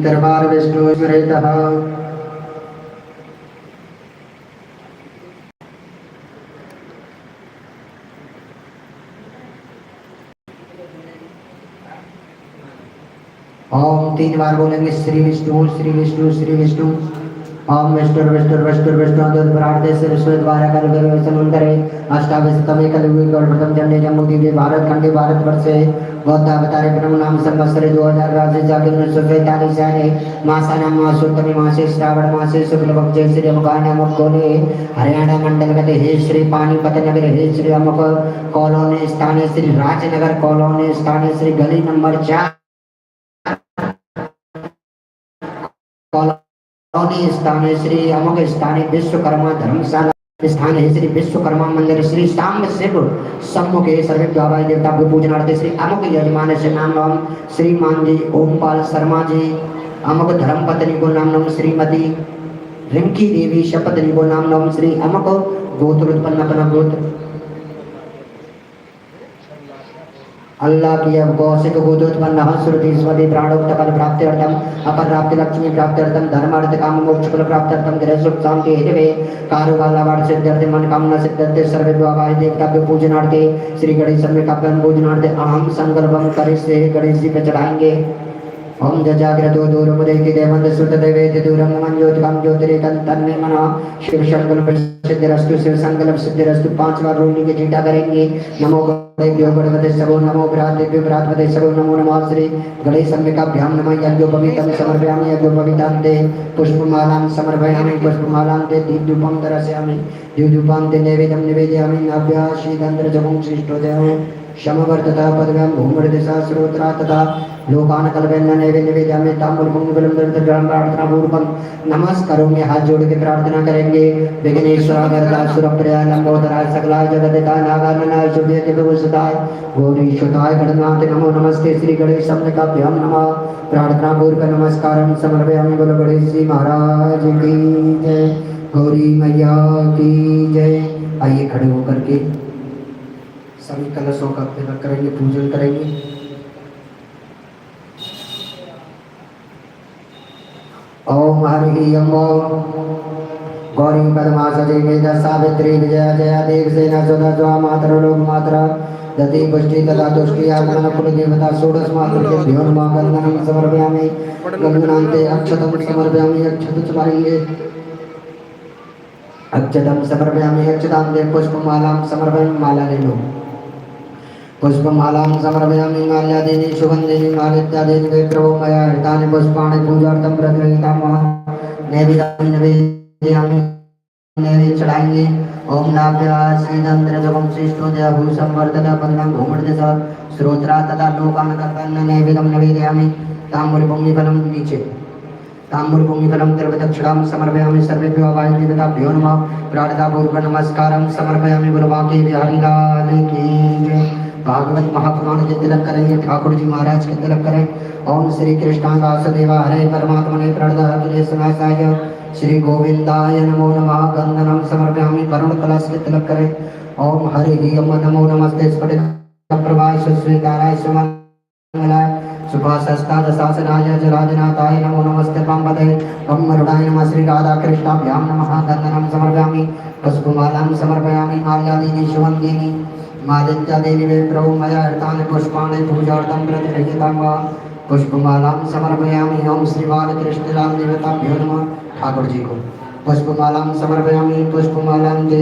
दरबार विष्णु स्मृतः ओम 3 बार बोलेंगे श्री विष्णु श्री विष्णु श्री विष्णु। ओम विष्णु विष्णु विष्णु विष्णु दुर्भारते सरस्वती द्वारा कल समुद्रे अष्टाविशतमे कलयुगे गौरवतम जन्मे जम्मूद्वीपे भारत खंडे भारतवर्षे बौद्धावतारे प्रथम नाम संवत्सरे 2082 जाके 1943 यानी मासानाम मासोत्तमे मासे श्रावण मासे शुक्ल पक्षे श्री अमुकानाम कोले हरियाणा मंडल गते हे श्री पानीपत नगर हे श्री अमुक कॉलोनी स्थानीय श्री राजनगर कॉलोनी स्थानीय श्री गली नंबर 4 कॉलोनी स्थानीय श्री अमुक स्थानीय विश्वकर्मा धर्मशाला स्थान है श्री विश्वकर्मा मंदिर श्री सांब शिव सम्मुखे सर्वे द्वारा देवता को पूजनार्थे श्री अमुक यजमान से नाम नाम श्रीमान जी ओमपाल शर्मा जी अमुक धर्म पत्नी को नाम नाम श्रीमती रिंकी देवी शपथनी को नाम नाम श्री अमुक गोत्र उत्पन्न अपना गोत्र अल्लाह की अब कौशिक गोत्रोत्पन्न श्रुति स्मृति प्राणोक्त फल प्राप्ति अर्थम अपर प्राप्ति लक्ष्मी प्राप्ति अर्थम धर्म अर्थ काम मोक्ष फल प्राप्ति अर्थम गृह सुख शांति हेतवे कारोबार लाभ सिद्ध्यर्थे मन कामना सिद्ध्यर्थे सर्वे द्वावाय देवता के पूजनार्थे श्री गणेश सर्वे का पूजनार्थे अहम संकल्पम करिष्ये गणेश जी पे चढ़ाएंगे। ओम जजाग्रतो दूरमुदेति देवंद सुत देवेति दूरं मंजोतकं ज्योतिरेकं तन्मे मनो शिव संकल्प सिद्धिरस्तु शिव संकल्प सिद्धिरस्तु 5 बार रोनी के जीटा करेंगे। नमो गणेभ्यो गणपते सबो नमो भ्रातेभ्यो भ्रातपते सबो नमो नमः श्री गणेश अंबिकाभ्यां नमः यज्ञोपवीतं समर्पयामि यज्ञोपवीतान्ते पुष्पमालां समर्पयामि पुष्पमालान्ते दीपधूपं दर्शयामि दीपधूपान्ते नैवेद्यं निवेदयामि नाभ्याशीदन्त्रजपं सृष्टोदयं समवर्तता पदव्यां भूमर्दिशा श्रोत्रा तथा लोकान कल्पन्न नैवेद्यामि ताम्बूल पुण्यबलं दर्शनं प्रार्थना पूर्वक नमस्कारों हाथ जोड़ के प्रार्थना करेंगे। विघ्नेश्वर वरदा सुरप्रिया लंबोदराय सकलाय जगदिता नागाननाय शुभ्यते विभूषिताय गौरी शुताय गणनाथ नमो नमस्ते श्री गणेश अंबिकाभ्यां नमः प्रार्थना पूर्वक नमस्कारं समर्पयामि बोलो गणेश जी महाराज की जय गौरी मैया की जय। आइए खड़े होकर के सभी कलशों का तिलक करेंगे पूजन करेंगे। ओम हरि ओम गौरी पद्मा सजी वेद सावित्री विजया जया देवसेना सुधा ज्वा मातृ लोक मातृ दति पुष्टि तथा तुष्टि आगमन कुल देवता षोडश मातृ के ध्यो नमः वंदनं समर्पयामि गंगनान्ते अक्षतं समर्पयामि अक्षत चढ़ाएंगे अक्षतम समर्पयामि अक्षतान्ते पुष्पमालां समर्पयामि माला ले लो पुष्पमालां समर्पयामि माल्यादीनि सुगन्धिनि मालित्यादीनि विग्रहो मया हृतानि पुष्पाणि पूजार्थं प्रगृहीतामः नैवेद्यं निवेदयामि नैवेद्य चढ़ाएंगे। ओम नाभ्यासीदन्त्रजपं सृष्टोदय भूसंवर्धन बन्धं भूमर्दिशा श्रोत्रा तथा लोकान् कल्पन्न नैवेद्यं निवेदयामि ताम्बूल पुण्यफलं नीचे ताम्बूल पुण्यफलं द्रव्यदक्षिणां समर्पयामि सर्वेभ्यो वाय देवताभ्यो नमः प्रार्थना पूर्वक नमस्कारं समर्पयामि बोलो बांके बिहारी लाल की जय। भागवत महापुराण के तिलक करेंगे ठाकुर जी महाराज के तिलक करें। ओम श्री कृष्णाय वासुदेवा हरे परमात्मने प्रणतः अखिलेशनाशाय श्री गोविंदाय नमो नमः वंदनं समर्पयामि वरुण कलश के तिलक करें। ओम हरि ओम नमो नमस्ते स्फटिक प्रभाय सुस्वीकाराय सुमंगलाय सुभाषस्ताद शासनाय जराजनाथाय नमो नमस्ते पांपते ओम मरुडाय नमः श्री राधा कृष्णाभ्यां नमः वंदनं समर्पयामि पुष्पमालां समर्पयामि माल्यादीनि सुगन्धिनि मालित्यादीनि विग्रहो मया हृतानि पुष्पाणि पूजार्थं प्रगृहीतामः पुष्पमालां समर्पयामि। ओम श्री बालकृष्णलाल देवताभ्यो नमः ठाकुर जी को पुष्पमालां समर्पयामि पुष्पमालां दे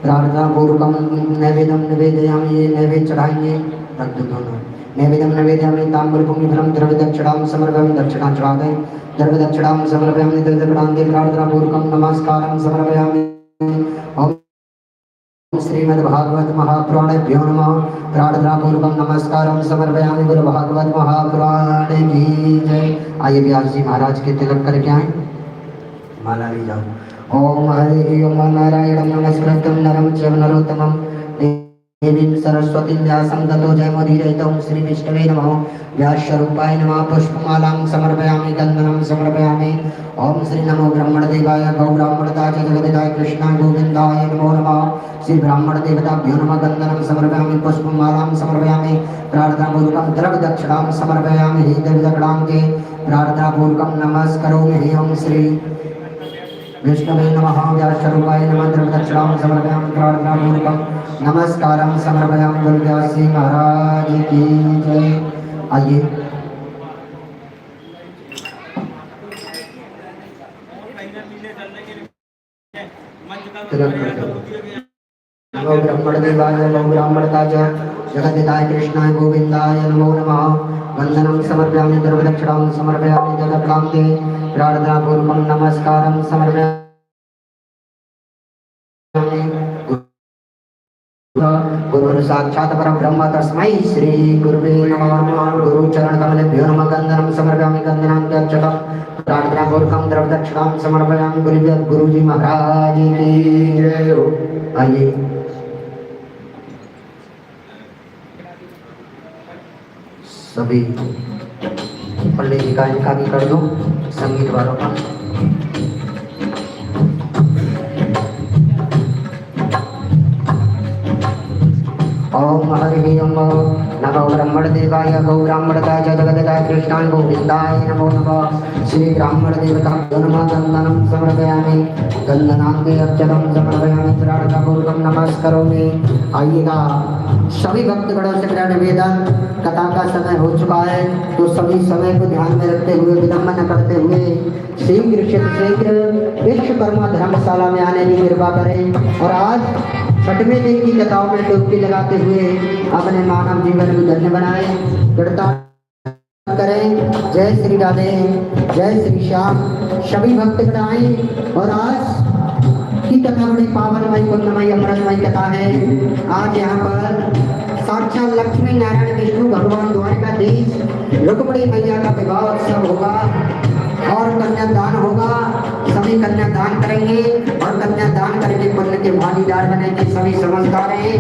प्रार्थना पूर्वकं नैवेद्यं निवेदयामि ये नैवेद्य चढ़ाएंगे रख दो दोनों नैवेद्यं निवेदयामि ताम्बूल पुण्यफलं द्रव्यदक्षिणां समर्पयामि दक्षिणा चढ़ा दें द्रव्यदक्षिणां समर्पयामि द्रव्यदक्षिणां प्रार्थना पूर्वकं नमस्कारं समर्पयामि। ओम श्रीमद्भागवत महापुराणेभ्यो नमः प्रार्थना पूर्वकं नमस्कारं समर्पयामि बोलो भागवत महापुराण की जय। आइए व्यास जी महाराज के तिलक करके आए माला ले जाओ। ओम हरि ओम नारायणं नमस्कृतं नरं चैव नरोत्तमं देवीं सरस्वतीं व्यासं ततो जयमुदीरयितं श्री विष्णवे नमः व्यासस्वरूपाय नमः पुष्पमालां समर्पयामि वन्दनं समर्पयामि। ओम श्री नमो ब्रह्मणदेवाय गौब्राह्मणताय जगदिताय कृष्णाय गोविन्दाय नमो नमः श्री ब्राह्मण देवताभ्यो नमः वन्दनं समर्पयामि पुष्पमालां समर्पयामि प्रार्थना पूर्वकं द्रव्यदक्षिणां समर्पयामि दक्षिणां के प्रार्थना पूर्वकं नमस्करोमि। ओम श्री विष्णवे नमः। व्यासरूपाय नमः। द्रवदक्षिणां समर्पयामि। प्रार्थना पूर्वकं नमस्कारं समर्पयामि। गुरु व्यास जी महाराज की जय। आइए नमो ब्रह्मणदेवाय नमो ब्राह्मणताय जगद्दिताय कृष्णाय गोविन्दाय नमो नमः। वन्दनं समर्पयामि। द्रवदक्षिणां समर्पयामि। जगत्कान्ते प्रार्थना पूर्वकं नमस्कारं समर्पयामि। गुरु साक्षात् परब्रह्म तस्मै श्री गुरुवे नमः। गुरु चरण कमलेभ्यो नमः। वन्दनं समर्पयामि। वन्दनान्त्यक्षतं प्रार्थना पूर्वकं द्रवदक्षिणां समर्पयामि। गुरुजी महाराज की जय हो। आइए सभी पंडित जी का इनका भी कर दो संगीत वालों का। ओम हरि ओम नमो ब्रह्मणदेवाय गौ ब्राह्मणताय जगद्दिताय कृष्णाय गोविन्दाय नमो नमः। श्री ब्राह्मण देवताभ्यो नमः। वन्दनं समर्पयामि। वन्दनान्ते अर्चनं समर्पयामि। प्रार्थना पूर्वकं नमस्करोमि। आइएगा सभी भक्तगणों से मेरा निवेदन, कथा का समय हो चुका है तो सभी समय को ध्यान में रखते हुए विलंब न करते हुए शीघ्र विश्वकर्मा धर्मशाला में आने की कृपा करें और आज छठवें दिन की कथाओं में डुबकी लगाते हुए अपने मानव जीवन को धन्य बनाए। कीर्तन करें जय श्री राधे जय श्री श्याम। सभी भक्तगण आए और आज की कथा बड़ी पावनमय पुण्यमय अमृतमय कथा है। आज यहाँ पर साक्षात लक्ष्मी नारायण विष्णु भगवान द्वारकाधीश रुक्मिणी मैया का विवाह उत्सव होगा और कन्यादान होगा। सभी कन्यादान करेंगे और कन्यादान करके पुण्य के भागीदार बनेंगे। सभी समझदार हैं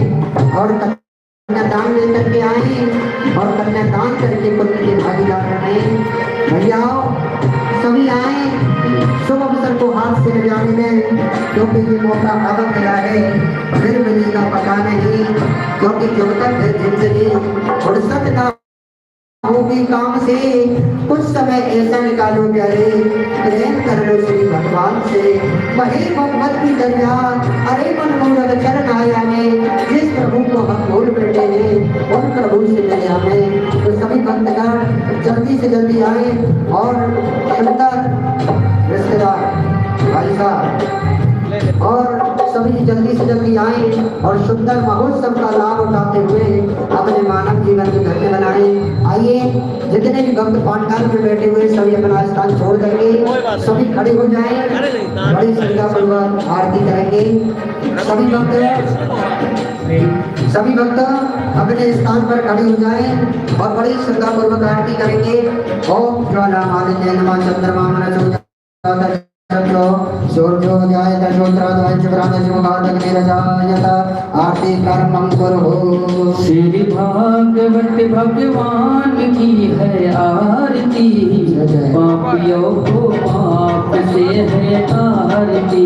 और कन्यादान लेकर के आए और कन्यादान करके पुण्य के भागीदार बने। भैया सभी आए शुभ अवसर को हाथ से बजाने में, क्योंकि ये मौका अब मिला है फिर मिलेगा पता नहीं। क्योंकि जब तक है जिंदगी फुर्सत ना होगी काम से, कुछ समय ऐसा निकालो प्यारे प्रेम कर लो श्री भगवान से। वही मोहब्बत की दरिया अरे मन मूरत चरण आया में, जिस प्रभु को हम भूल बैठे हैं उन प्रभु से मिले हमें। तो सभी भक्तगण जल्दी से जल्दी आए और सुंदर रिश्तेदार भाई साहब और सभी जल्दी से जल्दी आए और सुंदर महोत्सव का लाभ उठाते हुए अपने मानव जीवन को धन्य बनाए। आइए जितने भी भक्त पांडाल में बैठे हुए सभी अपना स्थान छोड़ देंगे, सभी खड़े हो जाएं, बड़ी श्रद्धा पूर्वक आरती करेंगे। सभी भक्त अपने स्थान पर खड़े हो जाएं और बड़ी श्रद्धा पूर्वक आरती करेंगे। ओम ज्वाला मालिन्य नमः चंद्रमा मनसो सूर्यो जायत श्रोत्राद्वय चक्रादश मुखादग्निरजायत आरती कर्मं कुरु। श्री भागवत भगवान की है आरती, पापियों को पाप से है आरती।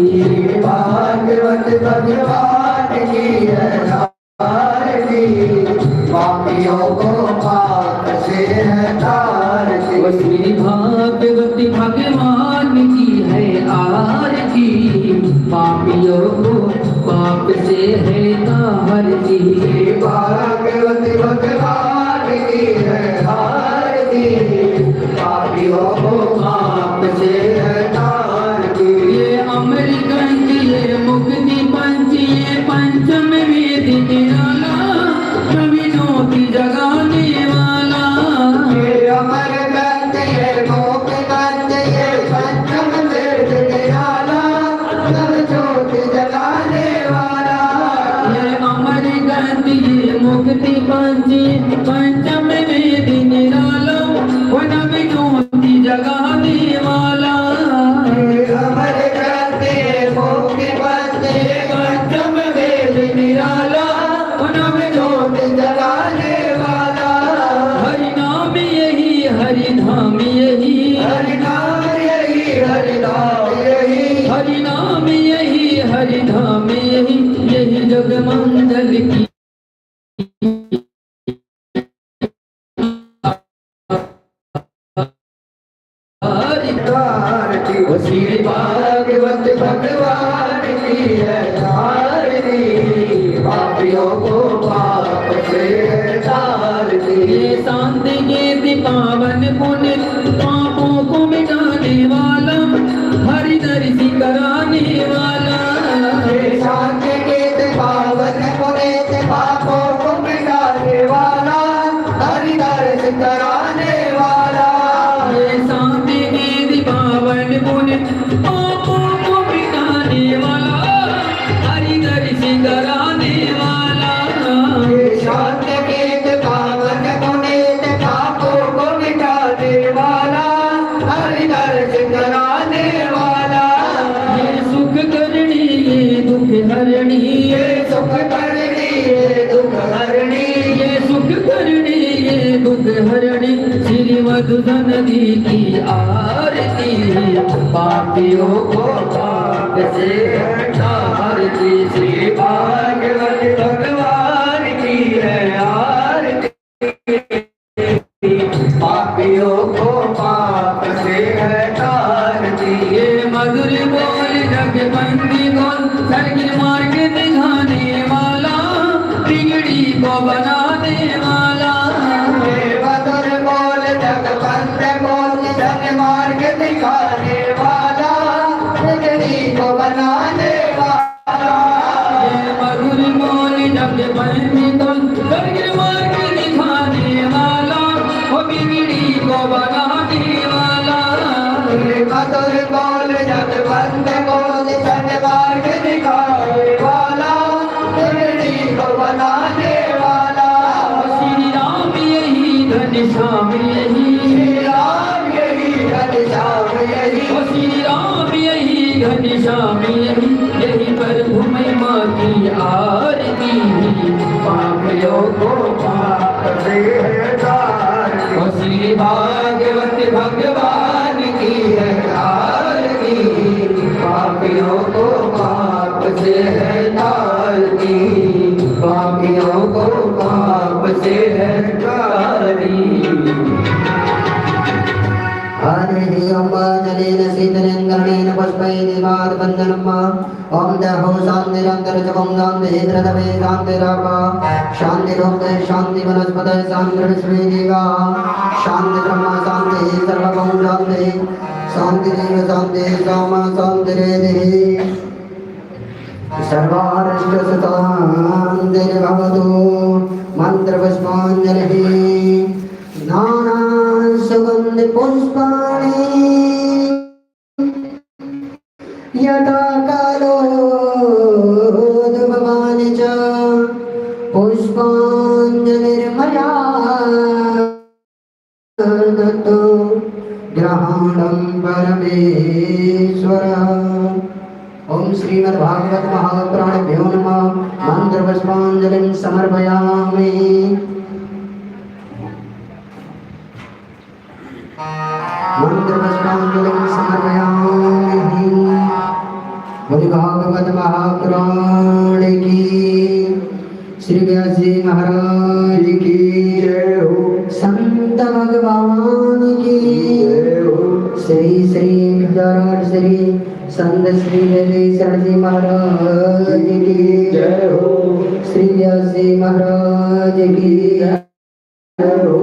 भागवत भगवान की है आरती, पापियों को पाप से है आरती। श्री भागवत भगवान की है आरती, पापियों को पाप से है आरती। भागवत भगवान की है आरती, पापियों को पाप से है आरती। ये अमरगंज ये मुक्ति पंच ये पंचम वेद निराला, कवियों की जगाने वाला। ये अमरगंज ये मुक्तिगंज ये पंचम वेद निराला, कवियों की जगाने वाला। ये अमरगंज आरती वो श्री भागवत भगवान की है आरती पापियों को पाप से तारती ये शांति के पावन पुण्य पापों को मिटाने वाला हरि दर्शी कराने वाला ये शांति के पावन पुण्य पापों को मिटाने वाला हरि दर्शी कराने वाला ये शांति के पावन पुण्य पापों को मिटाने वाला हरि दर्शी कराने वाला ये शांति के पावन पुण्य पापों को मिटाने वाला हरि दर्शी कराने वाला ये सुख करणी ये दुख हरणी ये सुख करणी ये दुख हरणी ये सुख करणी ये दुख हरणी श्री मधुसूदन नदी की आरती पापियों को पाप से हटारती श्री भागवत भगवान की है आरती पापियों को पाप से हटारती ये मधुर बोल जगबंदी बोल सरगिर मार्ग दिखाने वाला बिगड़ी को बनाने वाला ये मधुर बोल जगबंदी बोल जग मार्ग दिखाने वाला बिगड़ी को बनाने वाला ये मधुर बोल जगबंदी बोल सरगिर मार्ग दिखाने वाला वो बिगड़ी को बनाने वाला ये मधुर बोल जगबंदी बोल जग मार्ग दिखाने वाला बिगड़ी को बनाने वाला श्री राम यही घनश्याम यही श्री राम यही घनश्याम यही ओ श्री राम यही घनश्याम यही यही प्रभु महिमा की आरती पापियों को पाप से हटारती ओ श्री भागवत भगवान की है आरती पापियों को पाप से हटारती पापियों को पाप से हटारती हरि ओम जलेन शीतलेन पुष्पै देवाद वन्दनम् ओम देहो शान्तिरन्तरिक्षं शान्तिर्हृदये शान्तिरापा शान्तिरोगे शान्ति वनस्पतये शान्तिर्विश्वे देवा शान्ति ब्रह्म शान्ति सर्वभौम शान्ति शान्तिरेव शान्ति सामा शान्तिरेधि सर्वारिष्टसुतान्तिर्भवतु मन्त्रपुष्पाञ्जलिः नाना सुगन्धपुष्पाणि यथा कालोद्भवानि च पुष्पाञ्जलिर्मया दत्तो ग्रहणं परमेश्वर ओम श्रीमद्भागवत महापुराणभ्यो नमः मंत्रपुष्पाञ्जलिं समर्पयामि मंत्रपुष्पाञ्जलिं समर्पयामि बोले भागवत महापुराण की श्री व्यास जी महाराज की जय हो संत भगवान की जय हो श्री श्री गजानन श्री संत श्री वेदेश्वर जी महाराज की जय हो श्री व्यास जी महाराज की जय हो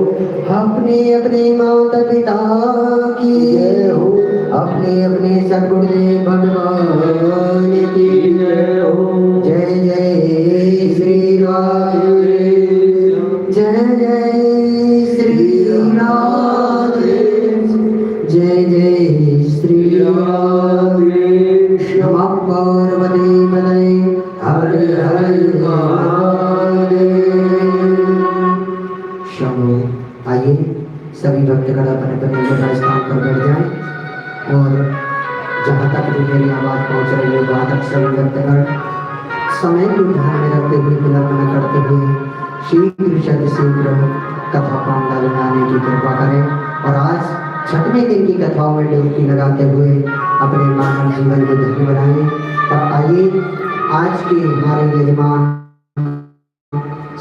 अपने अपने माता पिता की जय हो अपने अपने सद्गुरुदेव भगवान की जय हो जय जय श्री राम जय जय श्री राम जय जय श्री राम नमः पार्वती पतये हर हर महादेव शंभो। आइए सभी भक्तगण अपने अपने जगह स्थान पर बैठ जाएं और जहाँ तक भी मेरी आवाज़ पहुँच रही है वहाँ तक सभी भक्तगण समय को ध्यान में रखते हुए विलंब न करते हुए शीघ्र शीघ्र कथा पांडाल में आने की कृपा करें और आज छठवें दिन की कथाओं में डुबकी लगाते हुए अपने मानव जीवन को धन्य बनाएं। और आइए आज के हमारे यजमान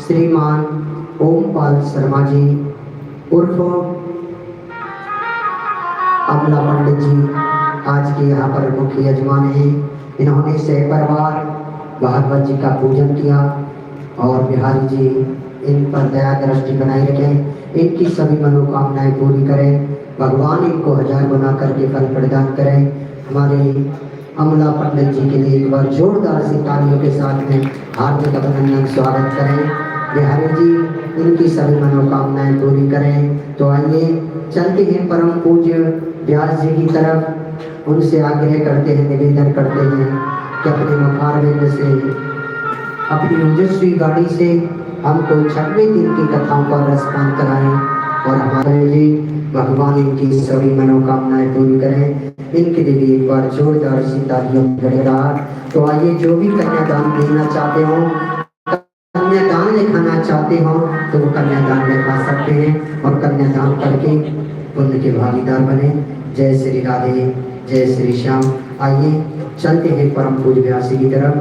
श्रीमान ओमपाल शर्मा जी उर्फ अमला पंडित जी आज के यहाँ पर मुख्य यजमान हैं। इन्होंने सह परिवार भागवत जी का पूजन किया और बिहारी जी इन पर दया दृष्टि बनाए रखें, इनकी सभी मनोकामनाएं पूरी करें, भगवान इनको 1000 गुना करके फल प्रदान करें। हमारे अमला पंडित जी के लिए एक बार जोरदार सी तालियों के साथ में हार्दिक अभिनंदन स्वागत करें। बिहारी जी इनकी सभी मनोकामनाएं पूरी करें। तो आइए चलते हैं परम पूज्य व्यास जी की तरफ, उनसे आग्रह करते हैं, निवेदन करते हैं कि अपने मुखारविंद से अपनी ओजस्वी गाड़ी से हमको 26 दिन की कथाओं का रसपान कराएं और हमारे जी भगवान इनकी सभी मनोकामनाएं पूरी करें। इनके लिए भी एक बार जोरदार सी तालियों गड़गड़ाहट। तो आइए जो भी कन्यादान देना चाहते हो, कन्यादान लिखाना चाहते हो तो वो कन्यादान लिखा सकते हैं और कन्यादान करके पुण्य के भागीदार बने। जय श्री राधे, जय श्री श्याम। आइए चलते हैं परम पूज्य व्यासी की तरफ।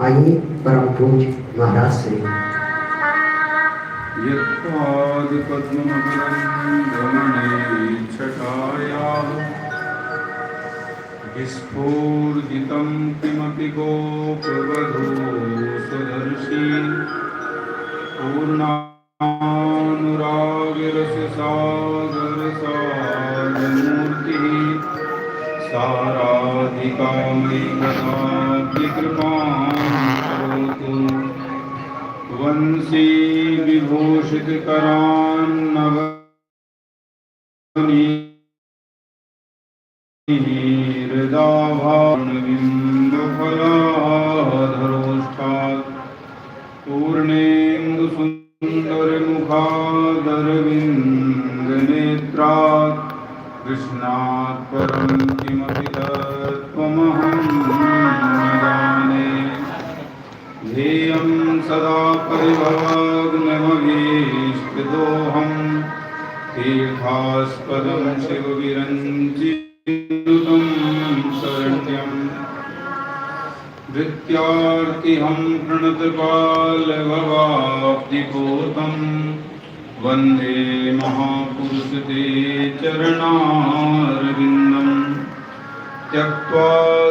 आइए परम पूज्य महाराज श्री विस्फूर्जितं किमपि गोपवधू सदर्शी पूर्णानुरागरससागरसारमूर्तिः साराधिका मयि कदापि कृपां करोतु। वंशी विभूषितकरान्नवनीरदाभाणबिम्बफलाधरोष्ठात् पूर्णेन्दुसुन्दरमुखादरविन्दनेत्रात् कृष्णात् परं किमपि तत्त्वमहं न जाने। ध्येयं सदा परिभवाग्नमभीष्टदोहं तीर्थास्पदं शिवविरञ्चिनुतं शरण्यं। धृत्यार्तिहं प्रणतपालभवाब्धिपूतं वन्दे महापुरुष ते चरणारविन्दम्। त्यक्त्वा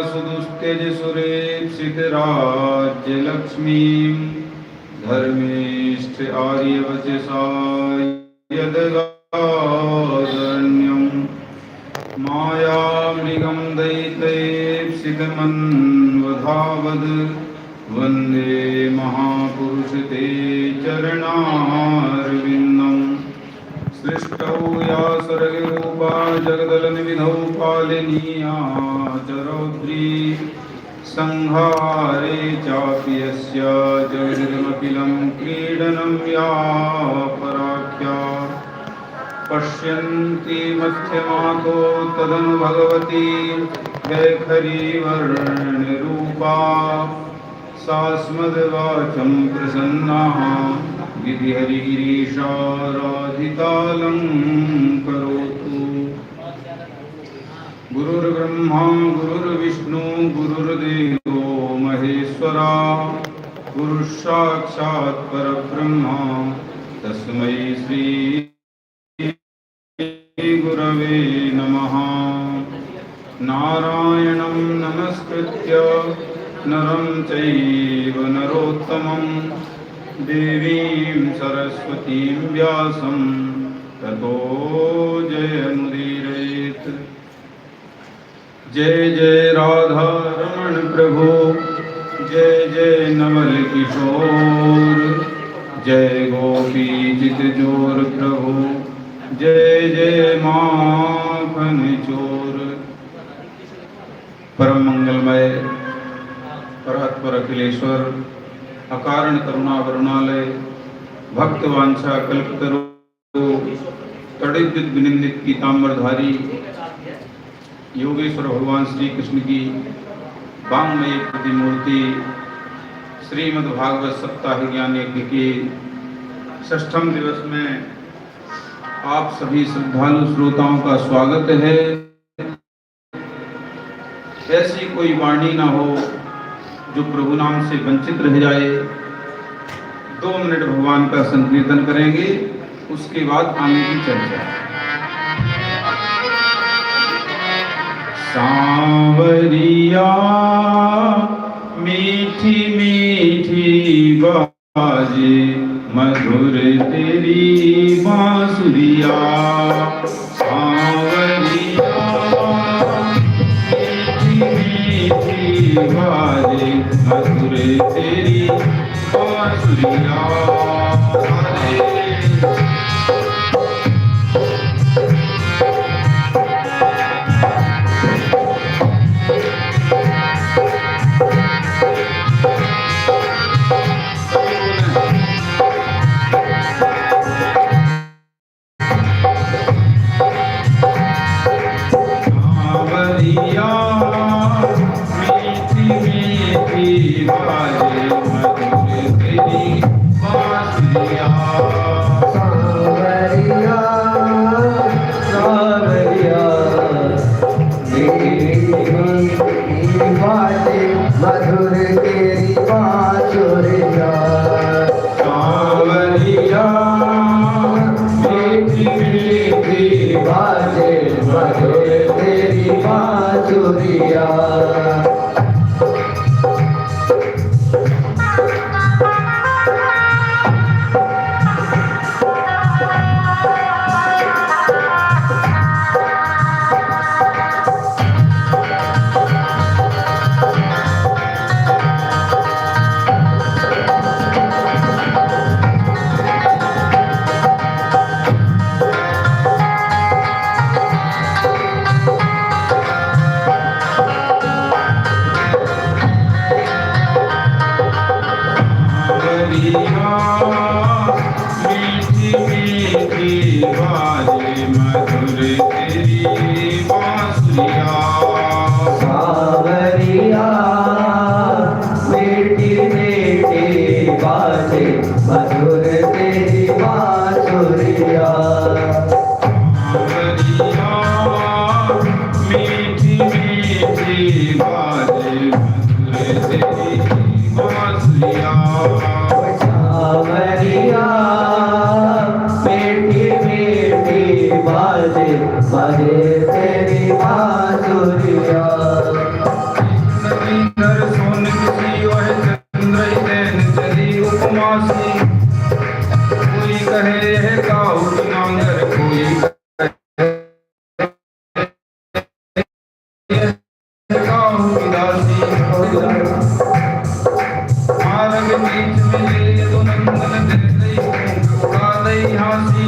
सुदुस्त्यज सुरेप्सितराज्यलक्ष्मीं धर्मेष्ठ आर्यवचसा यदगादरण्यं। मायामृगं दैत्यैप्सितमन्वधावद् वन्दे महापुरुष ते चरणारविन्दम्। सृष्टौ या सर्गरूपा जगदलनिविधौ पालनीया च रौद्री संहारे चापि यस्य जगदिदमखिलं क्रीडनं या पराख्या। पश्यन्ति मध्यमातो तदनु भगवती वैखरी वर्णरूपा सा स्मद्वाचं प्रसन्ना गिरिहरिगिरीशाराधितालं करोतु। गुरुर्ब्रह्मा गुरुर्विष्णु गुरुर्देवो महेश्वरा गुरुसाक्षात् परब्रह्म तस्मै श्री गुरवे नमः। नारायणं नमस्कृत्य नरं चैव नरोत्तमं देवीं सरस्वतीं व्यासं ततो जयमुदीरयेत्। जय जय राधा रमण प्रभु, जय जय नवल किशोर, जय गोपी चित जोर प्रभु, जय जय माखन चोर। परम मंगलमय परात्पर अखिलेश्वर अकारण करुणा वरुणालय भक्त वांछा कल्पतरु तड़ित विनिंदित पीताम्बरधारी योगेश्वर भगवान श्री कृष्ण की वांगमयी प्रतिमूर्ति श्रीमद्भागवत सप्ताह ज्ञान यज्ञ के 6ठम दिवस में आप सभी श्रद्धालु श्रोताओं का स्वागत है। ऐसी कोई वाणी ना हो जो प्रभु नाम से वंचित रह जाए। 2 मिनट भगवान का संकीर्तन करेंगे, उसके बाद आगे की चर्चा। सांवरिया मीठी मीठी बाजे मधुर तेरी बांसुरिया। सांवरिया मीठी मीठी बाजे मधुर तेरी बांसुरिया। मीठी मीठी बाजे मधुर तेरी बांसुरिया। सांवरिया सांवरिया मीठी बाजे मधुर तेरी बांसुरिया। सांवरिया मीठी मीठी बाजे मधुर तेरी बांसुरिया। मीठी मीठी बाजे मधुर तेरी बांसुरिया। सांवरिया मीठी मीठी बाजे मधुर तेरी बांसुरिया। सांवरिया मीठी मीठी बाजे मधुर तेरी बांसुरिया। सांवरिया मीठी मीठी बाजे मधुर तेरी बांसुरिया। नदीधर सोन किसी वह चंद्र नैन चली उपमा सी। कोई कहे है काऊ की नांगर, कोई कहे काऊ की दासी। मार्ग बीच में ले तो नंदन दे दई उड़ा दई हासी।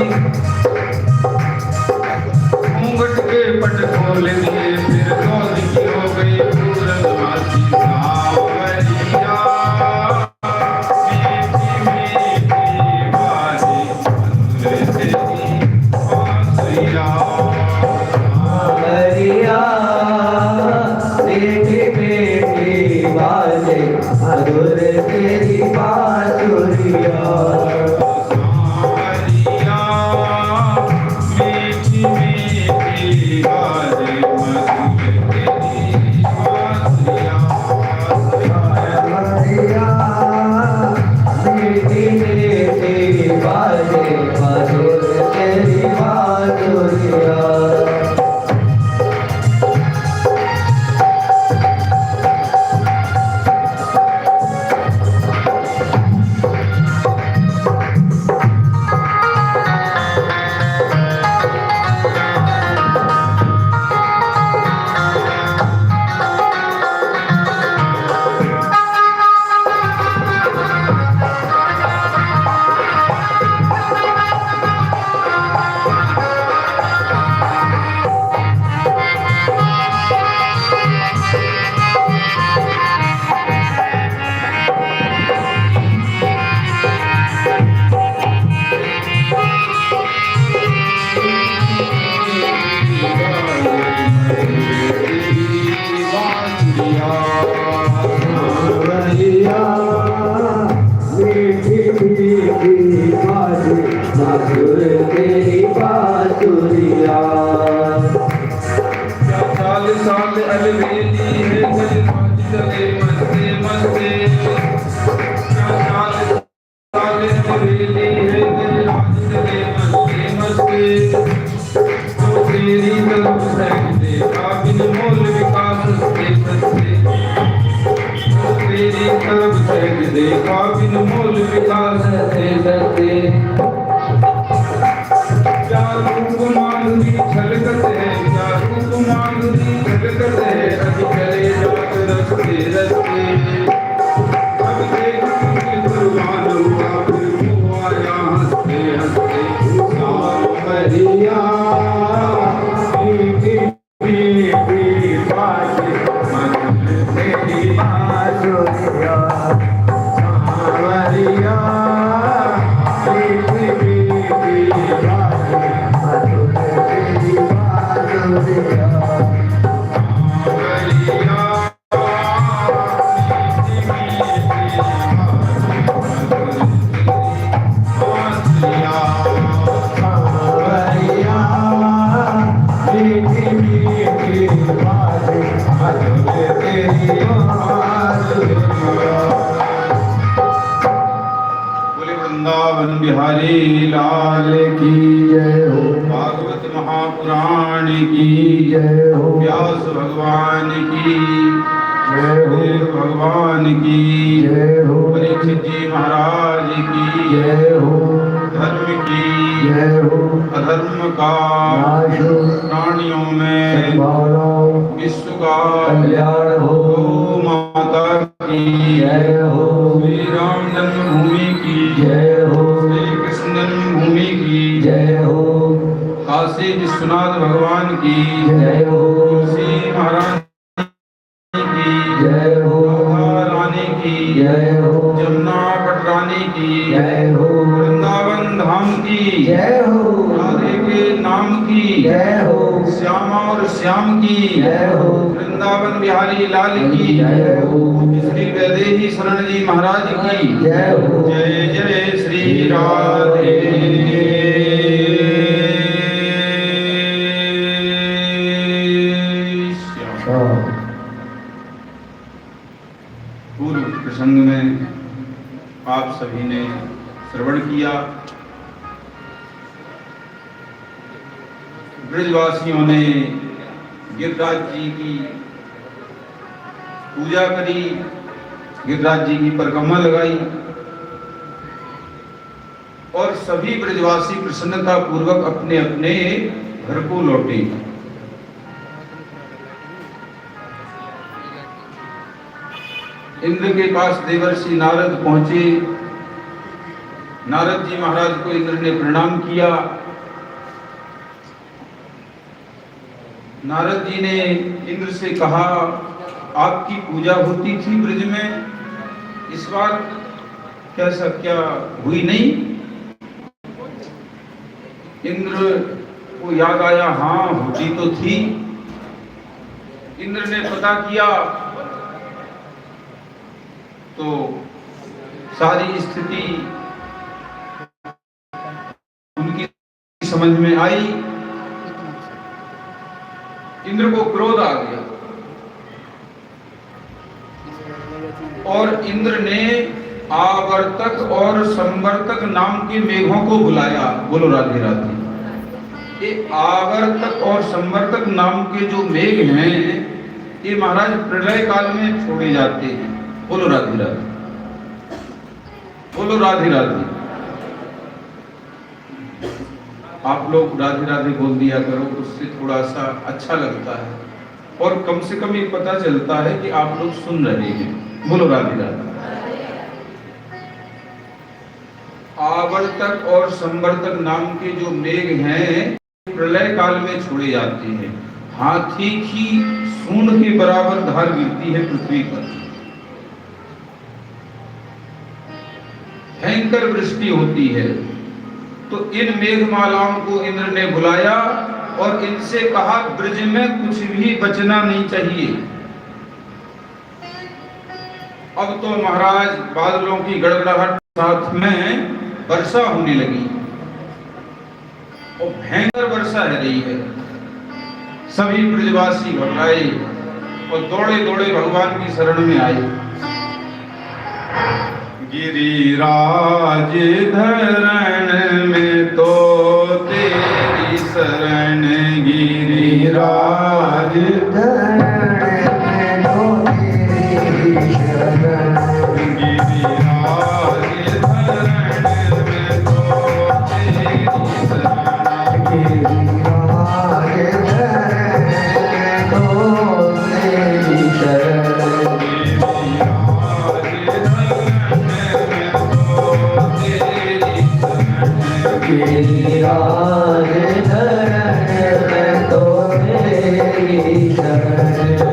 घूंघट के पट खोल दिए फिर दौड़ की हो गई पूरनमासी। सांवरिया मीठी मीठी बाजे मधुर तेरी बांसुरिया। सांवरिया मीठी मीठी बाजे मधुर तेरी बांसुरिया। सांवरिया मीठी मीठी बाजे मधुर तेरी बांसुरिया। सांवरिया मीठी मीठी बाजे मधुर तेरी बांसुरिया। मधुर तेरी बांसुरिया। साल साल अलवेली है गजराज चले मस्ते मस्ते। साल साल अलवेली है गजराज चले मस्ते मस्ते। तो तेरी तरफ से देखा बिन मोल बोले वृंदावन बिहारी लाल की जय हो, भागवत महापुराण की जय हो, व्यास भगवान की जय हो, देव भगवान की जय हो, परीक्षित जी महाराज की जय हो, धर्म की जय हो, अधर्म का नाश हो, प्राणियों में सद्भावना विश्व का कल्याण हो, गौ माता की जय हो, श्री राम जन्मभूमि की जय हो, श्री कृष्ण जन्मभूमि की जय हो, काशी विश्वनाथ भगवान की जय हो, तुलसी महाराज की जय हो, राधा रानी की जय हो, जमुना पटरानी की जय हो, वृंदावन धाम की जय हो, राधे के नाम की जय हो, श्यामा और श्याम की जय हो, वृंदावन बिहारी लाल की जय हो, श्री वैदेही शरण जी महाराज की जय हो, जय जय श्री राधे श्याम। पूर्व प्रसंग में आप सभी ने श्रवण किया, ब्रजवासियों ने गिरिराज जी की पूजा करी, गिरिराज जी की परिक्रमा लगाई और सभी ब्रजवासी प्रसन्नता पूर्वक अपने अपने घर को लौटे। इंद्र के पास देवर्षि नारद पहुंचे। नारद जी महाराज को इंद्र ने प्रणाम किया। नारद जी ने इंद्र से कहा, आपकी पूजा होती थी ब्रज में, इस बार क्या हुई नहीं? इंद्र को याद आया, हाँ होती तो थी। इंद्र ने पता किया तो सारी स्थिति उनकी समझ में आई। इंद्र को क्रोध आ गया और इंद्र ने आवर्तक और संवर्तक नाम के मेघों को बुलाया। बोलो राधे राधे। ये आवर्तक और संवर्तक नाम के जो मेघ हैं, ये महाराज प्रलय काल में छोड़े जाते हैं। बोलो राधे राधे, बोलो राधे राधे। आप लोग राधे राधे बोल दिया करो, उससे थोड़ा सा अच्छा लगता है और कम से कम ये पता चलता है कि आप लोग सुन रहे हैं। बोलो राधे राधे। आवर्तक और संवर्तक नाम के जो मेघ हैं, प्रलय काल में छोड़े जाते हैं। हाथी की सूंड के बराबर धार गिरती है पृथ्वी पर, भयंकर वृष्टि होती है। तो इन मेघमालाओं को इंद्र ने बुलाया और इनसे कहा, ब्रज में कुछ भी बचना नहीं चाहिए। अब तो महाराज बादलों की गड़गड़ाहट साथ में वर्षा होने लगी और भयंकर वर्षा है रही है। सभी ब्रजवासी घबराए और दौड़े दौड़े भगवान की शरण में आए। गिरिराज धरण में तो तेरी शरण, गिरिराज धरण में तो तेरी शरण, गिरिराज धरण में तो तेरी शरण, गिरिराज धरण में तो तेरी शरण, गिरिराज धरण में तो तेरी शरण।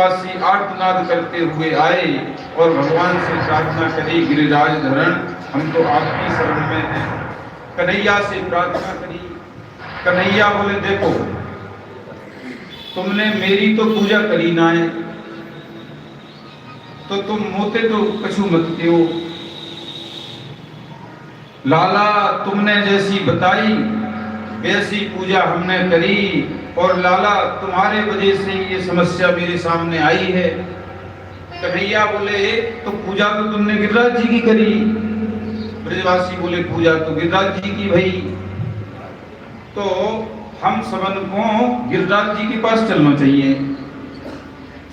ब्रजवासी आर्तनाद करते हुए आए और भगवान से प्रार्थना करी, गिरिराज धरण हम तो आपकी शरण में हैं। कन्हैया से प्रार्थना करी। कन्हैया बोले देखो तुमने मेरी तो पूजा करी ना है, तो तुम मोते तो कछु मत क्यों। लाला तुमने जैसी बताई वैसी पूजा हमने करी, और लाला तुम्हारे वजह से ये समस्या मेरे सामने आई है। कन्हैया बोले तो पूजा तो तुमने गिरिराज जी की करी। ब्रजवासी बोले पूजा तो गिरिराज जी की भई, तो हम सबन को गिरिराज जी के पास चलना चाहिए।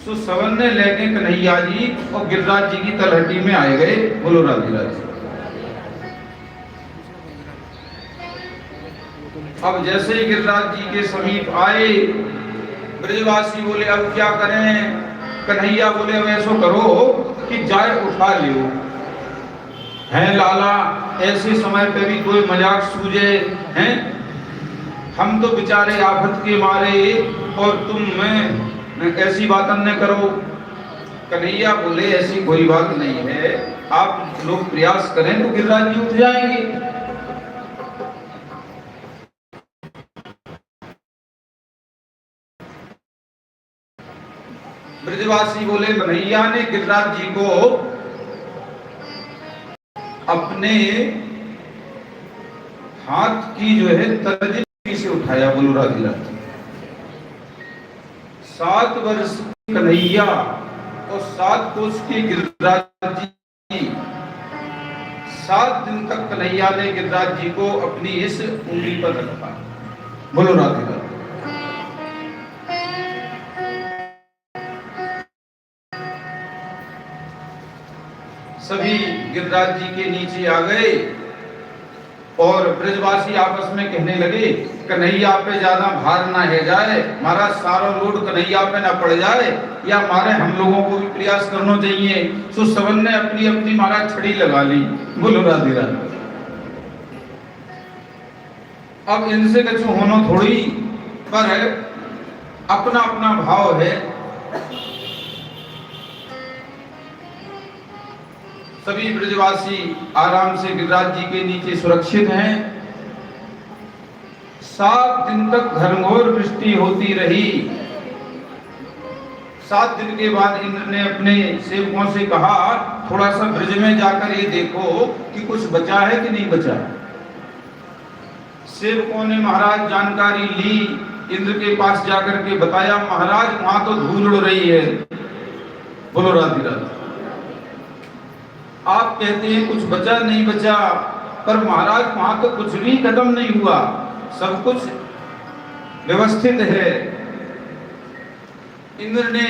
सो सबन ने लेके कन्हैया जी और गिरिराज जी की तलहटी में आए गए। बोलो राधे राधे। अब जैसे ही गिरिराज जी के समीप आए, ब्रजवासी बोले अब क्या करें। कन्हैया बोले अब ऐसा करो कि जाए उठा लियो। हैं लाला ऐसे समय पे भी कोई मजाक सूझे हैं, हम तो बेचारे आफत के मारे और तुम मैं ऐसी बात न करो। कन्हैया बोले ऐसी कोई बात नहीं है, आप लोग प्रयास करें तो गिरिराज जी उठ जाएंगे। ब्रजवासी बोले कन्हैया ने गिरिराज जी को अपने हाथ की जो है तर्जनी से उठाया। बोलो राधे राधे। 7 वर्ष कन्हैया और 7 कोस के गिरिराज जी, 7 दिन तक कन्हैया ने गिरिराज जी को अपनी इस उंगली पर रखा। बोलो राधे राधे। सभी गिरिराज जी के नीचे आ गए और ब्रजवासी आपस में कहने लगे कन्हैया पे ज्यादा भार ना है जाए, महाराज सारा लोड कन्हैया पे ना पड़ जाए, या हमारे हम लोगों को भी प्रयास करना चाहिए। सो सबन ने अपनी अपनी महाराज छड़ी लगा ली। बोलो राधे राधे। अब इनसे कुछ होना थोड़ी, पर अपना अपना भाव है। सभी ब्रजवासी आराम से गिरिराज जी के नीचे सुरक्षित हैं। 7 दिन तक घनघोर वृष्टि होती रही। 7 दिन के बाद इंद्र ने अपने सेवकों से कहा थोड़ा सा ब्रज में जाकर ये देखो कि कुछ बचा है कि नहीं बचा। सेवकों ने महाराज जानकारी ली, इंद्र के पास जाकर के बताया महाराज वहां तो धूल उड़ रही है। बोलो राधे राधे। आप कहते हैं कुछ बचा नहीं बचा, पर महाराज वहां तो कुछ भी खत्म नहीं हुआ, सब कुछ व्यवस्थित है। इंद्र ने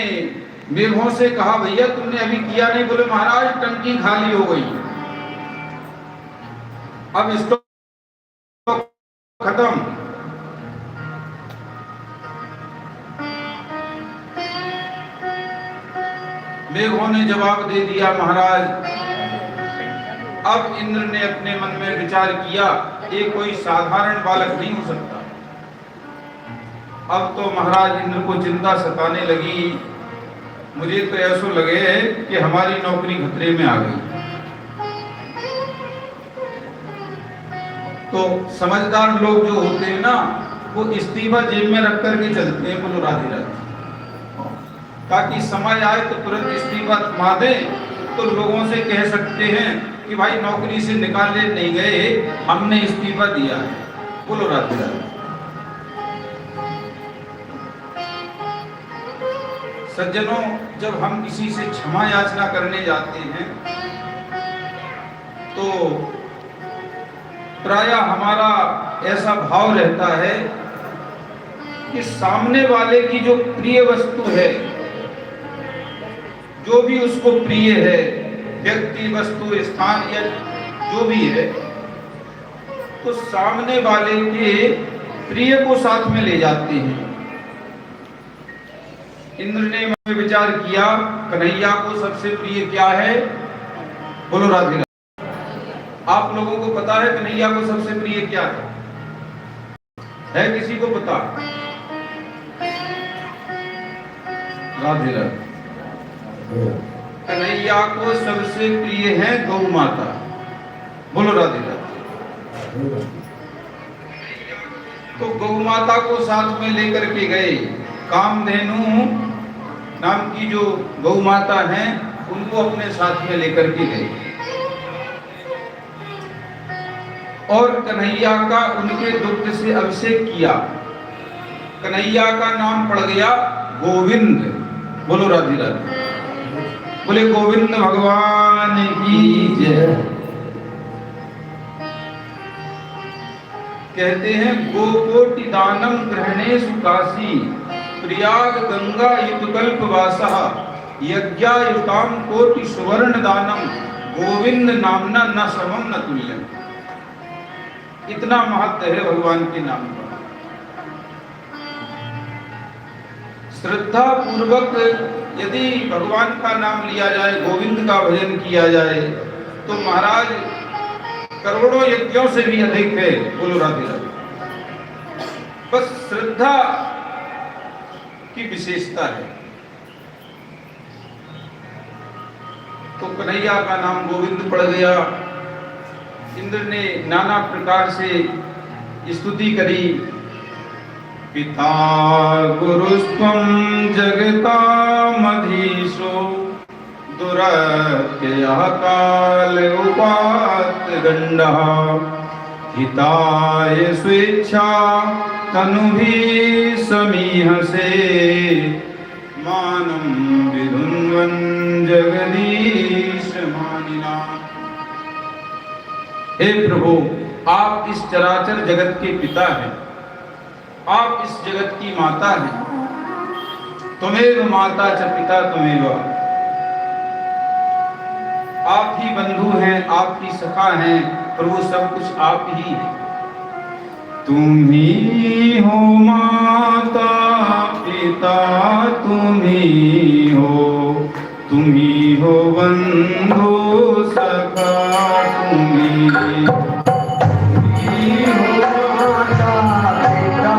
मेघों से कहा भैया तुमने अभी किया नहीं। बोले महाराज टंकी खाली हो गई, अब इसको खत्म। मेघों ने जवाब दे दिया महाराज। अब इंद्र ने अपने मन में विचार किया ये कोई साधारण बालक नहीं हो सकता। अब तो महाराज इंद्र को चिंता सताने लगी। मुझे तो ऐसा लगे कि हमारी नौकरी खतरे में आ गई। तो समझदार लोग जो होते हैं ना, वो इस्तीफा जेब में रख करके चलते हैं। बोलो राधे राधे। ताकि समय आए तो तुरंत इस्तीफा थमा दे, तो लोगों से कह सकते हैं कि भाई नौकरी से निकाले नहीं गए, हमने इस्तीफा दिया है। बोलो राधे राधे। सज्जनों, जब हम किसी से क्षमा याचना करने जाते हैं तो प्रायः हमारा ऐसा भाव रहता है कि सामने वाले की जो प्रिय वस्तु है, जो भी उसको प्रिय है, व्यक्ति वस्तु स्थान या जो भी है, तो सामने वाले के प्रिय को साथ में ले जाते हैं। इंद्र ने विचार किया कन्हैया को सबसे प्रिय क्या है। बोलो राधे राधे। आप लोगों को पता है कन्हैया को सबसे प्रिय क्या है किसी को पता? राधे राधे। कन्हैया को सबसे प्रिय है गौ माता। बोलो राधे राधे। तो गौ माता को साथ में लेकर के गए। कामधेनु नाम की जो गौ माता हैं उनको अपने साथ में लेकर के गए और कन्हैया का उनके दुग्ध से अभिषेक किया। कन्हैया का नाम पड़ गया गोविंद। बोलो राधे राधे। बोले गोविंद भगवान की जय। कहते हैं गोकोटि दानम ग्रहणेषु काशी प्रयाग गंगा युतकल्प वासः यज्ञायुताम कोटि सुवर्ण दानम गोविंद नामना न समम न तुल्यम। इतना महत्व है भगवान के नाम का। श्रद्धा पूर्वक यदि भगवान का नाम लिया जाए, गोविंद का भजन किया जाए तो महाराज करोड़ों यज्ञों से भी अधिक है। बोलो राधे राधे। बस श्रद्धा की विशेषता है। तो कन्हैया का नाम गोविंद पड़ गया। इंद्र ने नाना प्रकार से स्तुति करी। पिता गुरुस्त्वं जगतामधीशो दुरत्ययः काल उपात गंडः हिताय स्वेच्छा तनुभिः समीहसे मानं विधुन्वन् जगदीश मानिना। हे प्रभु, आप इस चराचर जगत के पिता हैं, आप इस जगत की माता हैं। त्वमेव माता च पिता त्वमेव। आप ही बंधु हैं, आप ही सखा हैं, प्रभु सब कुछ आप ही हैं। तुम ही हो माता पिता, तुम ही हो बंधु सखा, तुम ही हो माता पिता,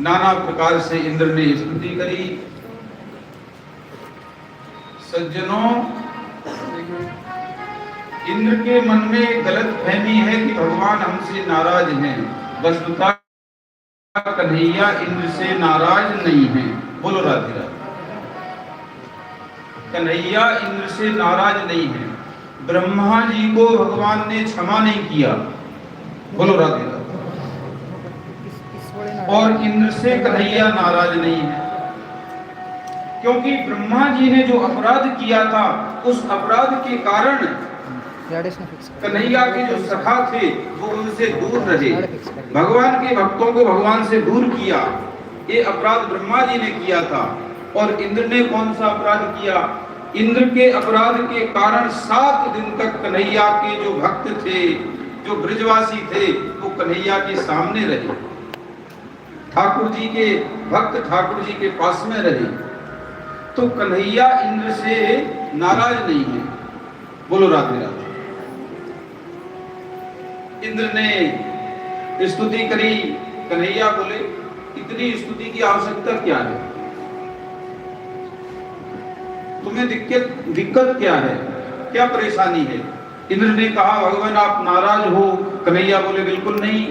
नाना प्रकार से इंद्र ने स्तुति करी। सज्जनों, इंद्र के मन में गलत फहमी है कि भगवान हमसे नाराज हैं। वस्तुतः कन्हैया इंद्र से नाराज नहीं है। बोलो राधे राधे। कन्हैया इंद्र से नाराज नहीं है। ब्रह्मा जी को भगवान ने क्षमा नहीं किया। बोलो राधे राधे। और इंद्र से कन्हैया नाराज नहीं है, क्योंकि ब्रह्मा जी ने जो अपराध किया था उस अपराध के कारण कन्हैया के जो सखा थे वो उनसे दूर रहे। भगवान के भक्तों को भगवान से दूर किया, ये अपराध ब्रह्मा जी ने किया था। और इंद्र ने कौन सा अपराध किया? इंद्र के अपराध के कारण 7 दिन तक कन्हैया के जो भक्त थे, जो ब्रजवासी थे, वो कन्हैया के सामने रहे। ठाकुर जी के भक्त ठाकुर जी के पास में रहे, तो कन्हैया इंद्र से नाराज नहीं है। बोलो राधे राधे। इंद्र ने स्तुति करी, कन्हैया बोले इतनी स्तुति की आवश्यकता क्या है, तुम्हें दिक्कत क्या है, क्या परेशानी है। इंद्र ने कहा भगवान आप नाराज हो। कन्हैया बोले बिल्कुल नहीं।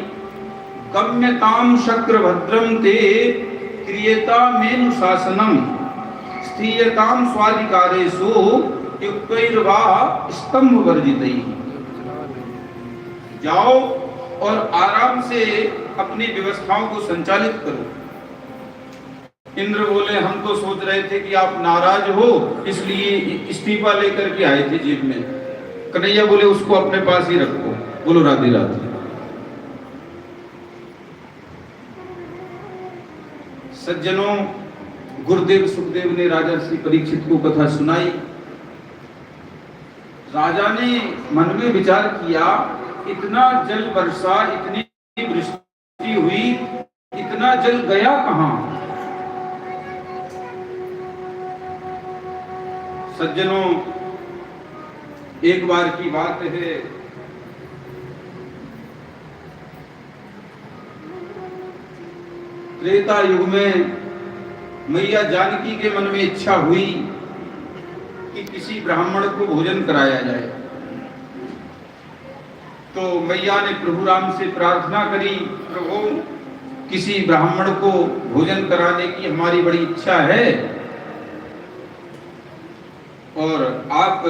गम्यताम शक्र भद्रम ते क्रियता मेनु शासनम स्थीयताम स्वाधिकारेषु युक्तैर्वा स्तंभ वर्जितैः। जाओ और आराम से अपनी व्यवस्थाओं को संचालित करो। इंद्र बोले हम तो सोच रहे थे कि आप नाराज हो, इसलिए इस्तीफा लेकर के आए थे जेब में। कन्हैया बोले उसको अपने पास ही रखो। बोलो राधे राधे। सज्जनों, गुरुदेव सुखदेव ने राजा श्री परीक्षित को कथा सुनाई। राजा ने मन में विचार किया, इतना जल वर्षा, इतनी वृष्टि हुई, इतना जल गया कहां। सज्जनों, एक बार की बात है, त्रेता युग में मैया जानकी के मन में इच्छा हुई कि किसी ब्राह्मण को भोजन कराया जाए। तो मैया ने प्रभु राम से प्रार्थना करी, प्रभु किसी ब्राह्मण को भोजन कराने की हमारी बड़ी इच्छा है और आप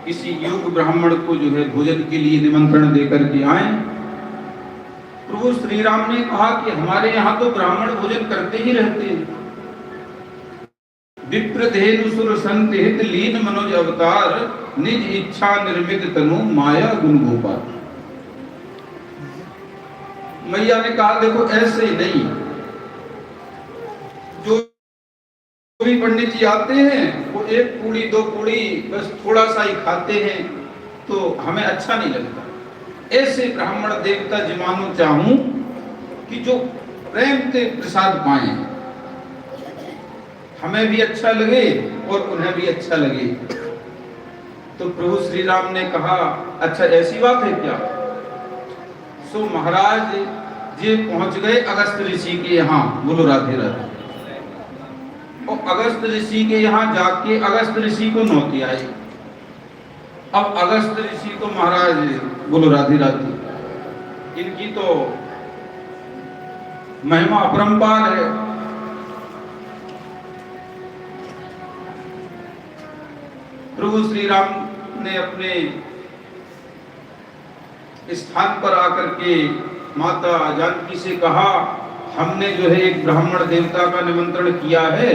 किसी योग्य ब्राह्मण को जो है भोजन के लिए निमंत्रण देकर के आए। प्रभु श्री राम ने कहा कि हमारे यहाँ तो ब्राह्मण भोजन करते ही रहते हैं। विप्रधेनु सुर संत हित लीन मनोज अवतार निज इच्छा निर्मित तनु माया गुण गोपाल। मैया ने कहा देखो ऐसे ही नहीं, जो भी पंडित जी आते हैं वो एक पूड़ी दो पूड़ी बस थोड़ा सा ही खाते हैं, तो हमें अच्छा नहीं लगता। ऐसे ब्राह्मण देवता जमानो चाहूं कि जो प्रेम से प्रसाद पाए, हमें भी अच्छा लगे और उन्हें भी अच्छा लगे। तो प्रभु श्री राम ने कहा अच्छा ऐसी बात है क्या। सो महाराज जी पहुंच गए अगस्त ऋषि के यहाँ। बोलो राधे राधे। और अगस्त ऋषि के यहाँ जाके अगस्त ऋषि को नौती आई। अब अगस्त ऋषि तो महाराज, बोलो राधे राधे, इनकी तो महिमा अपरंपार है। प्रभु श्री राम ने अपने स्थान पर आकर के माता जानकी से कहा हमने जो है एक ब्राह्मण देवता का निमंत्रण किया है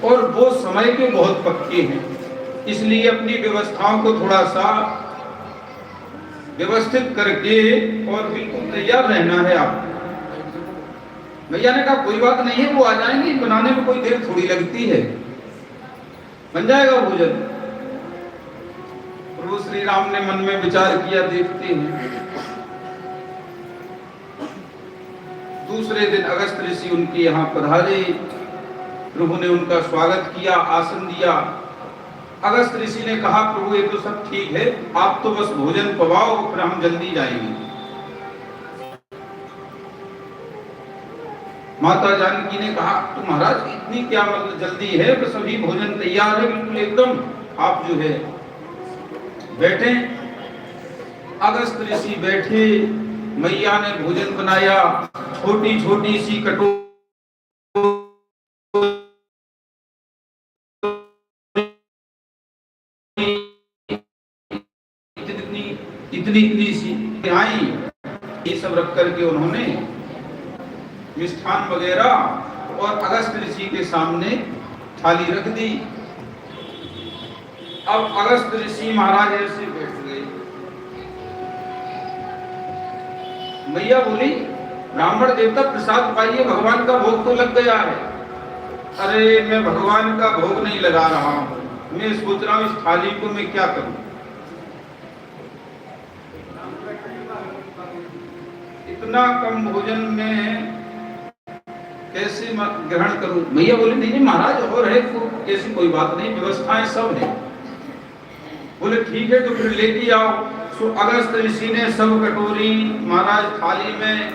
और वो समय के बहुत पक्के हैं, इसलिए अपनी व्यवस्थाओं को थोड़ा सा व्यवस्थित करके और बिल्कुल तैयार रहना है आप। भैया ने कहा कोई बात नहीं है, वो आ जाएंगे, बनाने में कोई देर थोड़ी लगती है, बन जाएगा भोजन। प्रभु श्री राम ने मन में विचार किया, देखते हैं। दूसरे दिन अगस्त ऋषि उनके यहाँ पधारे। प्रभु ने उनका स्वागत किया, आसन दिया। अगस्त ऋषि ने कहा प्रभु ये तो सब ठीक है, आप तो बस भोजन पवाओ, फिर हम जल्दी जाएंगे। माता जानकी ने कहा तो महाराज इतनी क्या मतलब जल्दी है, बस अभी भोजन तैयार है बिल्कुल एकदम, आप जो है बैठे। अगस्त ऋषि बैठे, मैया ने भोजन बनाया, छोटी छोटी सी कटोरी इतनी सी आई, ये सब रख करके उन्होंने मिष्ठान वगैरह और अगस्त ऋषि के सामने थाली रख दी। अब अगस्त ऋषि महाराज ऐसे बैठ गए। मैया बोली ब्राह्मण देवता प्रसाद पाइए, भगवान का भोग तो लग गया है। अरे मैं भगवान का भोग नहीं लगा रहा हूं, मैं सोच रहा हूं इस थाली को मैं क्या करूं। इतना कम भोजन में कैसे ग्रहण करूं? मैया बोले नहीं नहीं महाराज, और है ऐसी कोई बात नहीं, व्यवस्थाएं सब है। बोले ठीक है, तो फिर लेके आओ। सो अगस्त ऋषि ने सब कटोरी महाराज थाली में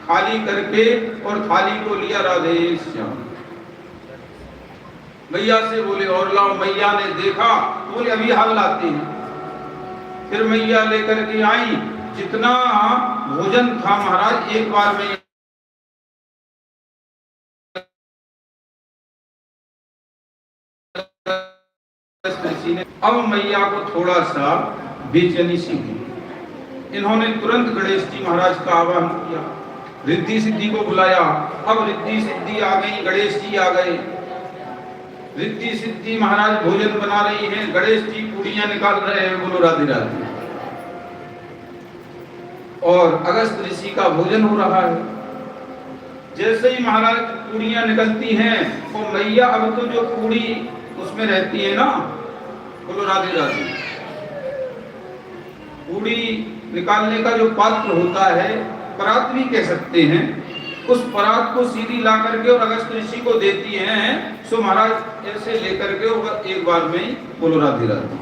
खाली करके और थाली को लिया राधे श्याम। मैया से बोले और लाओ। मैया ने देखा, बोले अभी हाल लाते हैं। फिर मैया लेकर के आई, जितना भोजन था महाराज एक बार में अब मैया को थोड़ा सा बेचैनी सी हुई। इन्होंने तुरंत गणेश जी महाराज का आह्वान किया, रिद्धि सिद्धि को बुलाया। अब रिद्धि सिद्धि आ गई, गणेश जी आ गए। रिद्धि सिद्धि महाराज भोजन बना रही हैं, गणेश जी पूड़ियां निकाल रहे हैं। बोलो राधे राधे। और अगस्त ऋषि का भोजन हो रहा है। जैसे ही महाराज पूड़ियां निकलती हैं, वो मैया अब तो जो पूड़ी उसमें रहती है ना, बोलो राधे राधे, पूड़ी निकालने का जो पात्र होता है, परात भी कह सकते हैं, उस परात को सीधी ला करके और अगस्त ऋषि को देती हैं। सो महाराज ऐसे लेकर के एक बार में ही बोलो राधे राधे।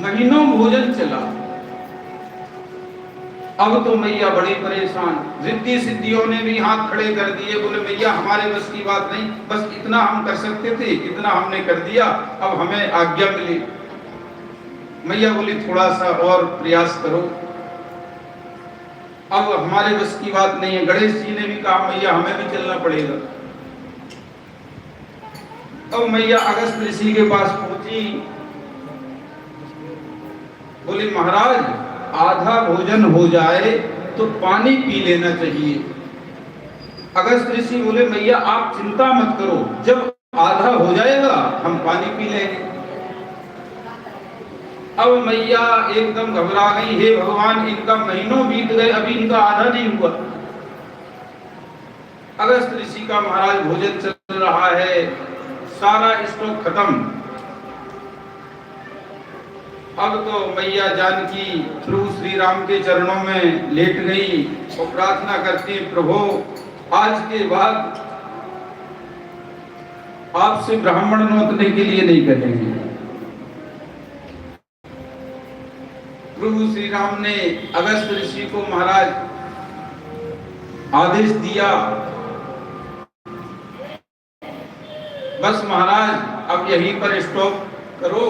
महीनों भोजन चला। अब तो मैया बड़ी परेशान। रिद्धि सिद्धियों ने भी हाथ खड़े कर दिए, बोले मैया हमारे बस की बात नहीं, बस इतना हम कर सकते थे, इतना हमने कर दिया, अब हमें आज्ञा मिली। मैया बोली थोड़ा सा और प्रयास करो, अब हमारे बस की बात नहीं है। गणेश जी ने भी कहा मैया हमें भी चलना पड़ेगा। अब मैया अगस्त ऋषि के पास पहुंची, बोली महाराज आधा भोजन हो जाए तो पानी पी लेना चाहिए। अगस्त ऋषि बोले मैया आप चिंता मत करो, जब आधा हो जाएगा हम पानी पी लेंगे। अब मैया एकदम घबरा गई, हे भगवान इनका महीनों बीत गए, अभी इनका आधा नहीं हुआ। अगस्त ऋषि का महाराज भोजन चल रहा है, सारा स्टॉक खत्म। अब तो मैया जानकी प्रभु श्री राम के चरणों में लेट गई और प्रार्थना करती, प्रभु आज के बाद आपसे ब्राह्मण नोतने के लिए नहीं कहेंगे। प्रभु श्री राम ने अगस्त ऋषि को महाराज आदेश दिया, बस महाराज अब यहीं पर स्टॉप करो।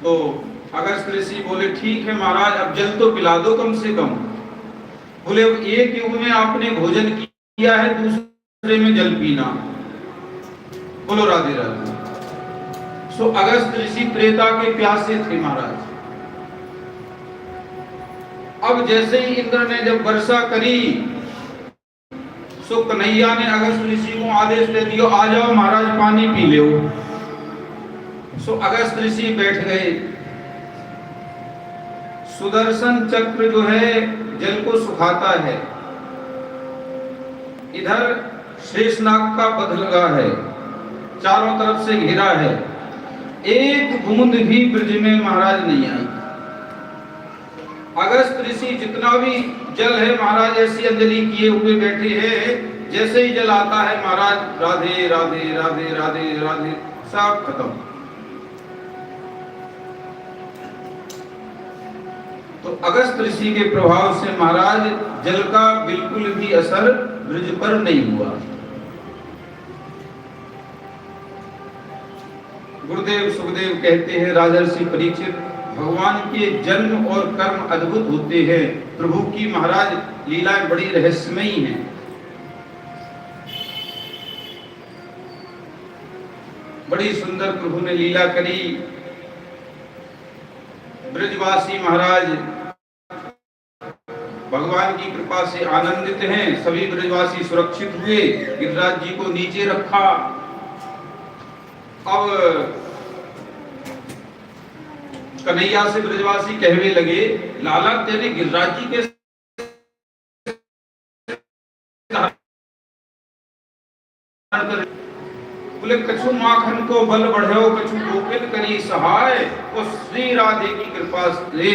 तो अगस्त ऋषि बोले ठीक है महाराज, अब जल तो पिला दो कम से कम। बोले अब एक युग में आपने भोजन किया है, दूसरे में जल पीना। बोलो राधे राधे। सो अगस्त ऋषि त्रेता के प्यासे थे महाराज। अब जैसे ही इंद्र ने जब वर्षा करी, सो कन्हैया ने अगस्त ऋषि को आदेश दे दिया, आ जाओ महाराज पानी पी लो। सो अगस्त ऋषि बैठ गए। सुदर्शन चक्र जो है जल को सुखाता है, इधर शेषनाग का पद लगा है, चारों तरफ से घिरा है, एक बूंद भी ब्रज में महाराज नहीं आई। अगस्त ऋषि जितना भी जल है महाराज ऐसी अंजलि किए हुए बैठे हैं, जैसे ही जल आता है महाराज राधे राधे राधे राधे राधे, सब खत्म। तो अगस्त ऋषि के प्रभाव से महाराज जल का बिल्कुल भी असर ब्रज पर नहीं हुआ। गुरुदेव सुखदेव कहते हैं राजर्षि परीक्षित, भगवान के जन्म और कर्म अद्भुत होते हैं। प्रभु की महाराज लीलाएं बड़ी रहस्यमयी हैं। बड़ी सुंदर प्रभु ने लीला करी। ब्रजवासी महाराज भगवान की कृपा से आनंदित हैं। सभी ब्रजवासी सुरक्षित हुए। गिरिराज जी को नीचे रखा। अब कन्हैया से ब्रजवासी कहने लगे, लाला तेरे गिरिराज जी के बोले कछु माखन को बल बढ़ो, कछु गोपिन करी सहाय, और श्री राधे की कृपा से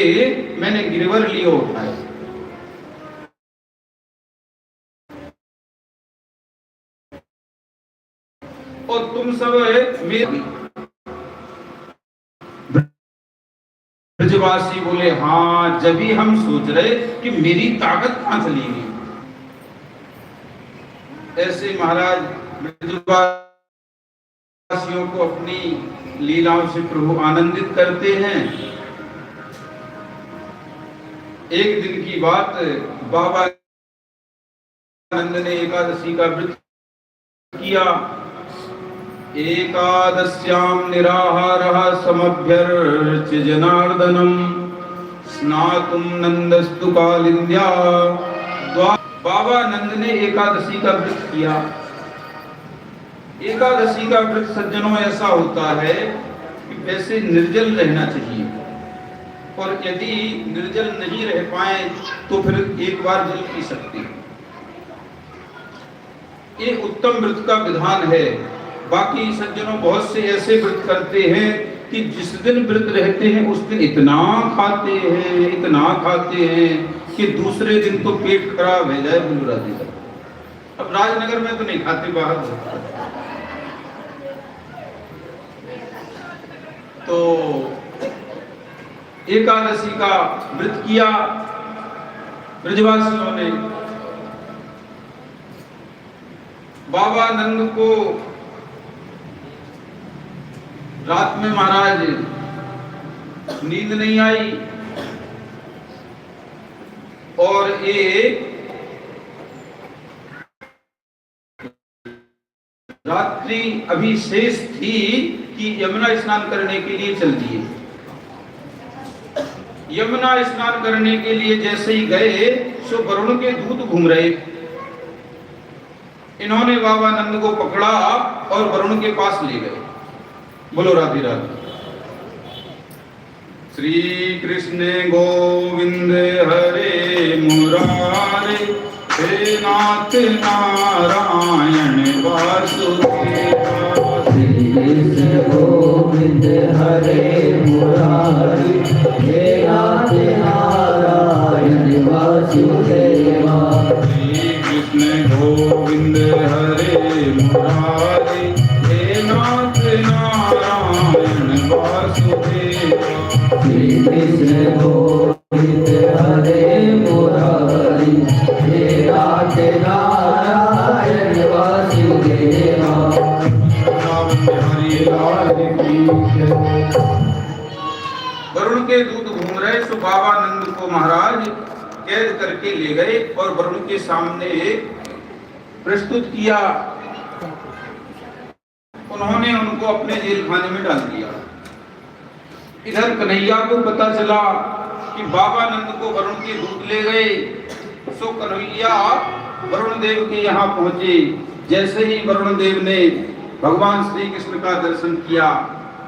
मैंने गिरवर लियो उठाए। और तुम सब मेरी। ब्रजवासी बोले हाँ, जब ही हम सोच रहे कि मेरी ताकत कहां चली गई। ऐसे महाराज ब्रजवासियों को अपनी लीलाओं से प्रभु आनंदित करते हैं। एक दिन की बात, बाबा नंद ने एकादशी का व्रत किया। एकादश्याम निराहारः समभ्यर्च्य जनार्दनम स्नातुम नंदस्तु कालिंद्या। बाबा नंद ने एकादशी का व्रत किया। एकादशी का व्रत सज्जनों ऐसा होता है कि वैसे निर्जल रहना चाहिए, और यदि निर्जल नहीं रह पाए तो फिर एक बार जल पी सकते हैं। ये उत्तम व्रत का विधान है। बाकी सज्जनों बहुत से ऐसे व्रत करते हैं कि जिस दिन व्रत रहते हैं उस दिन इतना खाते हैं कि दूसरे दिन तो पेट खराब हो जाए। बुलरा दी अब राजनगर में तो नहीं खाते, बाहर तो एकादशी का व्रत किया ब्रजवासियों ने। बाबा नंद को रात में महाराज नींद नहीं आई, और एक रात्रि अभी शेष थी कि यमुना स्नान करने के लिए चल दिए। यमुना स्नान करने के लिए जैसे ही गए सो वरुण के दूत घूम रहे। इन्होंने बाबा नंद को पकड़ा और वरुण के पास ले गए। बोलो राधे राधे। श्री कृष्ण गोविंद हरे मुरारे, हे नाथ नारायण वासुदेवा। श्री कृष्ण गोविंद हरे मुरारे, हे नाथ नारायण वासुदेवा। श्री कृष्ण गोविंद हरे मुरारे, हे नाथ नारायण वासुदेवा। श्री कृष्ण गोविंद हरे मुरारी, हे नाथ नारायण वासुदेवा। हरि लाल की जय। वरुण के दूत घूम रहे सो बाबा नंद को महाराज कैद करके ले गए और वरुण के सामने प्रस्तुत किया। उन्होंने उनको अपने जेल खाने में डाल दिया। इधर कन्हैया को पता चला कि बाबा नंद को वरुण के दूत ले गए, सो कन्हैया वरुण देव के यहाँ पहुंचे। जैसे ही वरुण देव ने भगवान श्री कृष्ण का दर्शन किया,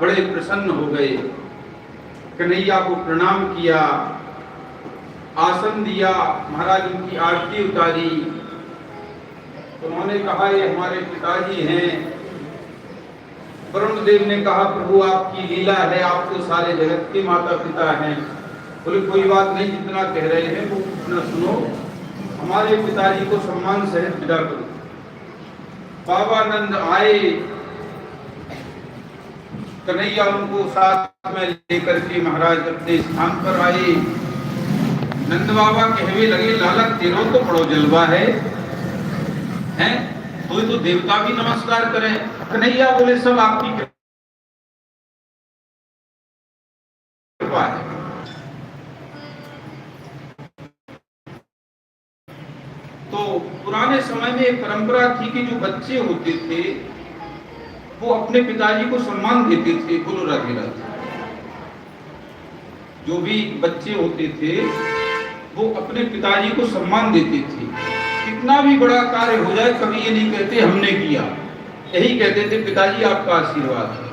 बड़े प्रसन्न हो गए। कन्हैया को प्रणाम किया, आसन दिया, महाराज उनकी आरती उतारी। उन्होंने कहा ये हमारे पिताजी हैं। वरुण देव ने कहा प्रभु आपकी लीला है, आप तो सारे जगत के माता पिता हैं। बोले कोई बात नहीं, जितना कह रहे हैं वो उतना सुनो, हमारे पिताजी को सम्मान सहित विदा करो। बाबा नंद आए, कन्हैया उनको साथ में लेकर के महाराज अपने स्थान पर आए। नंद बाबा कहने लगे लाला तेरो तो बड़ो जलवा है, हैं? तो देवता भी नमस्कार करें। कन्हैया बोले सब आपकी कृपा है। तो पुराने समय में एक परंपरा थी कि जो बच्चे होते थे वो अपने पिताजी को सम्मान देते थे। बोलो राधे राधे। जो भी बच्चे होते थे वो अपने पिताजी को सम्मान देते थे। कितना भी बड़ा कार्य हो जाए कभी ये नहीं कहते हमने किया, यही कहते थे पिताजी आपका आशीर्वाद है।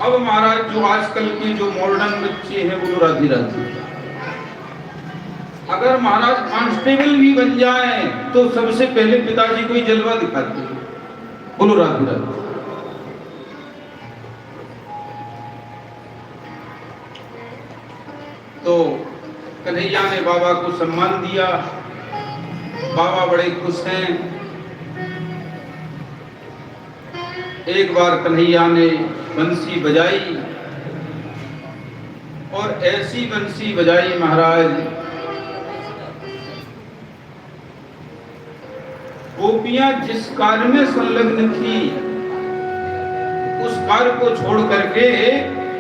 अब महाराज जो आजकल के जो मॉडर्न बच्चे हैं वो राधे राधे, अगर महाराज कांस्टेबल भी बन जाए तो सबसे पहले पिताजी को ही जलवा दिखाते हैं। बोलो राधे राधे। तो कन्हैया ने बाबा को सम्मान दिया। बाबा बड़े खुश हैं। एक बार कन्हैया ने बंसी बजाई और ऐसी बंसी बजाई महाराज, गोपियां जिस कार्य में संलग्न थी उस कार्य को छोड़ करके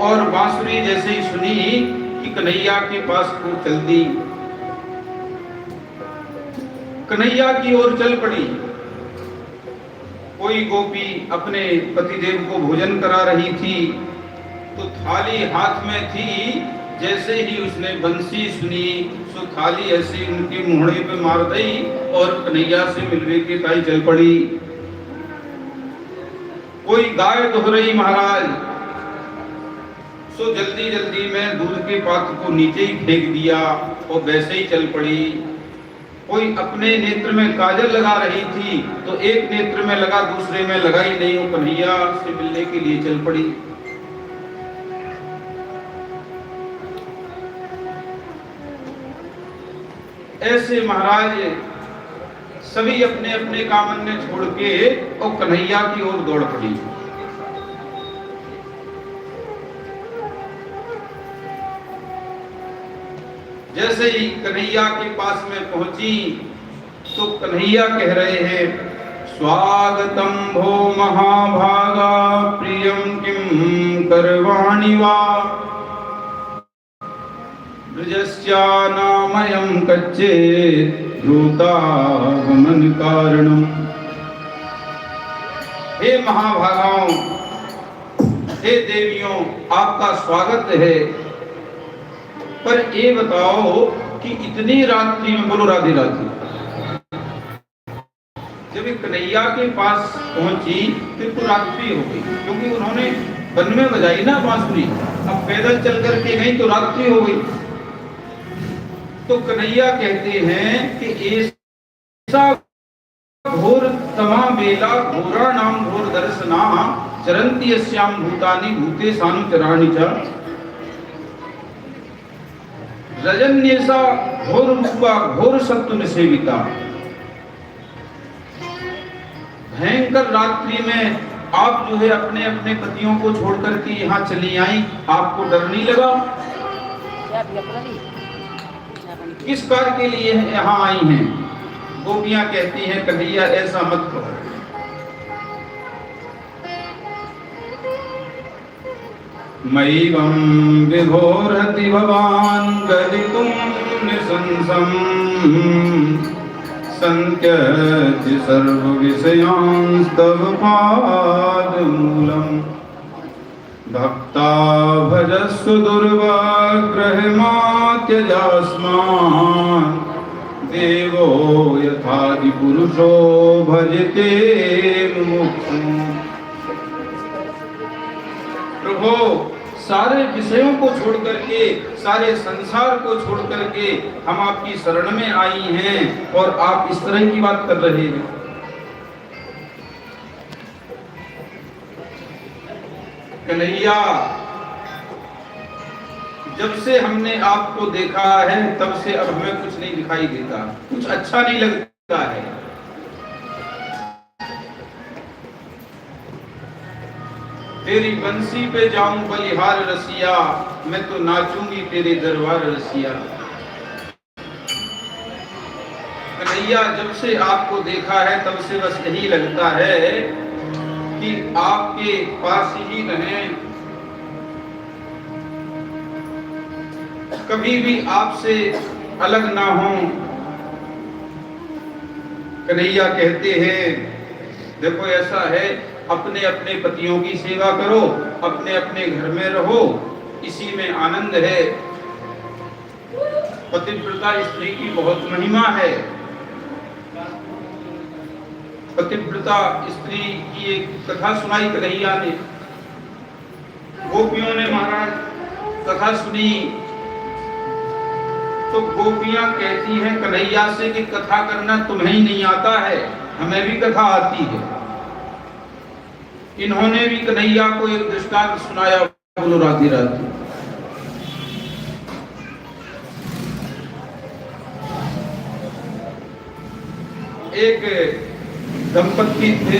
और बांसुरी जैसे ही सुनी कि कन्हैया के पास को चल दी, कन्हैया की ओर चल पड़ी। कोई गोपी अपने पतिदेव को भोजन करा रही थी तो थाली हाथ में थी, जैसे ही उसने बंसी सुनी सो थाली ऐसे उनके मुहड़े पे मार दी और कन्हैया से मिलने के ताई चल पड़ी। कोई गाय दुह रही महाराज, सो जल्दी जल्दी में दूध के पात्र को नीचे ही फेंक दिया और वैसे ही चल पड़ी। कोई अपने नेत्र में काजल लगा रही थी तो एक नेत्र में लगा दूसरे में लगा ही नहीं, वो कन्हैया से मिलने के लिए चल पड़ी। ऐसे महाराज सभी अपने अपने कामन्य छोड़ के और कन्हैया की ओर दौड़ पड़ी। जैसे ही कन्हैया के पास में पहुंची तो कन्हैया कह रहे हैं, स्वागतम भो महाभागा प्रियम किम करवाणि वा ब्रजस्या नामयं कच्चे द्रुतागमन कारणम। हे महाभागाओं, हे देवियों, आपका स्वागत है, पर ये बताओ कि इतनी रात्रि में, बोलो राधे राधे, जब कन्हैया के पास पहुंची फिर तो रात्रि हो गई, क्योंकि उन्होंने वन में बजाई ना बांसुरी, अब पैदल चल करके गई तो रात्रि हो गई। तो कन्हैया कहते हैं कि ऐसा घोर तमा बेला घोरा नाम घोर दर्शना चरंती यस्याम भूतानि भूते सानुचराणि च रजन्येसा घोर रूपा घोर सत्व निसेविता। भयंकर रात्रि में आप जो है अपने अपने पतियों को छोड़ करके यहाँ चली आई, आपको डर नहीं लगा? किस कार्य के लिए यहाँ आई हैं? गोपियां कहती हैं कन्हैया ऐसा मत करो, मयिवं विघोरति भवान् गदितुं निशंसम् संत्यज्य सर्वविषयांस्तव पादमूलम् भक्ता भजस्व दुर्वाग्रहमात्यजास्मान् देवो यथादिपुरुषो भजते मुमुक्षुम्। प्रभु, सारे विषयों को छोड़ करके, सारे संसार को छोड़ करके हम आपकी शरण में आई हैं और आप इस तरह की बात कर रहे हैं। कन्हैया, जब से हमने आपको देखा है तब से अब हमें कुछ नहीं दिखाई देता, कुछ अच्छा नहीं लगता है। तेरी बंसी पे जाऊं बलिहार रसिया, मैं तो नाचूंगी तेरे दरबार रसिया। कन्हैया, जब से आपको देखा है तब से बस यही लगता है कि आपके पास ही रहें, कभी भी आपसे अलग ना हो। कन्हैया कहते हैं, देखो ऐसा है, अपने अपने पतियों की सेवा करो, अपने अपने घर में रहो, इसी में आनंद है। पतिव्रता स्त्री की बहुत महिमा है। पतिव्रता स्त्री की एक कथा सुनाई कन्हैया ने, गोपियों ने महाराज कथा सुनी तो गोपियां कहती हैं कन्हैया से कि कथा करना तुम्हें ही नहीं आता है, हमें भी कथा आती है। इन्होंने भी कन्हैया को एक दृष्टांत सुनाया, बोलो राधे राधे। एक दंपति थे,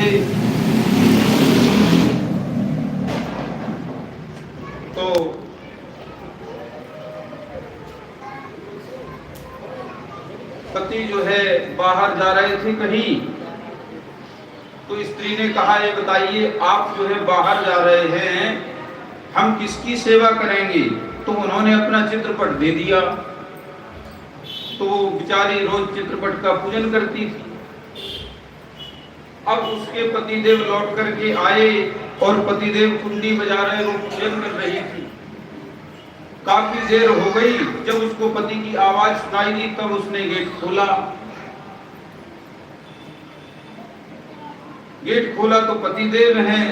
जो है बाहर जा रहे थे कहीं, तो स्त्री ने कहा ये बताइए आप जो है बाहर जा रहे हैं, हम किसकी सेवा करेंगे? तो उन्होंने अपना चित्रपट दे दिया। तो वो बेचारी रोज चित्रपट का पूजन करती थी। अब उसके पतिदेव लौट करके आए और पतिदेव कुंडी बजा रहे, वो पूजन कर रही थी। काफी देर हो गई, जब उसको पति की आवाज सुनाई दी तब उसने गेट खोला। गेट खोला तो पतिदेव हैं।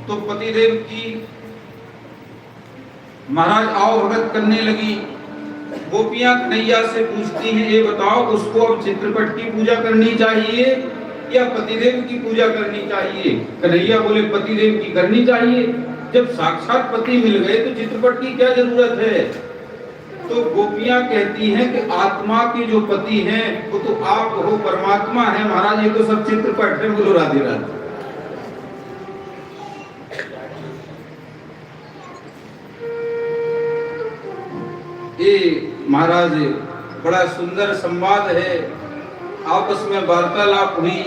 तो पतिदेव की महाराज आओ भगत करने लगी। गोपियां कन्हैया से पूछती हैं ये बताओ उसको अब चित्रपट की पूजा करनी चाहिए या पतिदेव की पूजा करनी चाहिए? कन्हैया बोले पतिदेव की करनी चाहिए। जब साक्षात पति मिल गए तो चित्रपट की क्या जरूरत है? तो गोपियां कहती हैं कि आत्मा के जो पति हैं वो तो आप हो, परमात्मा है महाराज, ये तो सब चित्रपट है। बोलो राधे राधे। ये महाराज बड़ा सुंदर संवाद है, आपस में वार्तालाप हुई।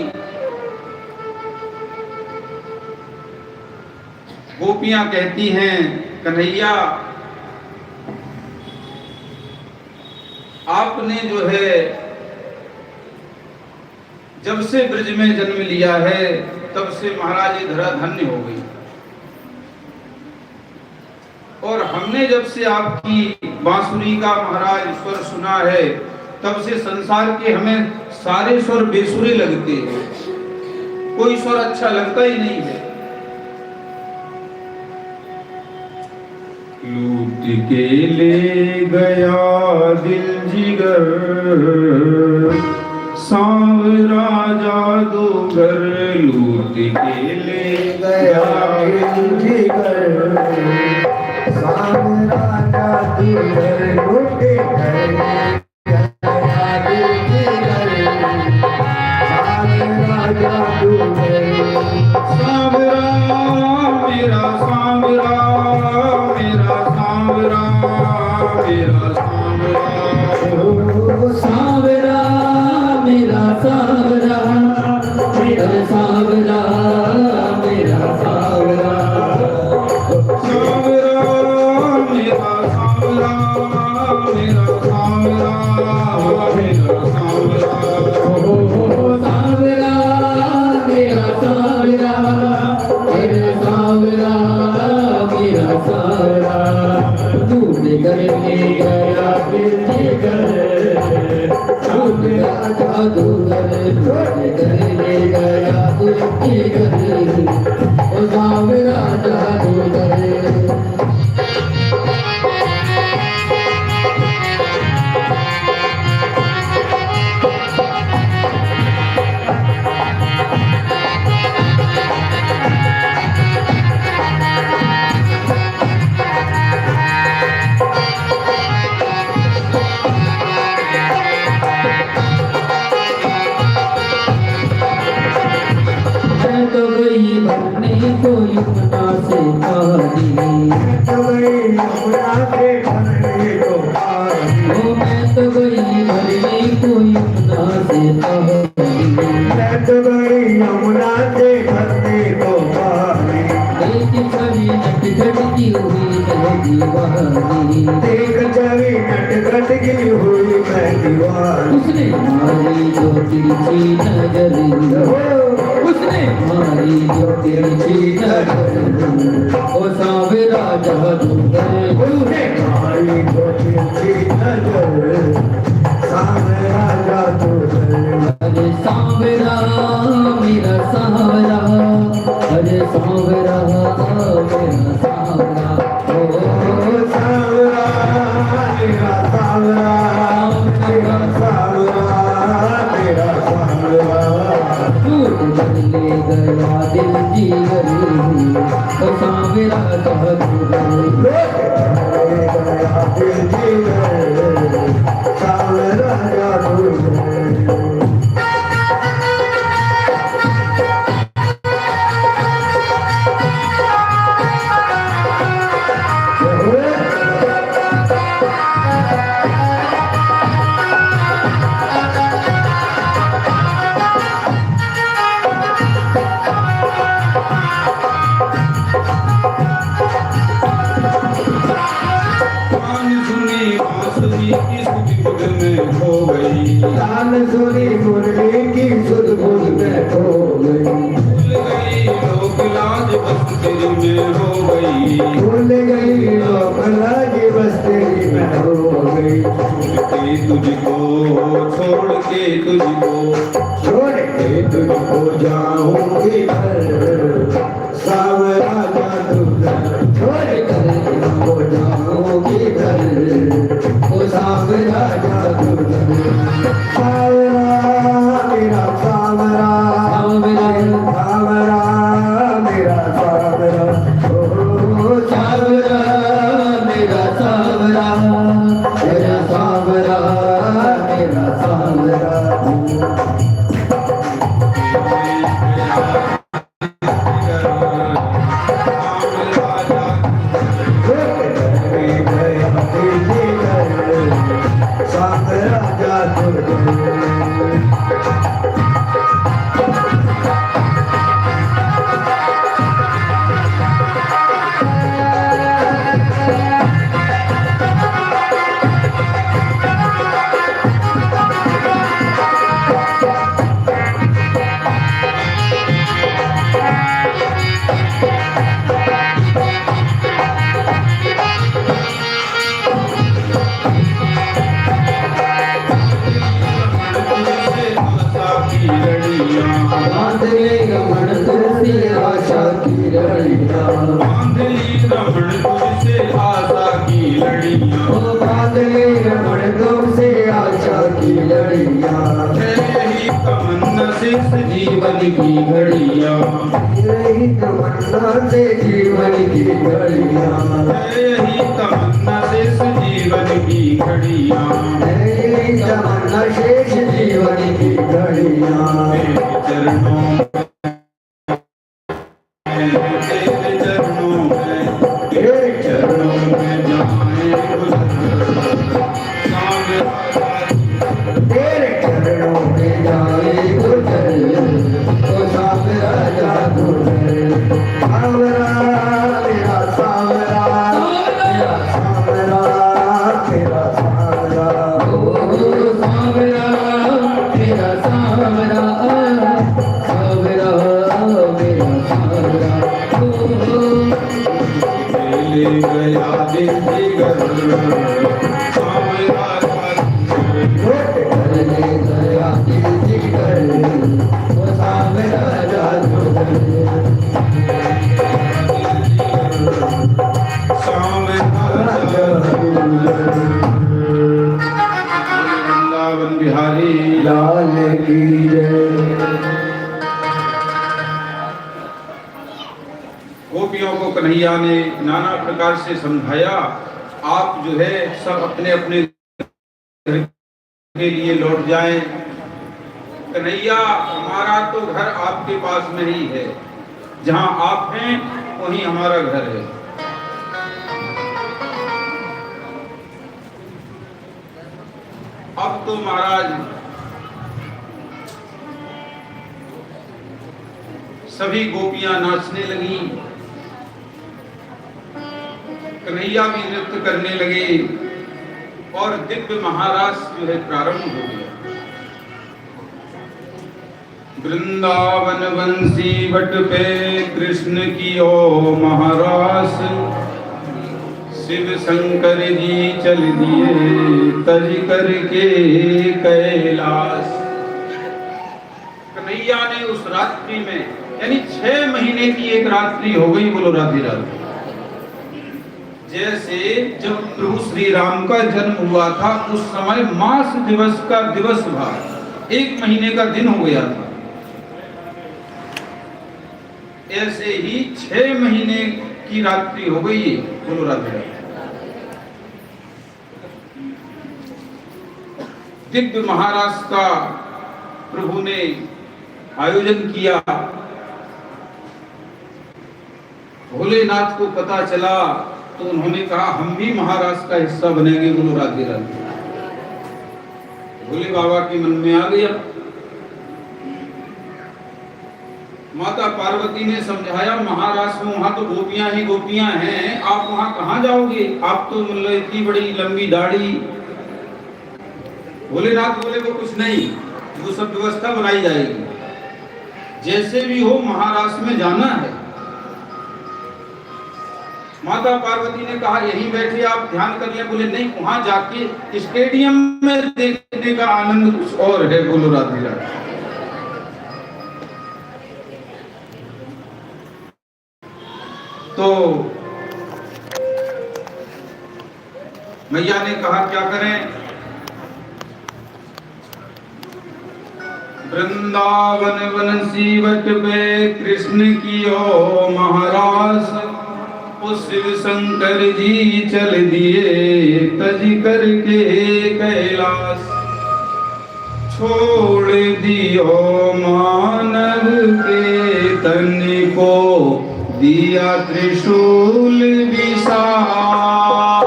गोपियां कहती हैं कन्हैया आपने जो है जब से ब्रज में जन्म लिया है तब से महाराज ये धरा धन्य हो गई, और हमने जब से आपकी बांसुरी का महाराज स्वर सुना है तब से संसार के हमें सारे स्वर बेसुरे लगते हैं, कोई स्वर अच्छा लगता ही नहीं है। लूट के ले गया दिल जिगर, सांवरा जादूगर। लूट के ले गया दिल जिगर, सांवरा जादूगर। लूट के गया दिल जिगर, सांवरा जादूगर। सांवरा मेरा सांवरा, मेरा सांवरा, मेरा सांवरा। सांवरा मेरा सांवरा, मेरा सांवरा, मेरा सांवरा। सांवरा मेरा सांवरा, मेरा सांवरा, मेरा सांवरा। सांवरा मेरा सांवरा, मेरा सांवरा, मेरा सांवरा। दूध करके गया दिल जिगर, दूध का जादूगर। दूध करके गया दिल जिगर, ओ सांवरा जादूगर। को यमुना से पारी, तो गई यमुना से भरने को पारी। ओ मैं तो गई भरने को यमुना से पारी, मैं तो गई यमुना से भरने को पारी। देख छवि नटखट की हुई मैं दीवानी, देख छवि नटखट की हुई मैं दीवानी। उसने मारी जो तिरछी नजर, उसने मारी जो तिरछी नजर। ओ सांवरा जादूगर, उसने मारी जो तिरछी नजर। सांवरा जादूगर। अरे सांवरा मेरा सांवरा, अरे सांवरा मेरा सांवरा। ओ सांवरा मेरा सांवरा, मेरा सांवरा, मेरा सांवरा। ले गया दिल जिगर, ओ सांवरा जादूगर। ले गया दिल जिगर, सांवरा जादूगर। तेरी में हो गई, भूल गई लोक लाज बस तेरी में हो गई। छोड़ के तुझको छोड़ के तुझको जाऊंगी घर, सावरा जादू छोड़ कर तुझको जाऊंगी घर, ओ सावरा जादू सावरा मेरा सावरा, सावरा मेरा सावरा, ओ सावरा मेरा सावरा, मेरा सावरा मेरा सावरा। आशा की लड़ियां, बांधली रमण तुझसे आशा की लड़ियां, ओ बांधले रमण तुमसे आशा की लड़ियां, यही तमन्ना शेष जीवन की घड़ियां, यही तमन्ना से जीवन की घड़ियां, यही तमन्ना शेष जीवन की घड़ियां, यही तमन्ना शेष जीवन की घड़ियां। तेरे चरणों तेरे चरणों में जाए तेरे चरणों में जाए गुजर, तो सावरा जादू सावरा मेरा सावरा, मेरा सावरा मेरा सावरा, ओ सावरा मेरा सावरा, सावरा मेरा सावरा, ले गया दिल घर ले गया जिगर, ओ सावरा जादू वृंदावन बिहारी लाल की जय। गोपियों को कन्हैया ने नाना प्रकार से समझाया, आप जो है सब अपने अपने घर के लिए लौट जाएं। कन्हैया हमारा तो घर आपके पास में ही है, जहां आप हैं वहीं हमारा घर है। अब तो महाराज सभी गोपियां नाचने लगी, कन्हैया भी नृत्य करने लगे और दिव्य महारास जो है प्रारंभ हो गया। वृंदावन बंसी वट पे कृष्ण की ओ महारास, शिव शंकर जी चल दिए तज करके कैलाश। कन्हैया ने उस रात्रि में यानी 6 महीने की एक रात्रि हो गई, बोलो राधे राधे। जैसे जब प्रभु श्री राम का जन्म हुआ था उस समय मास दिवस का दिवस था, 1 महीने का दिन हो गया था। ऐसे ही 6 महीने की रात्रि हो गई, बोलो राधे राधे। दिव्य महाराज का प्रभु ने आयोजन किया। भोलेनाथ को पता चला तो उन्होंने कहा हम भी महाराज का हिस्सा बनेंगे, बोलो राधे राधे। भोले बाबा के मन में आ गया। माता पार्वती ने समझाया, महाराज में वहां तो गोपियां ही गोपियां हैं, आप वहां कहां जाओगे, आप तो मतलब इतनी बड़ी लंबी दाढ़ी। भोलेनाथ बोले वो कुछ नहीं, वो सब व्यवस्था बनाई जाएगी, जैसे भी हो महाराज में जाना है। माता पार्वती ने कहा यहीं बैठे आप ध्यान कर लें। बोले नहीं, वहां जाके स्टेडियम में देखने का आनंद कुछ और है। बोलो राधे राधे। तो मैया ने कहा क्या करें? वृंदावन वनसी वट पे कृष्ण की ओ महारास, उस शिव शंकर जी चल दिए तज करके कैलाश। छोड़ दियो मानव के तन को, दिया त्रिशूल विशाल।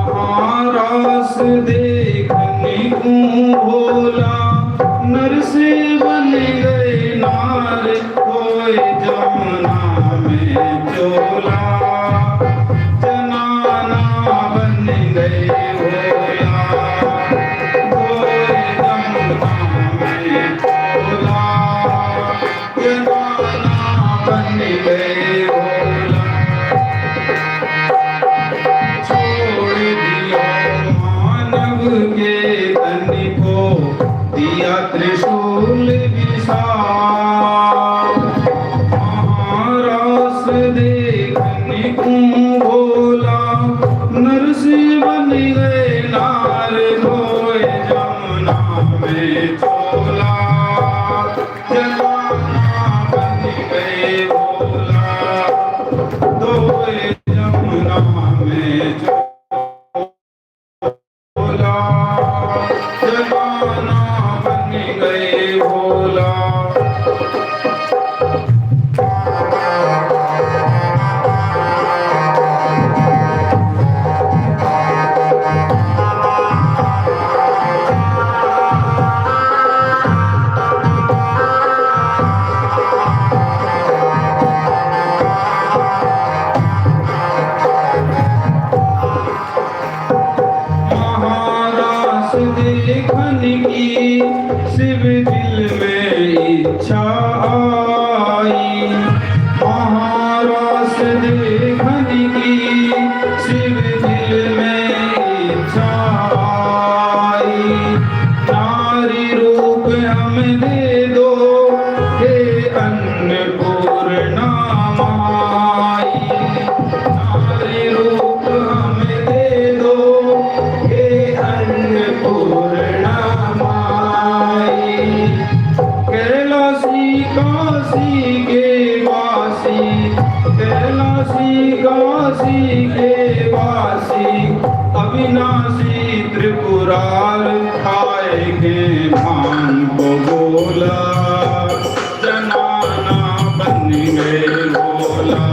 महारास देखने को भोला, नर से बन गए नार, कोई जमुना में चोला। जनाना बन गए भोला, कोई जमुना में चोला। जनाना बन गए भोला। छोड़ दिया मानव के तन को, दिया त्रिशूल विशाल। महारास देखने को भोला, नर से बन गए नार, धोए जमुना में चोला। जनाना बन गए भोला, धोए जमुना में चोला। जनाना बन गए भोला। महारास देखन की शिव दिल में इच्छा आई। महारास देखन की शिव दिल में इच्छा आई। नारी रूप हमें दे दो, हे अन्नपूर्णा माई। नारी रूप हमें दे दो, हे अन्नपूर्णा माई। कैलासी काशी के वासी, कैलासी काशी के वासी, अविनाशी त्रिपुरार खाएंगे भांग को गोला। जनाना बन गए भोला,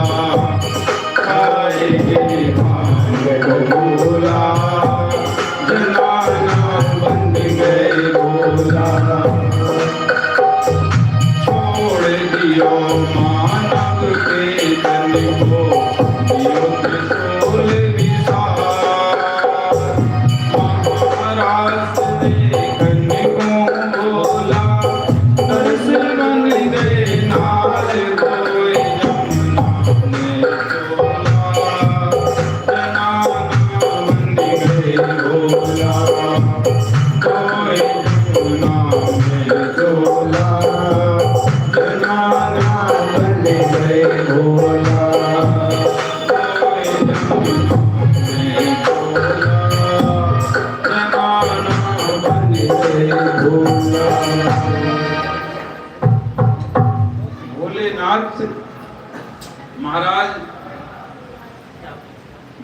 खाएंगे भांग को गोला। जनाना बन गए भोला। छोड़ दियो मानव के तन को, दियो त्रिशूल विशाल। महाराज देखने को भोला, नर से बन गए नार, कोई जमुना में चोला। जनाना बन गए भोला, कोई जमुना में चोला। जनाना बन गए भोला, कोई जमुना में चोला। जनाना बन गए भोला। भोलेनाथ महाराज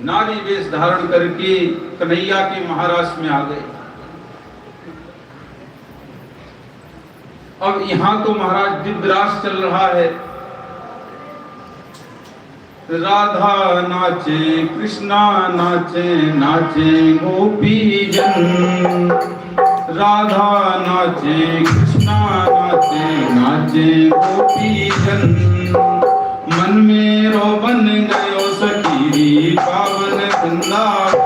नारी वेश धारण करके कन्हैया के महाराज में आ गए। अब यहाँ तो महाराज दिव्यरास चल रहा है। राधा नाचे, कृष्णा नाचे, नाचे गोपी जन। राधा नाचे, कृष्णा नाचे, नाचे गोपी जन। मन में रोबन गयो सखी पावन वृंदावन।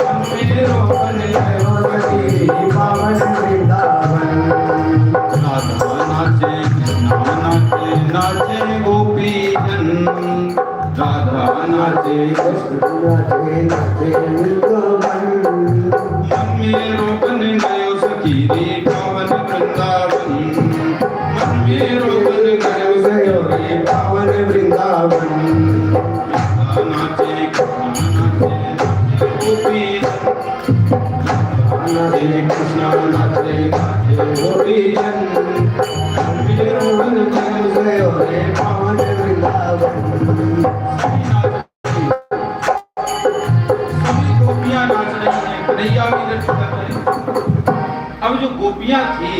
मन में रोबन गयो सखी पावन वृंदावन। राधा नाचे, कृष्णा नाचे, नाचे गोपी जन। राधा नाचे कृष्ण नाचे नाचे वृंदावन मन में रोकन गयो सखी रे पावन वृंदावन मन में रोकन गयो गयो रे पावन वृंदावन राधा नाचे गोपी नाचे कृष्ण नाचे गोपी जन गयो रे पावन वृंदावन सभी गोपियां नाच रही हैं, कन्हैया भी नृत्य कर रहे हैं। अब जो गोपियां थी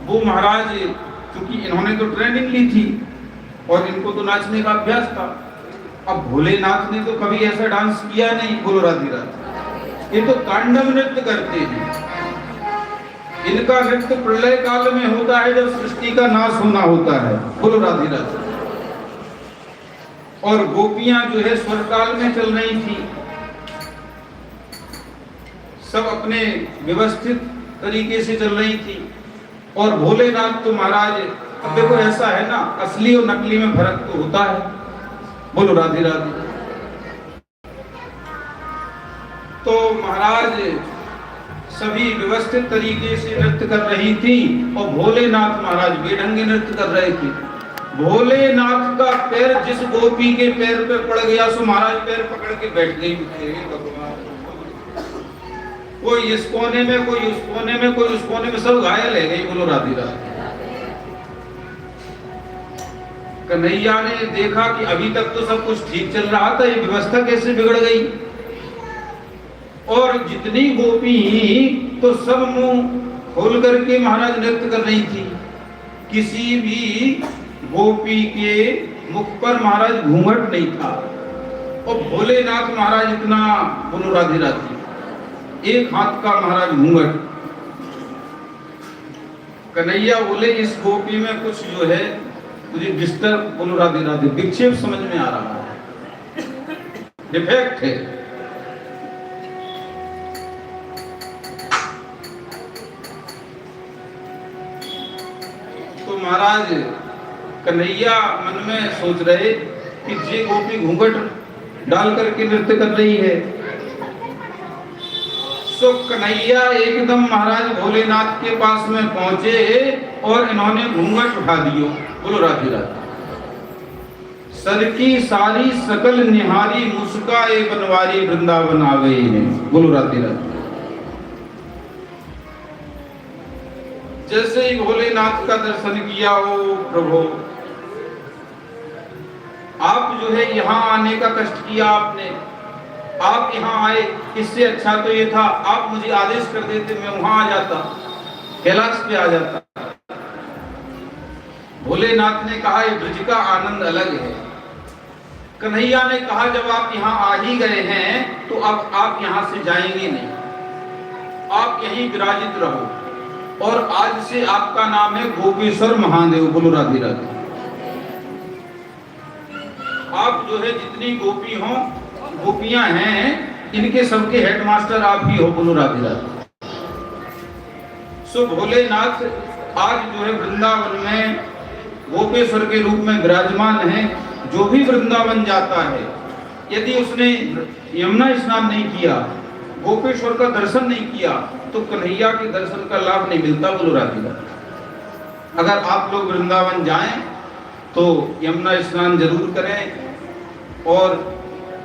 वो महाराज, क्योंकि इन्होंने तो ट्रेनिंग ली थी और इनको तो नाचने का अभ्यास था। अब भोलेनाथ ने तो कभी ऐसा डांस किया नहीं, बोलो राधे राधे। ये तो तांडव नृत्य करते हैं। इनका नृत्य प्रलय काल में होता है, जब सृष्टि का नाश होना होता है, बोलो राधे राधे। और गोपियां जो है स्वर काल में चल रही थी, सब अपने व्यवस्थित तरीके से चल रही थी। और भोलेनाथ तो महाराज, अब देखो ऐसा है ना, असली और नकली में फर्क तो होता है, बोलो राधे राधे। तो महाराज सभी व्यवस्थित तरीके से नृत्य कर रही थी और भोलेनाथ महाराज बेढंगे नृत्य कर रहे थे। भोलेनाथ का पैर जिस गोपी के पैर पे पड़ गया सो महाराज पैर पकड़ के बैठ गई। कोई इस कोने में, कोई उस कोने में, कोई उस कोने में, सब घायल है गई, बोलो राधे राधे। कन्हैया ने देखा कि अभी तक तो सब कुछ ठीक चल रहा था, ये व्यवस्था कैसे बिगड़ गई। और जितनी गोपी तो सब मुंह खोल करके महाराज नृत्य कर रही थी। किसी भी गोपी के मुख पर महाराज घूंघट नहीं था। और भोलेनाथ महाराज इतना, बोलो राधे राधे, एक हाथ का महाराज घूंघट। कन्हैया बोले इस गोपी में कुछ जो है मुझे डिस्टर्ब, बोलो राधे राधे, विक्षेप समझ में आ रहा है, डिफेक्ट है। तो महाराज कन्हैया मन में सोच रहे कि जे गोपी घूंघट डाल करके नृत्य कर रही है। तो कन्हैया एकदम महाराज भोलेनाथ के पास में पहुंचे और इन्होंने घूंघट उठा दियो, बोलो राधे राधे। सर की सारी सकल निहारी मुस्काए बनवारी वृंदावन आ गए हैं, बोलो राधे राधे। जैसे ही भोलेनाथ का दर्शन किया, ओ प्रभु आप जो है यहाँ आने का कष्ट किया आपने, आप यहाँ आए, इससे अच्छा तो ये था आप मुझे आदेश कर देते, मैं वहां आ जाता, कैलाश पे आ जाता। भोलेनाथ ने कहा ये ब्रज का आनंद अलग है। कन्हैया ने कहा जब आप यहाँ आ ही गए हैं तो अब आप यहाँ से जाएंगे नहीं, आप यहीं विराजित रहो और आज से आपका नाम है गोपेश्वर महादेव, बोलो राधे राधे। आप जो है जितनी गोपी हो, गोपियां हैं, इनके सबके हेडमास्टर आप ही हो, बोलो राधे राधे। सो भोलेनाथ आज जो है वृंदावन में गोपेश्वर के रूप में विराजमान है। जो भी वृंदावन जाता है, यदि उसने यमुना स्नान नहीं किया, गोपेश्वर का दर्शन नहीं किया, तो कन्हैया के दर्शन का लाभ नहीं मिलता, बोलो राधे राधे। अगर आप लोग वृंदावन जाएं तो यमुना स्नान जरूर करें, और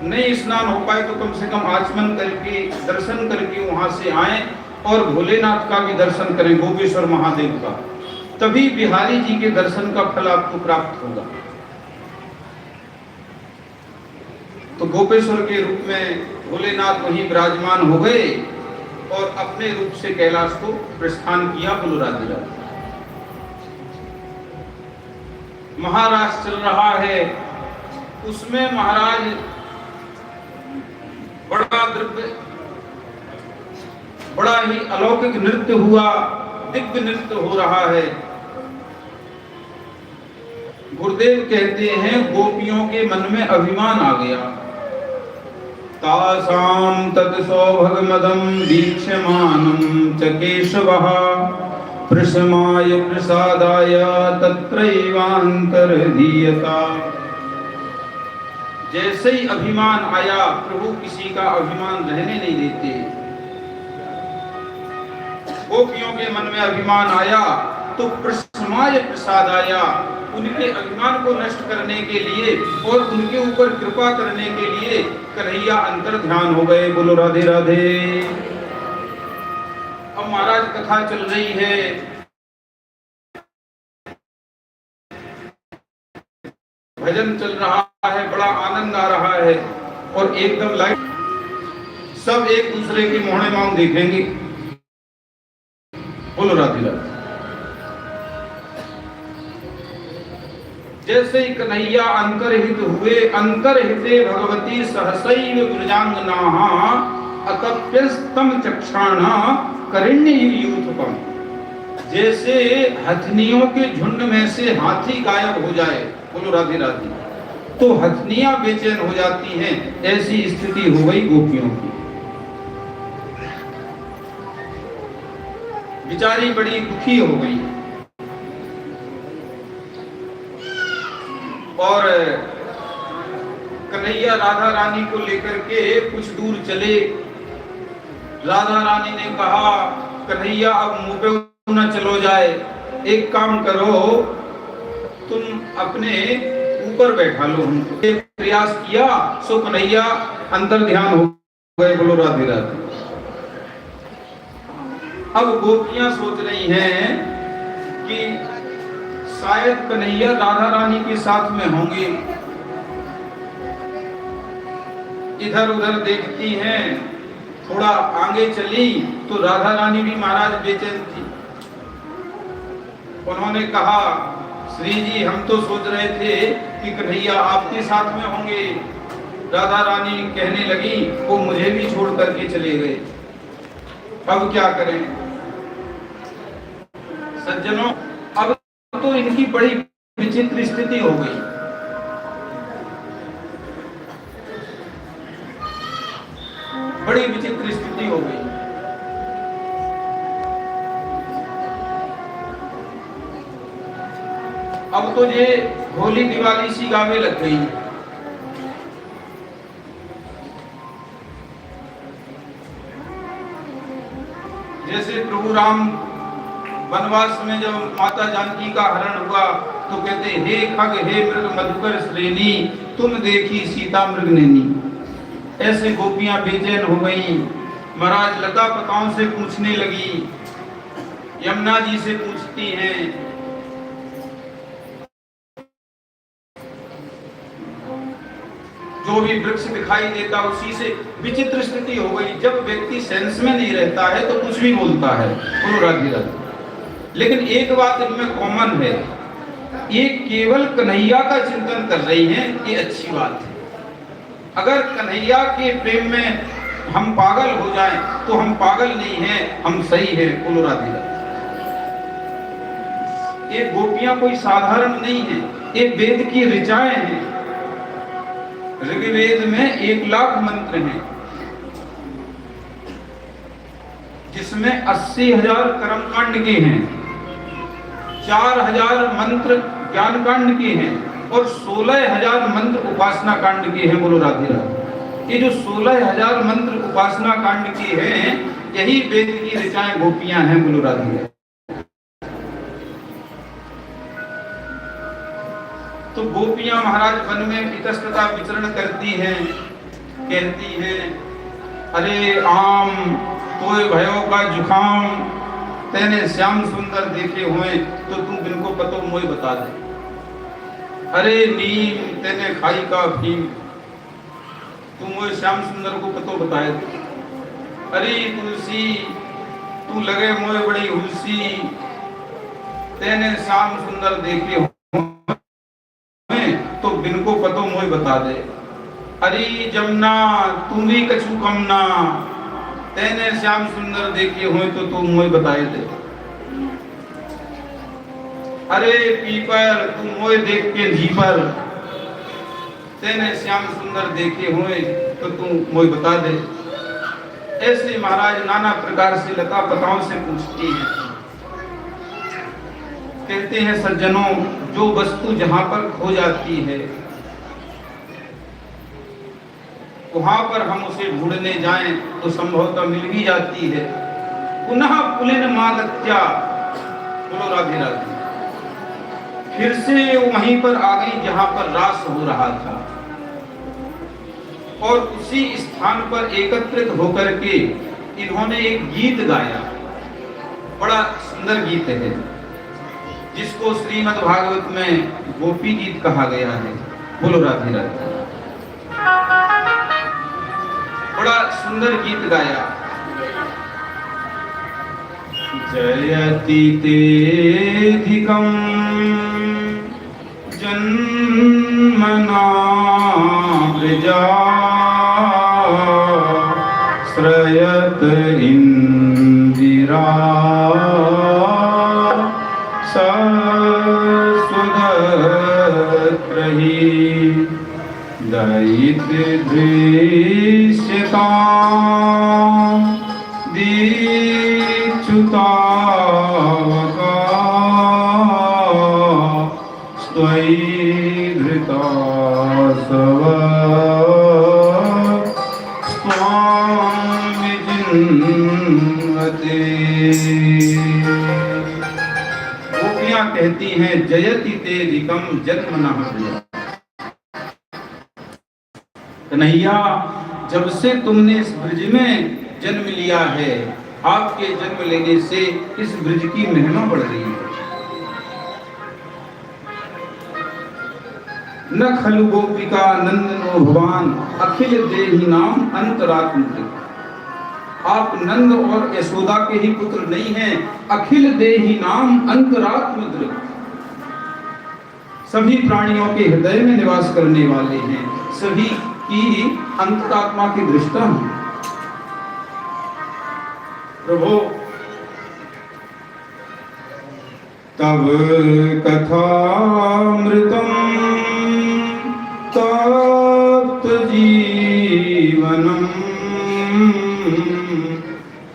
नहीं स्नान हो पाए तो कम से कम आचमन करके दर्शन करके वहां से आएं और भोलेनाथ का भी दर्शन करें, गोपेश्वर महादेव का, तभी बिहारी जी के दर्शन का फल आपको प्राप्त होगा। तो गोपेश्वर के रूप में भोलेनाथ वहीं विराजमान हो गए और अपने रूप से कैलाश को प्रस्थान किया, बोलो राधे राधे। महाराज चल रहा है, उसमें महाराज बड़ा द्रव्य, बड़ा ही अलौकिक नृत्य हुआ, दिव्य नृत्य हो रहा है। गुरुदेव कहते हैं गोपियों के मन में अभिमान आ गया। तासाम तत् सौभगमदं वीक्ष्यमानं च केशवः प्रशमाय प्रसादाय तत्रैवान्तर्धीयता। जैसे ही अभिमान आया, प्रभु किसी का अभिमान रहने नहीं देते। गोपियों के मन में अभिमान आया तो प्रसमाय प्रसाद आया। उनके अभिमान को नष्ट करने के लिए और उनके ऊपर कृपा करने के लिए कन्हैया अंतर ध्यान हो गए। बोलो राधे राधे। अब महाराज कथा चल रही है, भजन चल रहा है, बड़ा आनंद आ रहा है और एकदम लाइट सब एक दूसरे के मोहने मांग देखेंगे। बोलो राधे राधे। जैसे ही कन्हैया अंतरहित हुए, अंतरहिते भगवती सहसैव ब्रजांगनाः अतप्यस्तम चक्षाणा करिण्ययूथपम। जैसे हथनियों के झुंड में से हाथी गायब हो जाए, बोलो राधे राधे, तो हथनियां बेचैन हो जाती हैं, ऐसी स्थिति हो गई गोपियों की। बेचारी बड़ी दुखी हो गई और कन्हैया राधा रानी को लेकर के कुछ दूर चले। राधा रानी ने कहा, कन्हैया अब मुंह पे न चलो जाए, एक काम करो, तुम अपने ऊपर बैठा लो। प्रयास किया सो कन्हैया अंतर ध्यान हो गए। बोलो राधे राधे। अब गोपियां सोच रही हैं कि शायद कन्हैया राधा रानी के साथ में होंगे। इधर उधर देखती हैं, थोड़ा आगे चली तो राधा रानी भी महाराज बेचैन थी। उन्होंने कहा, श्री जी हम तो सोच रहे थे कि कन्हैया आपके साथ में होंगे। राधा रानी कहने लगी, वो मुझे भी छोड़ करके चले गए, अब क्या करें। सज्जनों, अब तो इनकी बड़ी विचित्र स्थिति हो गई। बड़ी विचित्र स्थिति हो गई। अब तो ये होली दिवाली सी गावे लग गई। जैसे प्रभु राम वनवास में जब माता जानकी का हरण हुआ तो कहते, हे खग हे मृग मधुकर श्रेणी, तुम देखी सीता मृग नैनी। ऐसे गोपियां बेचैन हो गईं। महाराज लता पताओं से पूछने लगी, यमुना जी से पूछती हैं, जो भी वृक्ष दिखाई देता उसी से। विचित्र स्थिति हो गई। जब व्यक्ति सेंस में नहीं रहता है तो कुछ भी बोलता है। बोलो राधे राधे। लेकिन एक बात इनमें कॉमन है, ये केवल कन्हैया का चिंतन कर रही हैं, ये अच्छी बात है। अगर कन्हैया के प्रेम में हम पागल हो जाएं तो हम पागल नहीं हैं, हम सही हैं। बोलो राधे राधे। ये गोपियां कोई साधारण नहीं है, ये वेद की ऋचाएं हैं। ऋग्वेद में 1,00,000 मंत्र हैं, जिसमें 80,000 कर्मकांड के हैं, 4,000 मंत्र ज्ञान कांड के हैं और 16,000 मंत्र उपासना कांड के हैं। बोलो राधे राधे। ये जो 16,000 मंत्र उपासना कांड के हैं, यही वेद की ऋचाएं गोपियां हैं। बोलो राधे राधे। तो गोपियां महाराज वन में इतस्ततः विचरण करती हैं, कहती हैं, अरे आम तोय भयो का जुखाम, तेने श्याम सुंदर देखे हुए तो तू बिनको पतो मोय बता दे। अरे नीम तेने खाई का भीम, तू मोय श्याम सुंदर को पतो बताए दे। अरे तुलसी तू लगे मोय बड़ी हुलसी, तेने श्याम सुंदर देखे हुए तो बिनको पतो मोय बता दे। अरे जमुना तू भी कछु कमना, तेने श्याम सुंदर देखे हुए तो तू मोय बताए दे। अरे पीपर तू मोय देख के झीपर, तेने श्याम सुंदर देखे हुए तो तू मोय बता दे। ऐसे महाराज नाना प्रकार से लता पताओं से पूछती है। कहते हैं सज्जनों, जो वस्तु जहां पर खो जाती है वहां पर हम उसे ढूंढने जाएं तो संभवतः मिल भी जाती है। पुनः पुलिन मागत्या, बोलो राधे राधे, फिर से वहीं पर आ गई जहां पर रास हो रहा था और उसी स्थान पर एकत्रित होकर के इन्होंने एक गीत गाया। बड़ा सुंदर गीत है जिसको श्रीमद् भागवत में गोपी गीत कहा गया है। बोलो राधे राधे, बड़ा सुंदर गीत गाया। जयति तेधिकं जन्मना प्रजा श्रयत इंदिरा ससुदत्रहि दयित दृश्यता दीक्षुतावका स्वयि धृता सव स्वामि जिन्वते। गोपियां कहती हैं जयति तेधिकं जन्मनः प्रजा। कन्हैया, जब से तुमने इस ब्रज में जन्म लिया है, आपके जन्म लेने से इस ब्रज की महिमा बढ़ रही है। न खलु गोपिका नंदनो भगवान अखिल देहि नाम अंतरात्म। आप नंद और यशोदा के ही पुत्र नहीं हैं, अखिल देहि नाम अंतरात्म। सभी प्राणियों के हृदय में निवास करने वाले हैं, सभी की अंतरात्मा की दृष्टा है। प्रभु तब कथामृतम तप्त जीवनम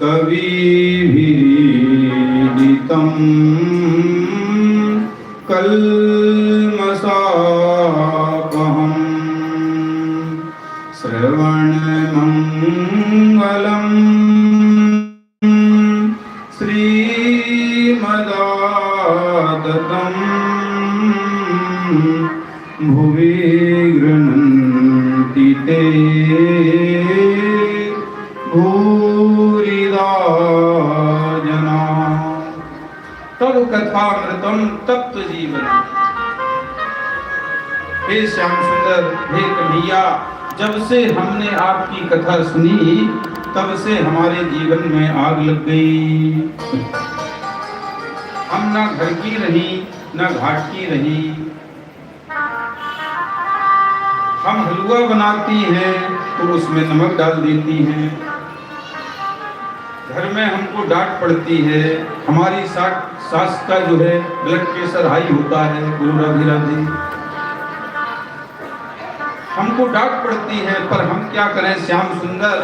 कविभिरीडितम कल्मषापहम् श्रवणमङ्गलम् श्रीमदाततं भुवि गृह्णन्ति ते भूरिदा जना। तब कथामृतम तप्त जीवन। हे श्याम सुंदर, हे कन्हैया, जब से हमने आपकी कथा सुनी तब से हमारे जीवन में आग लग गई। हम ना घर की रही ना घाट की रही। हम हलवा बनाती हैं तो उसमें नमक डाल देती हैं। घर में हमको डांट पड़ती है, हमारी सास का जो है ब्लड प्रेशर हाई होता है। गुरु राधे राधे, हमको डांट पड़ती है, पर हम क्या करें श्याम सुंदर,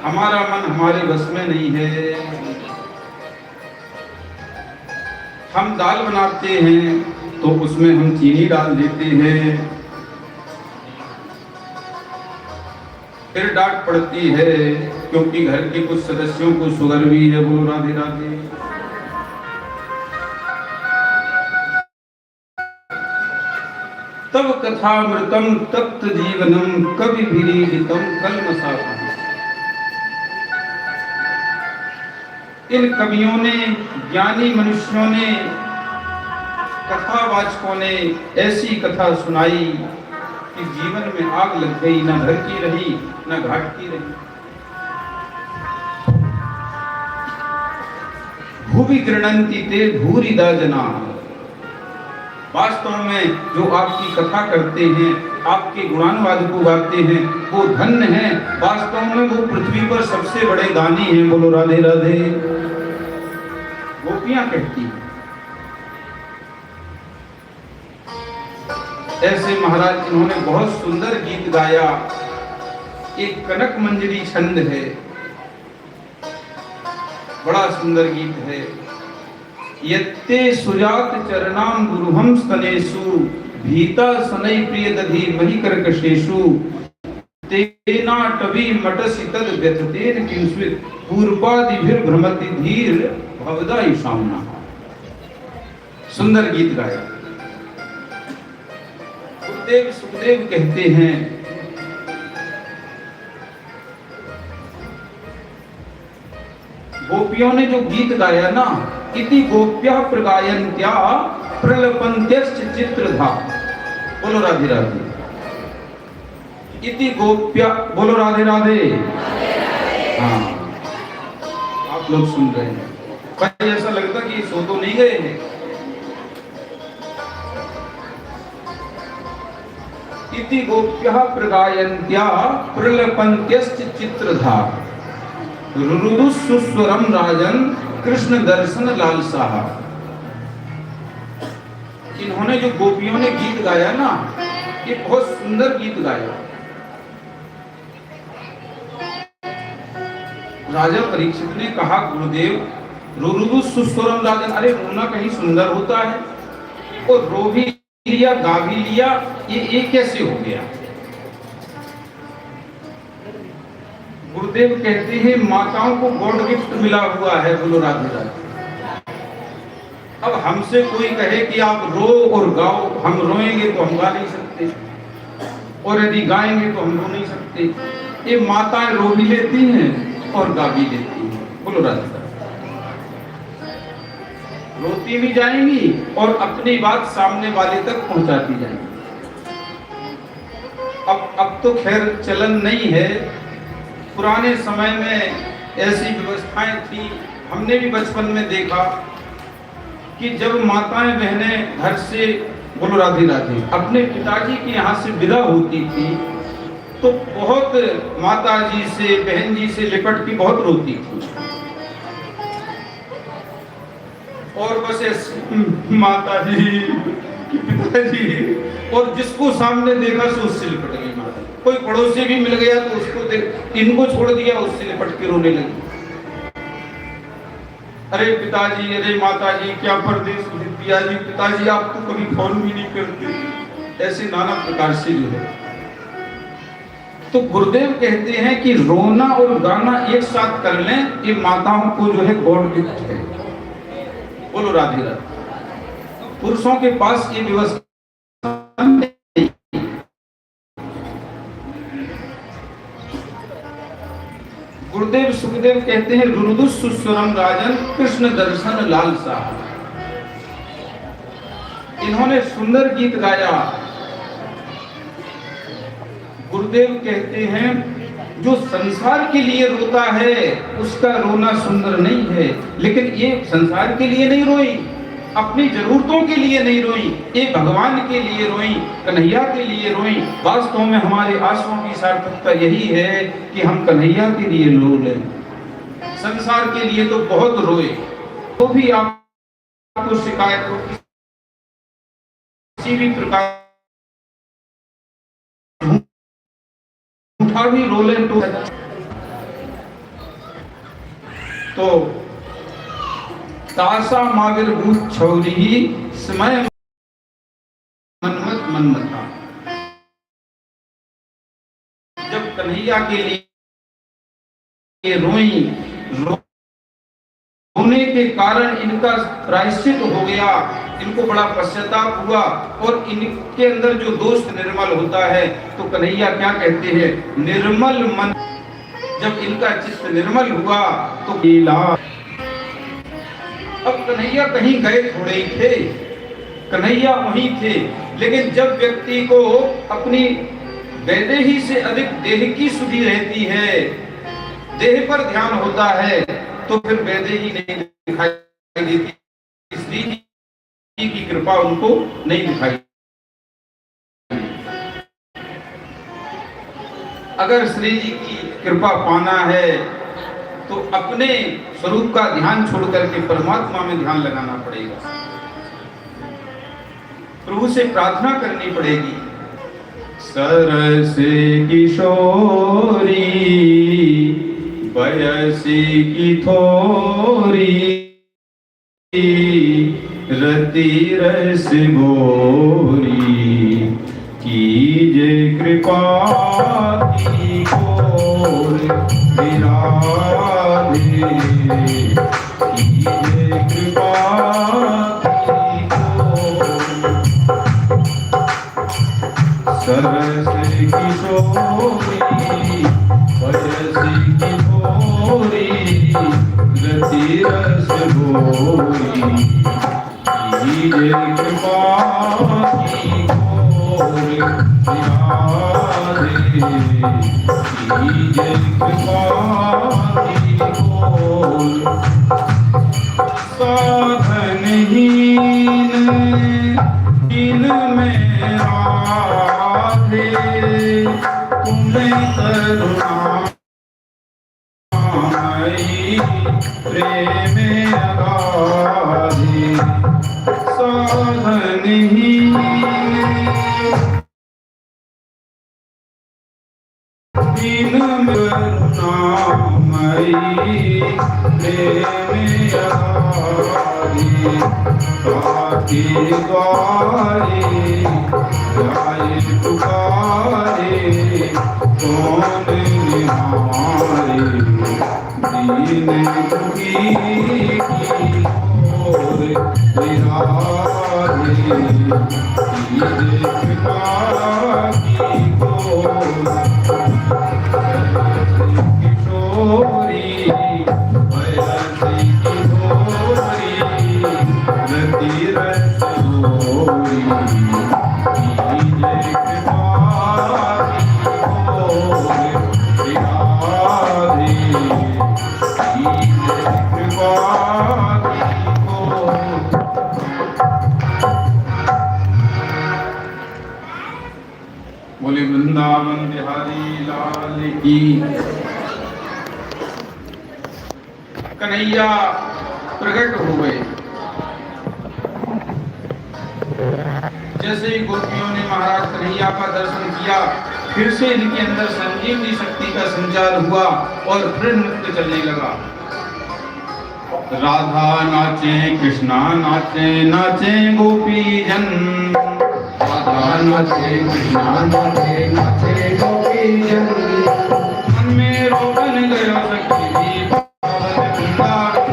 हमारा मन हमारे बस में नहीं है। हम दाल बनाते हैं तो उसमें हम चीनी डाल देते हैं, फिर डांट पड़ती है क्योंकि घर के कुछ सदस्यों को शुगर भी है। बोलो राधे राधे। तब कथामृतम तप्त जीवनम कविभिरीडितम कल्मषापहम्। इन कवियों ने, ज्ञानी मनुष्यों ने, कथावाचकों ने ऐसी कथा सुनाई कि जीवन में आग लग गई, न घर की रही न घाट की रही। भुवि गृह्णन्ति ते भूरिदा जना। वास्तव में जो आपकी कथा करते हैं, आपके गुणानुवाद को गाते हैं, वो धन्य हैं। वास्तव में वो पृथ्वी पर सबसे बड़े दानी हैं। बोलो राधे राधे। गोपियां कहती हैं। ऐसे महाराज इन्होंने बहुत सुंदर गीत गाया। एक कनक मंजरी छंद है, बड़ा सुंदर गीत है। यत्ते सुजात चरणाम गुरुहम स्तनेषु भीता सनई प्रिय दधि मही कर्कशेषु तेना टवी मटसि तद व्यथतेन किंस्वित पूर्वादिभिर भ्रमति धीर भवदा ईशामना। सुंदर गीत गाया। गुरुदेव सुखदेव कहते हैं गोपियों ने जो गीत गाया ना, इति गोप्यः प्रगायन्त्या प्रलपन्त्यश्च चित्रधा। बोलो राधे राधे। इति गोप्य, बोलो राधे राधे। हाँ, आप लोग सुन रहे हैं। भाई ऐसा लगता कि सो तो नहीं गए हैं। इति गोप्यः प्रगायन्त्या प्रलपन्त्यश्च चित्रधा रुरुदुस्सुस्वरम राजन कृष्ण दर्शन लालसा। इन्होंने जो गोपियों ने गीत गाया ना, ये बहुत सुंदर गीत गाया। राजा परीक्षित ने कहा गुरुदेव रुरुदुस्सुस्वरम राजन, अरे रोना कहीं सुंदर होता है, और रो भी लिया गा भी लिया, ये कैसे हो गया? गुरुदेव कहते हैं माताओं को गॉड गिफ्ट मिला हुआ है। बोलो राधे राधे। अब हमसे कोई कहे कि आप रो और गाओ, हम रोएंगे तो हम गा नहीं सकते, और यदि गाएंगे तो हम रो नहीं सकते। ये माताएं रो भी लेती हैं और गा भी लेती हैं। बोलो राधे राधे। रोती भी जाएंगी और अपनी बात सामने वाले तक पहुंचाती जाएंगी। अब तो खैर चलन नहीं है, पुराने समय में ऐसी व्यवस्थाएं थी। हमने भी बचपन में देखा कि जब माताएं बहनें घर से, बोलो राधे राधे, अपने पिताजी के यहाँ से विदा होती थी तो बहुत माता जी से, बहन जी से लिपट के बहुत रोती थी, और बस माता जी, पिताजी, और जिसको सामने देखा सो उससे लिपट गई माता। कोई पड़ोसी भी मिल गया तो उसको देख, इनको छोड़ दिया, उससे लिपट के रोने लगी। अरे पिताजी, अरे माता जी, क्या परदेश दिया जी, पिताजी आप तो कभी फोन भी नहीं करते। ऐसे नाना प्रकार से जो है। तो गुरुदेव कहते हैं कि रोना और गाना एक साथ कर लें, ये माताओं को जो है गॉड गिफ्ट है। बोलो राधे राधे। पुरुषों के पास ये व्यवस्था नहीं। गुरुदेव सुखदेव कहते हैं रुरुदुस्सुस्वरम राजन कृष्ण दर्शन लालसा। इन्होंने सुंदर गीत गाया। गुरुदेव कहते हैं जो संसार के लिए रोता है उसका रोना सुंदर नहीं है, लेकिन ये संसार के लिए नहीं रोई, अपनी जरूरतों के लिए नहीं रोई, ये भगवान के लिए रोई, कन्हैया के लिए रोई। वास्तव में हमारे आंसुओं की सार्थकता यही है कि हम कन्हैया के लिए रो लें। संसार के लिए तो बहुत रोए, तो भी आपको शिकायत हो किसी भी प्रकार उठा भी रो लें तो तासा माविर भूत छौरी समय मनमत मनमता। जब कन्हैया के लिए रोई, रोने के कारण इनका प्रायश्चित हो गया, इनको बड़ा पश्चाताप हुआ, और इनके अंदर जो दोष निर्मल होता है तो कन्हैया क्या कहते हैं, निर्मल मन। जब इनका चित्त निर्मल हुआ तो लीला। अब कन्हैया कहीं गए थोड़े ही थे, कन्हैया वहीं थे, लेकिन जब व्यक्ति को अपनी वैदेही से अधिक देह की सुधि रहती है, देह पर ध्यान होता है, तो फिर वैदेही नहीं दिखाई देती, इसलिए की कृपा उनको नहीं दिखाई। अगर श्री जी की कृपा पाना है तो अपने स्वरूप का ध्यान छोड़ करके परमात्मा में ध्यान लगाना पड़ेगा, प्रभु से प्रार्थना करनी पड़ेगी। सरस किशोरी बयसी की थोरी रति रस गोरी कीजे कृपा। राधे कीजिए कृपा सरस किशोरी वयसी किशोरी रति रस भोरी कीजिए कृपा की घोर राधे कीजिए कृपा की घोर साधनहीन इन में राधे तुम्हें करुणामयी प्रेम अगाधे साधनहीन इन में करुणामयी प्रेम अगाधे ताके द्वारे जाए पुकारे कौन निहारे दीन दुखी की ओर निरारे कीजिए कृपा की ओर किशोरी वयसी किशोरी रति रस भोरी कीजिए कृपा की ओर राधे कीजिए कृपा की ओर। बोले वृंदावन बिहारी लाल की। कन्हैया प्रकट हो गए। जैसे ही गोपियों ने महाराज कन्हैया का दर्शन किया, फिर से इनके अंदर संजीवनी शक्ति का संचार हुआ और फिर नृत्य चलने लगा। राधा नाचे, कृष्णा नाचे, नाचे गोपी जन। राधा नाचे, कृष्णा नाचे, नाचे गोपी जन। मन में रोगन गयो सखी पावन वृंदावन।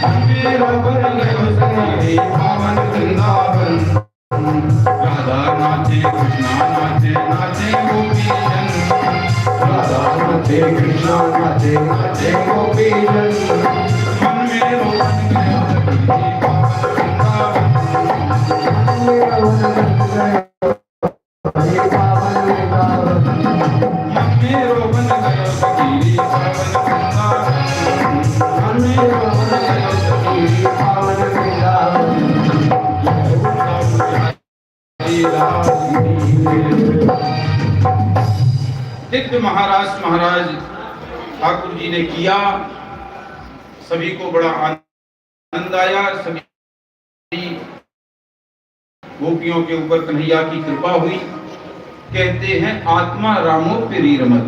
मन में रोगन गयो सखी पावन वृंदावन। राधा नाचे, कृष्णा नाचे, नाचे गोपी जन। राधा नाचे, कृष्णा नाचे, नाचे गोपी जन। मन में रोगन गयो सखी पावन वृंदावन। मन में रोगन गयो सखी पावन वृंदावन। मन में रोगन गयो सखी पावन वृंदावन। मन में रोगन गयो सखी पावन वृंदावन। दिव्य महाराज ठाकुर जी ने किया। सभी को बड़ा आनंद आया। सभी गोपियों के ऊपर कन्हैया की कृपा हुई। कहते हैं आत्मा रामोप्य रमत।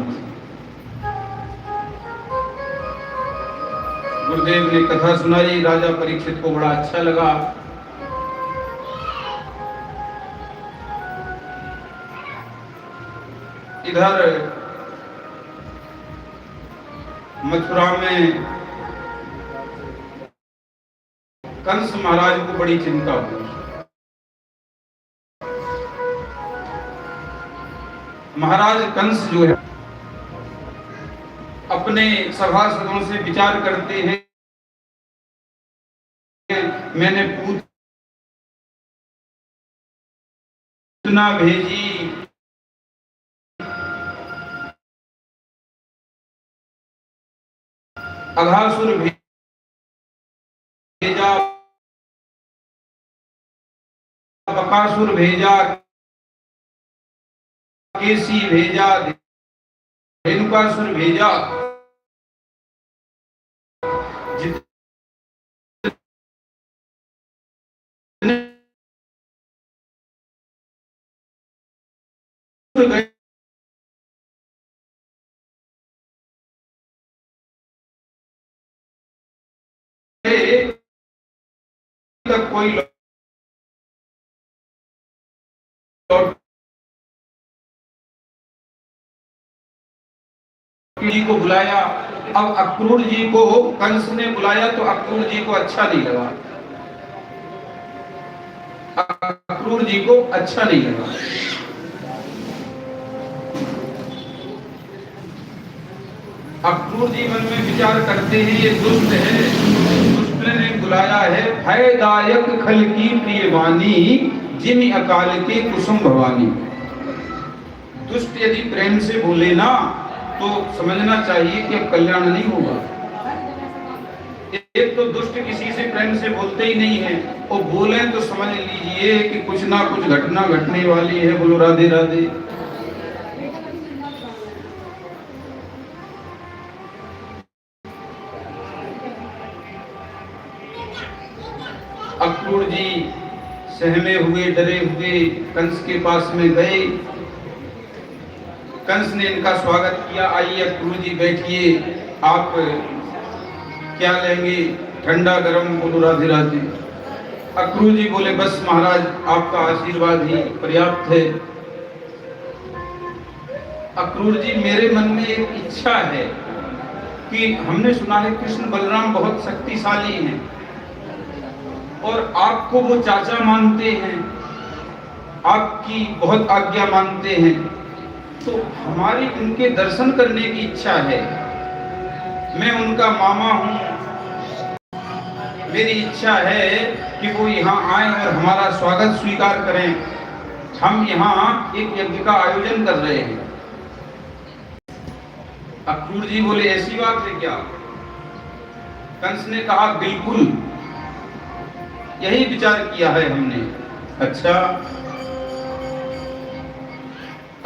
गुरुदेव ने कथा सुनाई। राजा परीक्षित को बड़ा अच्छा लगा। इधर मथुरा में कंस महाराज को बड़ी चिंता हुई। महाराज कंस जो है अपने सभासदों से विचार करते हैं, मैंने पूतना भेजी, अघासुर भेजा, बकासुर भेजा, केसी भेजा, रेणुकासुर भेजा। कोई जी को बुलाया। अब अक्रूर जी को कंस ने बुलाया तो अक्रूर जी को अच्छा नहीं लगा, अक्रूर जी को अच्छा नहीं लगा। अक्रूर जी मन में विचार करते हैं ये दुष्ट है, दुष्ट ने बुलाया है, भयदायक खल की प्रिय वाणी, जिमि अकाल के कुसुम भवानी। दुष्ट यदि प्रेम से बोले ना तो समझना चाहिए कि अब कल्याण नहीं होगा। एक तो दुष्ट किसी से प्रेम से बोलते ही नहीं है, और बोले तो समझ लीजिए कि कुछ ना कुछ घटना घटने वाली है। बोलो राधे राधे। अक्रूर जी सहमे हुए डरे हुए कंस के पास में गए। कंस ने इनका स्वागत किया, आइए अक्रूर जी बैठिए, आप क्या लेंगे, ठंडा गरम? बोलो राधे राधे। अक्रूर जी बोले बस महाराज आपका आशीर्वाद ही पर्याप्त है। अक्रूर जी मेरे मन में एक इच्छा है कि हमने सुना है कृष्ण बलराम बहुत शक्तिशाली हैं और आपको वो चाचा मानते हैं, आपकी बहुत आज्ञा मानते हैं, तो हमारी उनके दर्शन करने की इच्छा है। मैं उनका मामा हूं, मेरी इच्छा है कि वो यहाँ आए और हमारा स्वागत स्वीकार करें। हम यहाँ एक यज्ञ का आयोजन कर रहे हैं। अक्रूर जी बोले ऐसी बात है क्या? कंस ने कहा बिल्कुल, यही विचार किया है हमने। अच्छा।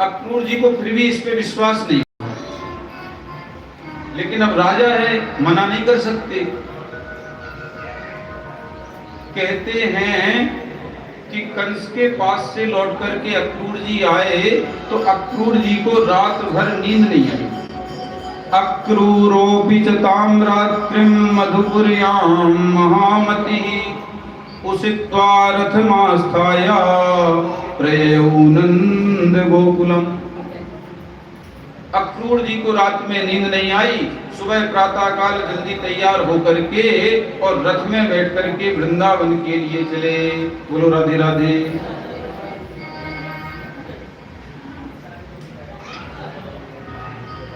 अक्रूर जी को फिर भी इस पे विश्वास नहीं, लेकिन अब राजा है, मना नहीं कर सकते। कहते हैं कि कंस के पास से लौट करके अक्रूर जी आए तो अक्रूर जी को रात भर नींद नहीं आई। अक्रूरोऽपि च ताम्रात्रिं मधुपुर्यां महामतिः उषित्वा रथमास्थाय प्रययौ नंद गोकुलम। अक्रूर जी को रात में नींद नहीं आई। सुबह प्रातः काल जल्दी तैयार होकर के और रथ में बैठ करके वृंदावन के लिए चले। बोलो राधे राधे।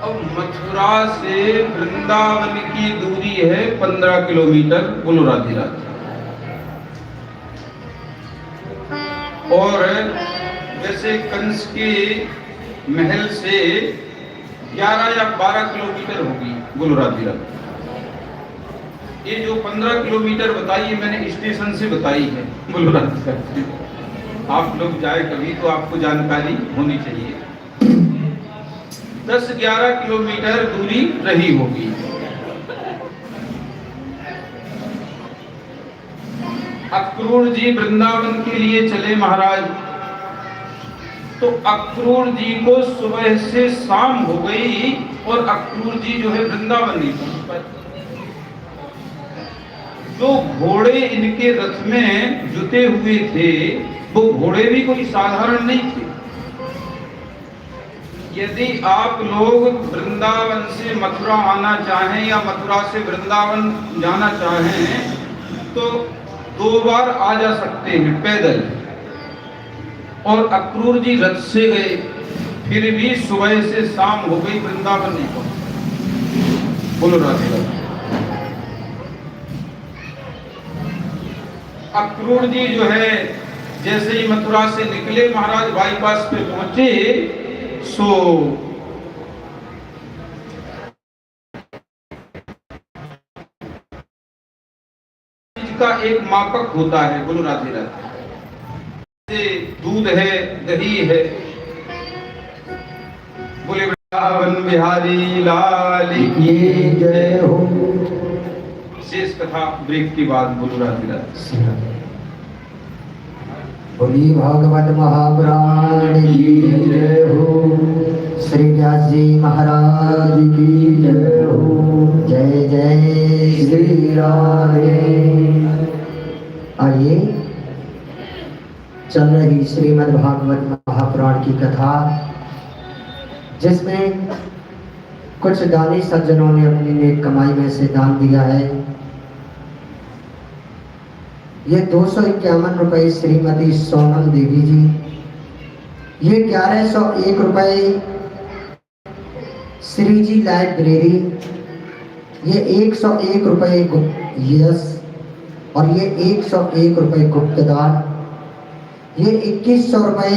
अब मथुरा से वृंदावन की दूरी है 15 किलोमीटर। बोलो राधे राधे। और वैसे कंस के महल से 11 या 12 किलोमीटर होगी। बोलो राधे राधे। ये जो 15 किलोमीटर बताई है मैंने स्टेशन से बताई है। बोलो राधे राधे। आप लोग जाए कभी तो आपको जानकारी होनी चाहिए। 10-11 किलोमीटर दूरी रही होगी। अक्रूर जी वृंदावन के लिए चले महाराज। तो अक्रूर जी को सुबह से शाम हो गई और अक्रूर जी जो है वृंदावन नहीं पहुंच पाए। जो घोड़े इनके रथ में जुटे हुए थे वो घोड़े भी कोई साधारण नहीं थे। यदि आप लोग वृंदावन से मथुरा आना चाहें या मथुरा से वृंदावन जाना चाहें तो 2 बार आ जा सकते हैं पैदल। और अक्रूर जी रथ से गए, फिर भी सुबह से शाम हो गई, वृंदावन नहीं पहुंचे। बोलो राधे राधे। अक्रूर जी जो है जैसे ही मथुरा से निकले महाराज बाईपास पे पहुंचे सो का एक मापक होता है। बोलो राधे राधे। दूध है, दही है। बोले वृंदावन बिहारी लाल की जय हो। शेष कथा ब्रेक के बाद। बोलो राधे राधे। बोली भागवत महापुराण की जय हो। श्री व्यास जी महाराज की जय हो। जय जय श्री राधे। आइए चल रही श्रीमद् भागवत महापुराण की कथा, जिसमें कुछ दानी सज्जनों ने अपनी नेक कमाई में से दान दिया है। ये 251 रुपए श्रीमती सोनम देवी जी, ये 1101 रुपए श्री जी लाइब्रेरी, ये 101 रुपए यस, और ये 101 रुपए गुप्तदान, ये 2100 रुपए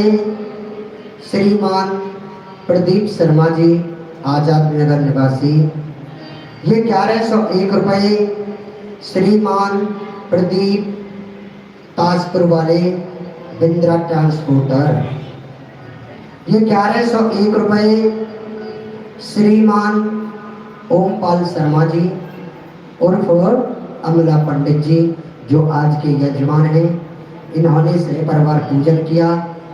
श्रीमान प्रदीप शर्मा जी आजाद नगर निवासी, ये 1101 रुपए श्रीमान प्रदीप ताजपुर वाले बिंद्रा ट्रांसपोर्टर, ये 1101 रुपए श्रीमान ओमपाल शर्मा जी उर्फ अमला पंडित जी जो आज के यजमान हैं। इन्होंने सह परिवार पूजन किया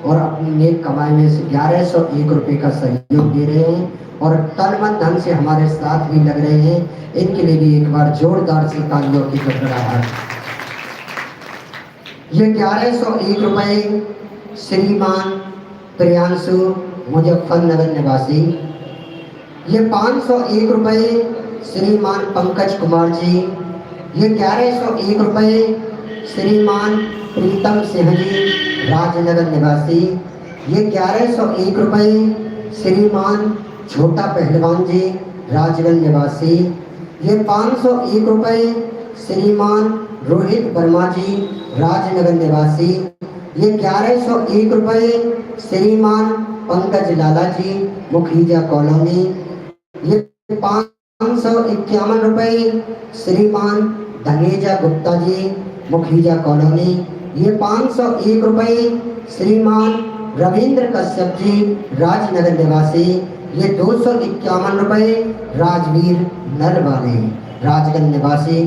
और अपनी नेक कमाई में से 1101 रुपए का सहयोग दे रहे हैं और तन मन धन से हमारे साथ भी लग रहे हैं। इनके लिए भी एक बार जोरदार से तालियों की गड़गड़ाहट। ये 1101 रुपए श्रीमान प्रियांशु मुजफ्फरनगर निवासी, ये 501 रुपए श्रीमान पंकज कुमार जी, ये 1101 रुपए श्रीमान प्रीतम सिंह जी राजनगर निवासी, ये 1101 रुपए श्रीमान छोटा पहलवान जी राजगंज निवासी, ये 501 रुपए श्रीमान रोहित वर्मा जी राजनगर निवासी, ये 1101 रुपए श्रीमान पंकज लाला जी मुखीजा कॉलोनी, ये 551 रुपए श्रीमान धनेजा गुप्ता जी मुखीजा कॉलोनी, ये 501 रुपए श्रीमान रविंद्र कश्यप जी राजनगर निवासी, ये 251 रुपए राजवीर नरवाले राजगंज निवासी।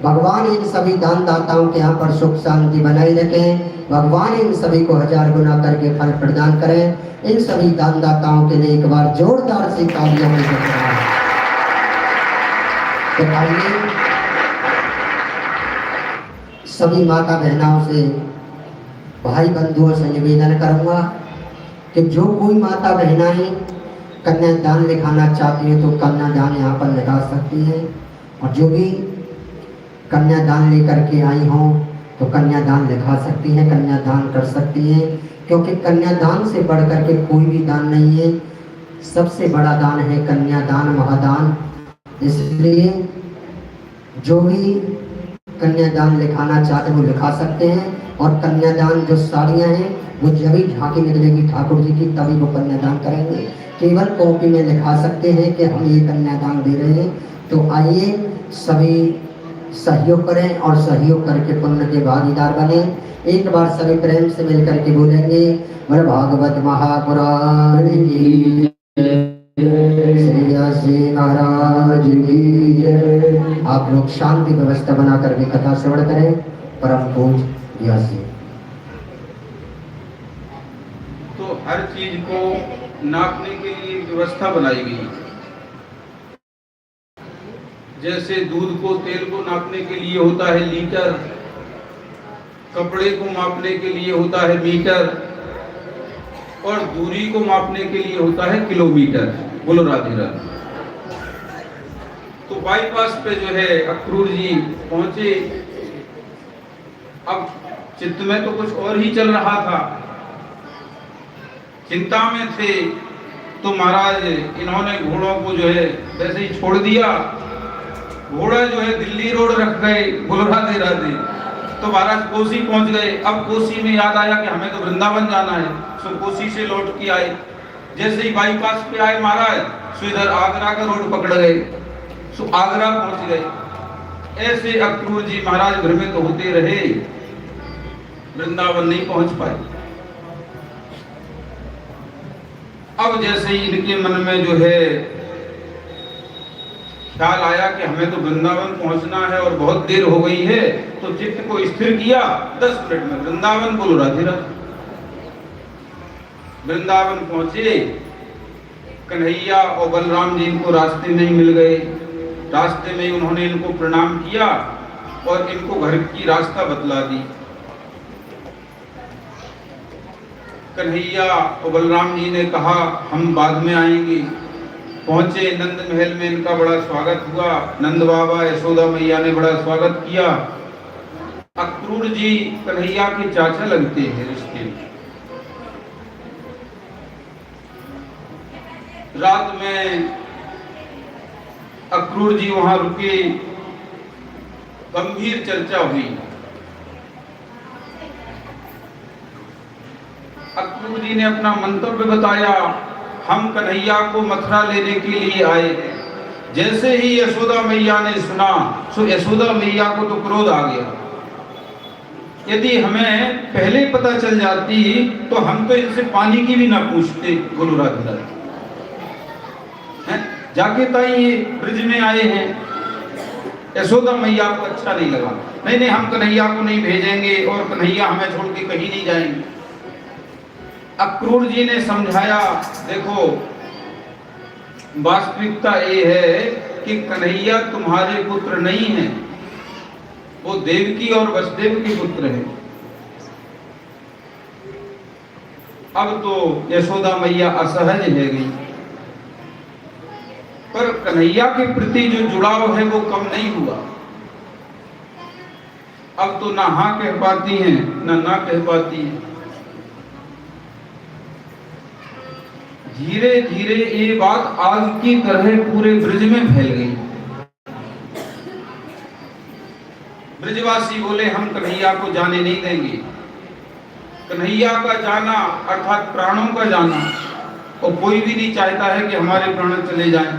भगवान इन सभी दान दाताओं के यहाँ पर सुख शांति बनाए रखें। भगवान इन सभी को 1000 गुना करके फल प्रदान करें। इन सभी दान दाताओं के लिए एक बार जोरदार से तालियां बजाएं। तो आइए सभी माता बहनों से भाई बंधुओं से निवेदन करूंगा कि जो कोई माता बहनाएं कन्यादान लिखाना चाहती हैं तो कन्यादान यहाँ पर लिखा सकती हैं, और जो भी कन्यादान लेकर के आई हों तो कन्यादान लिखा सकती हैं, कन्यादान कर सकती हैं, क्योंकि कन्यादान से बढ़कर के कोई भी दान नहीं है। सबसे बड़ा दान है कन्यादान महादान। इसलिए जो भी कन्यादान लिखाना चाहते वो लिखा सकते हैं, और कन्यादान जो साड़ियाँ हैं वो जब भी झांकी निकलेगी ठाकुर जी की तभी वो कन्यादान करेंगे। केवल कॉपी में लिखा सकते हैं कि हम ये कन्यादान दे रहे हैं। तो आइए सभी सहयोग करें और सहयोग करके पुण्य के भागीदार बने। एक बार सभी प्रेम से मिलकर के बोलेंगे बोले भागवत महापुराण की श्री व्यास जी महाराज की जय। आप लोग शांति व्यवस्था बना करके कथा श्रवण करें। परम पूज्य व्यास जी। तो हर चीज को नापने के लिए व्यवस्था बनाई गई। जैसे दूध को तेल को नापने के लिए होता है लीटर, कपड़े को मापने के लिए होता है मीटर, और दूरी को मापने के लिए होता है किलोमीटर। बोलो राधे राधे। तो बाईपास पे जो है अक्रूर जी पहुंचे। अब चित्त में तो कुछ और ही चल रहा था, चिंता में थे। तो महाराज इन्होंने घोड़ों को जो है वैसे ही छोड़ दिया। घोड़ा जो है दिल्ली रोड रख गए। बोलो राधे राधे। तो महाराज कोसी पहुंच गए। अब कोसी में याद आया कि हमें तो वृंदावन जाना है, सो कोसी से लौट के आए। जैसे ही बाईपास पे आए महाराज, सो इधर आगरा का रोड पकड़ गए, सो आगरा पहुंच गए। ऐसे अक्रूर जी महाराज भ्रमित होते रहे, वृंदावन नहीं पहुंच पाए। अब जैसे ही इनके मन में जो है ख्याल आया कि हमें तो वृंदावन पहुंचना है और बहुत देर हो गई है, तो चित्त को स्थिर किया 10 मिनट में वृंदावन। बोलो राधे राधे। वृंदावन पहुंचे। कन्हैया और बलराम जी इनको रास्ते में ही मिल गए। रास्ते में ही उन्होंने इनको प्रणाम किया और इनको घर की रास्ता बतला दी। कन्हैया और बलराम जी ने कहा हम बाद में आएंगे, पहुंचे नंद महल में, इनका बड़ा स्वागत हुआ। नंद बाबा यशोदा मैया ने बड़ा स्वागत किया। अक्रूर जी कन्हैया के चाचा लगते हैं रिश्ते में। रात में अक्रूर जी वहां रुके, गंभीर चर्चा हुई। अक्रूर जी ने अपना मंतव्य बताया, हम कन्हैया को मथुरा लेने के लिए आए हैं। जैसे ही यशोदा मैया ने सुना, सो यशोदा मैया को तो क्रोध आ गया। यदि हमें पहले पता चल जाती तो हम तो इनसे पानी की भी ना पूछते। बोलो राधे राधे। जाके ताई ये ब्रिज में आए हैं। यशोदा मैया को अच्छा नहीं लगा, नहीं नहीं हम कन्हैया को नहीं भेजेंगे और कन्हैया हमें छोड़ के कहीं नहीं जाएंगे। अक्रूर जी ने समझाया, देखो वास्तविकता ये है कि कन्हैया तुम्हारे पुत्र नहीं है, वो देवकी और वसुदेव के पुत्र है। अब तो यशोदा मैया असहज है गई, पर कन्हैया के प्रति जो जुड़ाव है वो कम नहीं हुआ। अब तो ना हाँ कह पाती हैं ना कह पाती हैं। धीरे धीरे ये बात आग की तरह पूरे ब्रिज में फैल गई। ब्रिजवासी बोले, हम कन्हैया को जाने नहीं देंगे। कन्हैया का जाना अर्थात प्राणों का जाना, और कोई भी नहीं चाहता है कि हमारे प्राण चले जाएं।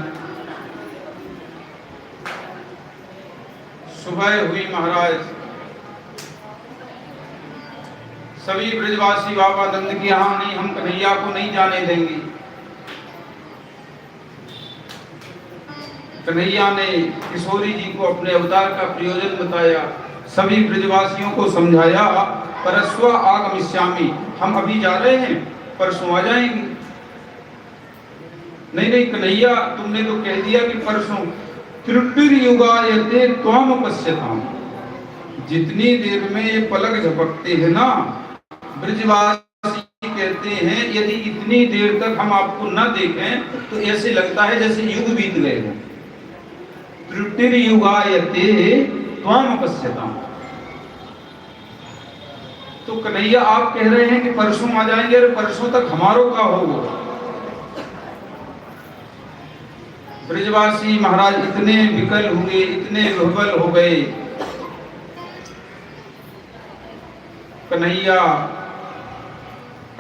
सुबह हुई महाराज, सभी ब्रिजवासी बाबा नंद के यहाँ, नहीं हम कन्हैया को नहीं जाने देंगे। कन्हैया ने किशोरी जी को अपने अवतार का प्रयोजन बताया, सभी ब्रिजवासियों को समझाया, परस्वा आगमिष्यामि, हम अभी जा रहे हैं, परसों आ जाएंगे। नहीं नहीं कन्हैया, तुमने तो कह दिया कि परसों। त्रुटिर्युगायते त्वाम पश्यताम, जितनी देर में ये पलक झपकते हैं ना, ब्रिजवासी कहते हैं यदि इतनी देर तक हम आपको न देखें तो ऐसे लगता है जैसे युग बीत गए हो। त्रुटिर्युगायते त्वाम पश्यताम, तो कन्हैया आप कह रहे हैं कि परसों आ जाएंगे, और परसों तक हमारो का होगा। ब्रिजवासी महाराज इतने विकल हुए, इतने विह्वल हो गए। कन्हैया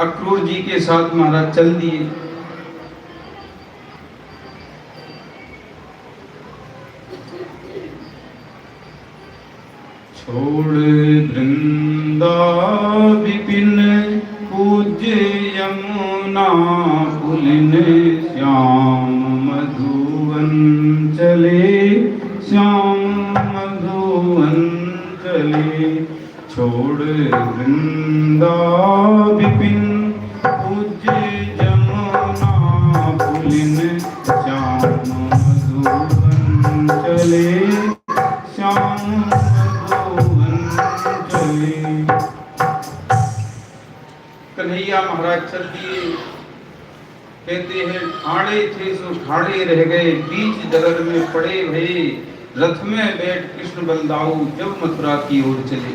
अक्रूर जी के साथ महाराज चल दिए। छोड़ वृंदा विपिन पूज्य यमुना पुलिन, श्याम मधुवन चले, श्याम मधुवन चले। छोड़ वृंदा विपिन पूज्य यमुना पुलिन, श्याम मधुवन चले, श्याम मधुवन चले। कन्हैया महाराज चल दिए। कहते हैं ठाणे थे सो ठाणे रह गए, बीच दरर में पड़े भये, रथ में बैठ कृष्ण बलदाऊ जब मथुरा की ओर चले।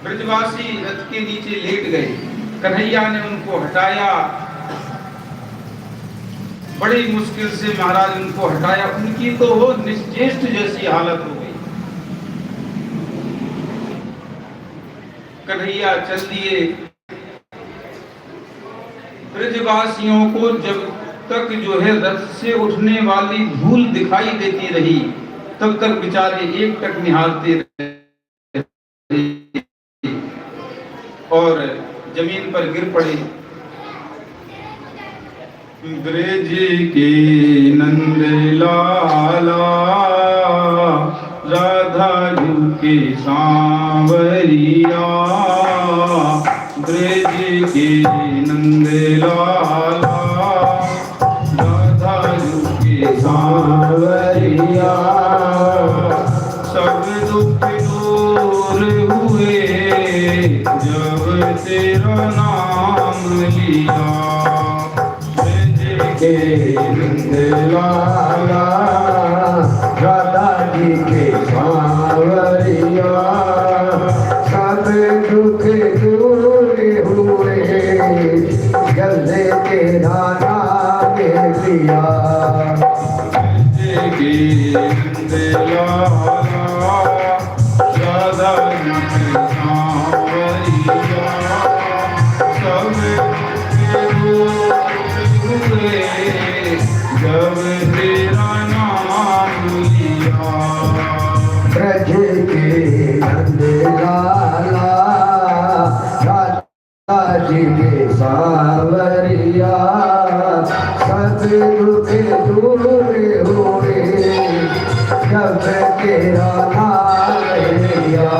ब्रजवासी रथ के नीचे लेट गए, कन्हैया ने उनको हटाया, बड़ी मुश्किल से महाराज उनको हटाया। उनकी तो वो निश्चेष्ट जैसी हालत हो गई। कन्हैया चल दिए। ब्रजवासियों को जब तक जो है रथ से उठने वाली धूल दिखाई देती रही, तब तक बेचारे एक टक निहारते रहे और जमीन पर गिर पड़े। ब्रज के नंद लाला, राधा जू के सांवरिया, ब्रज के नंद लाला, राधा जू के सांवरिया। सब दुख दूर हुए जब तेरा नाम लिया, ब्रज के नंदलाला राधा जी के सांवरिया सब दुख दूर हुए जब तेरा नाम लिया के नंदलाला राधा जी के सांवरिया सब हुए जब तेरा नाम लिया। ब्रज के नंदलाला राधा जी के सांवरिया सब दुख दूर हुए जब तेरा नाम लिया।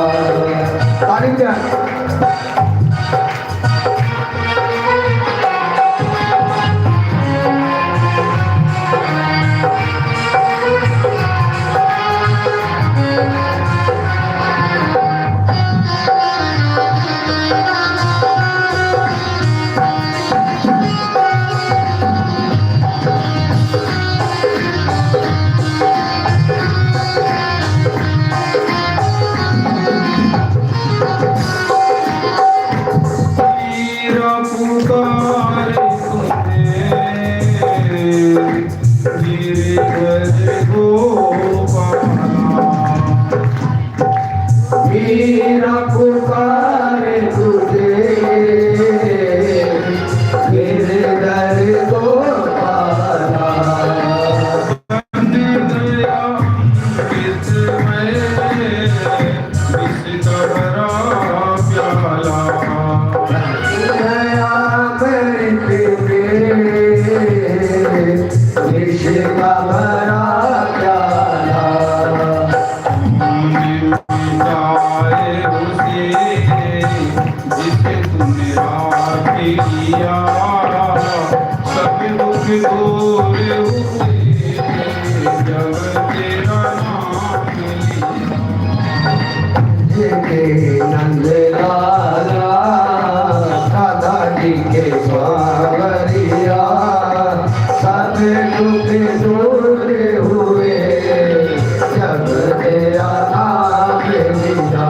तारीफ मेरा पुकारे तुझे मेरे दर को पाला दया किस में किस भरा प्याला दया करते का भरा प्याला जिसे तुमने रात किया सब दुख दूर हुए जब तेरा नाम के नंदलाला राधा जी के सांवरिया सब दुख दूर हुए जब तेरा नाम लिया।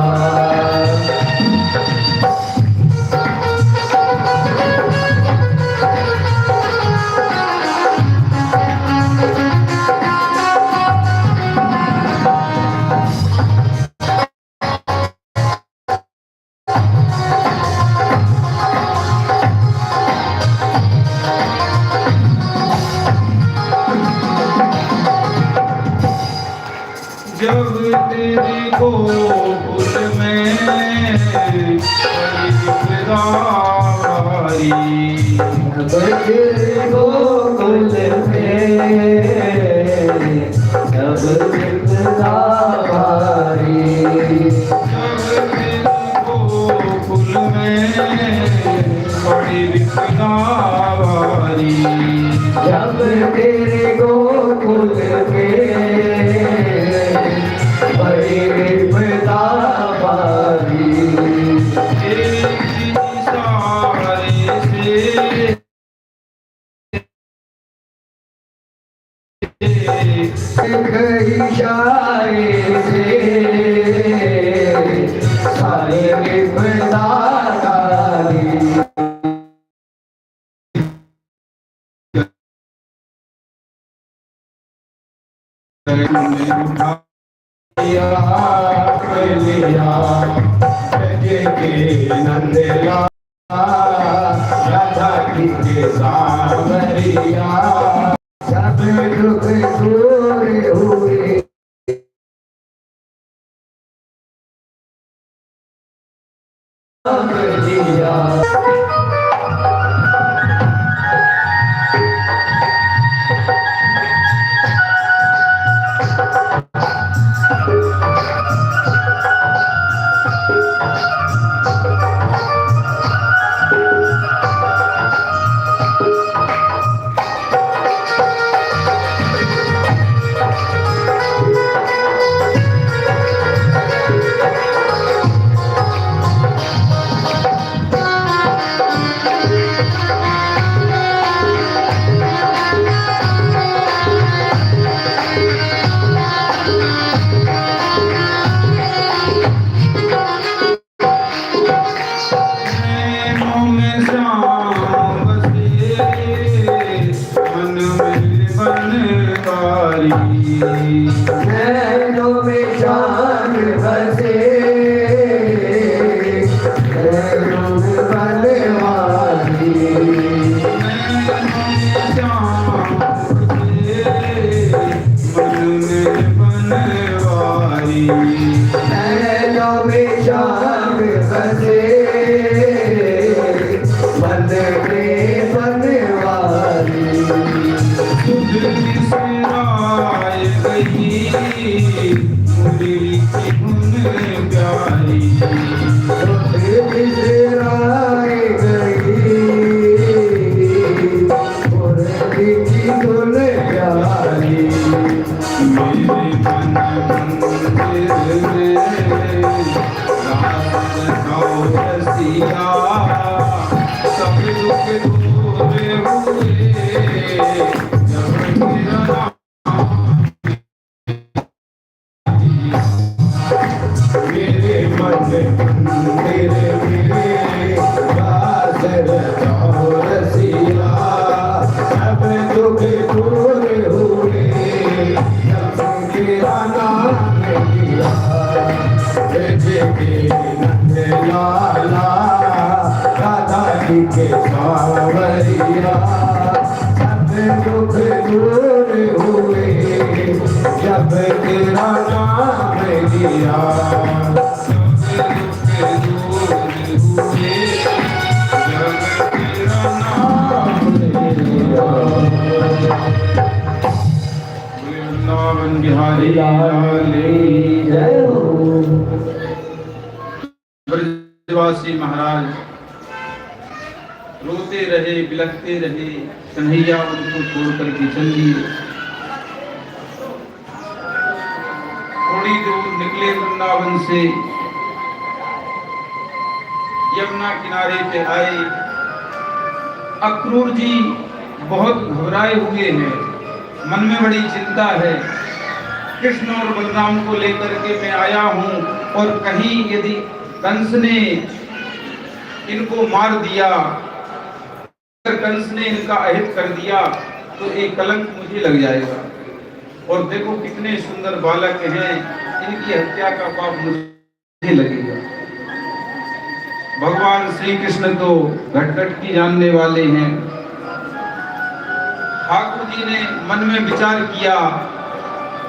जब तेरी गोकुल में बड़ी विपदावारी गोकुल में जब विपदावारी गोकुल में बड़ी विपदावारी जब तेरे गोकुल में बड़ी विपदावारी इशारे से सारे विपदाकारी नंदला राधा जी के सांवरिया सब दुख दूर हुए दिया। के बनवारी तुझ बिसराए गई मुरली की धुन प्यारी बिसराए गई मुरली की धुन प्यारी मेरे मन मंदिर में रास गाओ रसिया सब दुख दूर हुए जब तेरा मेरे मन मेरे रास गाओ रसिया सब दुख दूर हुए जब तेरा नाम लिया नंद लाला राधा जी के सावरिया सब दुख दूर हुए जब तेरा नाम लिया वृंदावन बिहारी लाल जय हो ब्रजवासी महाराज रोते रहे बिलखते रहे कन्हैया उनको छोड़ करके चल दिए थोड़ी दूर निकले वृंदावन से यमुना किनारे पे आए अक्रूर जी बहुत घबराए हुए हैं मन में बड़ी चिंता है कृष्ण और बलराम को लेकर के मैं आया हूं और कहीं यदि कंस ने इनको मार दिया अगर कंस ने इनका अहित कर दिया तो एक कलंक मुझे लग जाएगा और देखो कितने सुंदर बालक हैं इनकी हत्या का पाप मुझे लगेगा भगवान श्री कृष्ण तो घट घट की जानने वाले हैं ठाकुर जी ने मन में विचार किया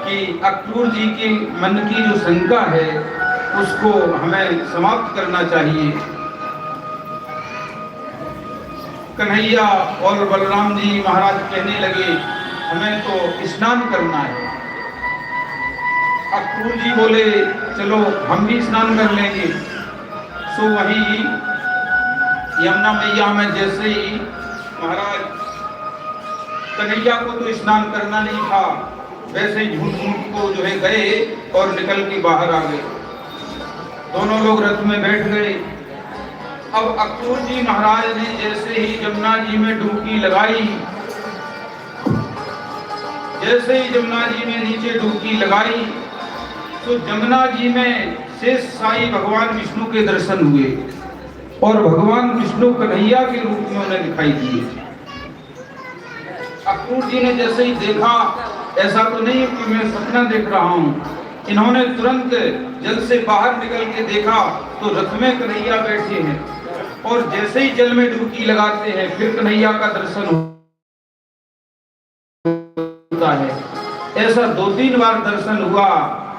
कि अक्रूर जी के मन की जो शंका है उसको हमें समाप्त करना चाहिए कन्हैया और बलराम जी महाराज कहने लगे हमें तो स्नान करना है अक्रूर जी बोले चलो हम भी स्नान कर लेंगे सो वही यमुना मैया में जैसे ही महाराज कन्हैया को तो स्नान करना नहीं था वैसे ही झूठ झूठ को जो है गए और निकल के बाहर आ गए दोनों लोग रथ में बैठ गए अब अक्रूर जी महाराज ने जैसे ही जमुना जी में डुबकी लगाई जैसे ही जमुना जी में नीचे डुबकी लगाई तो जमुना जी में शेष साई भगवान विष्णु के दर्शन हुए और भगवान विष्णु कन्हैया के रूप में उन्हें दिखाई दिए अक्रूर जी ने जैसे ही देखा ऐसा तो नहीं कि मैं सपना देख रहा हूं इन्होंने तुरंत जल से बाहर निकल के देखा तो रथ में कन्हैया बैठे हैं और जैसे ही जल में डुबकी लगाते हैं फिर कन्हैया का दर्शन होता है ऐसा 2-3 बार दर्शन हुआ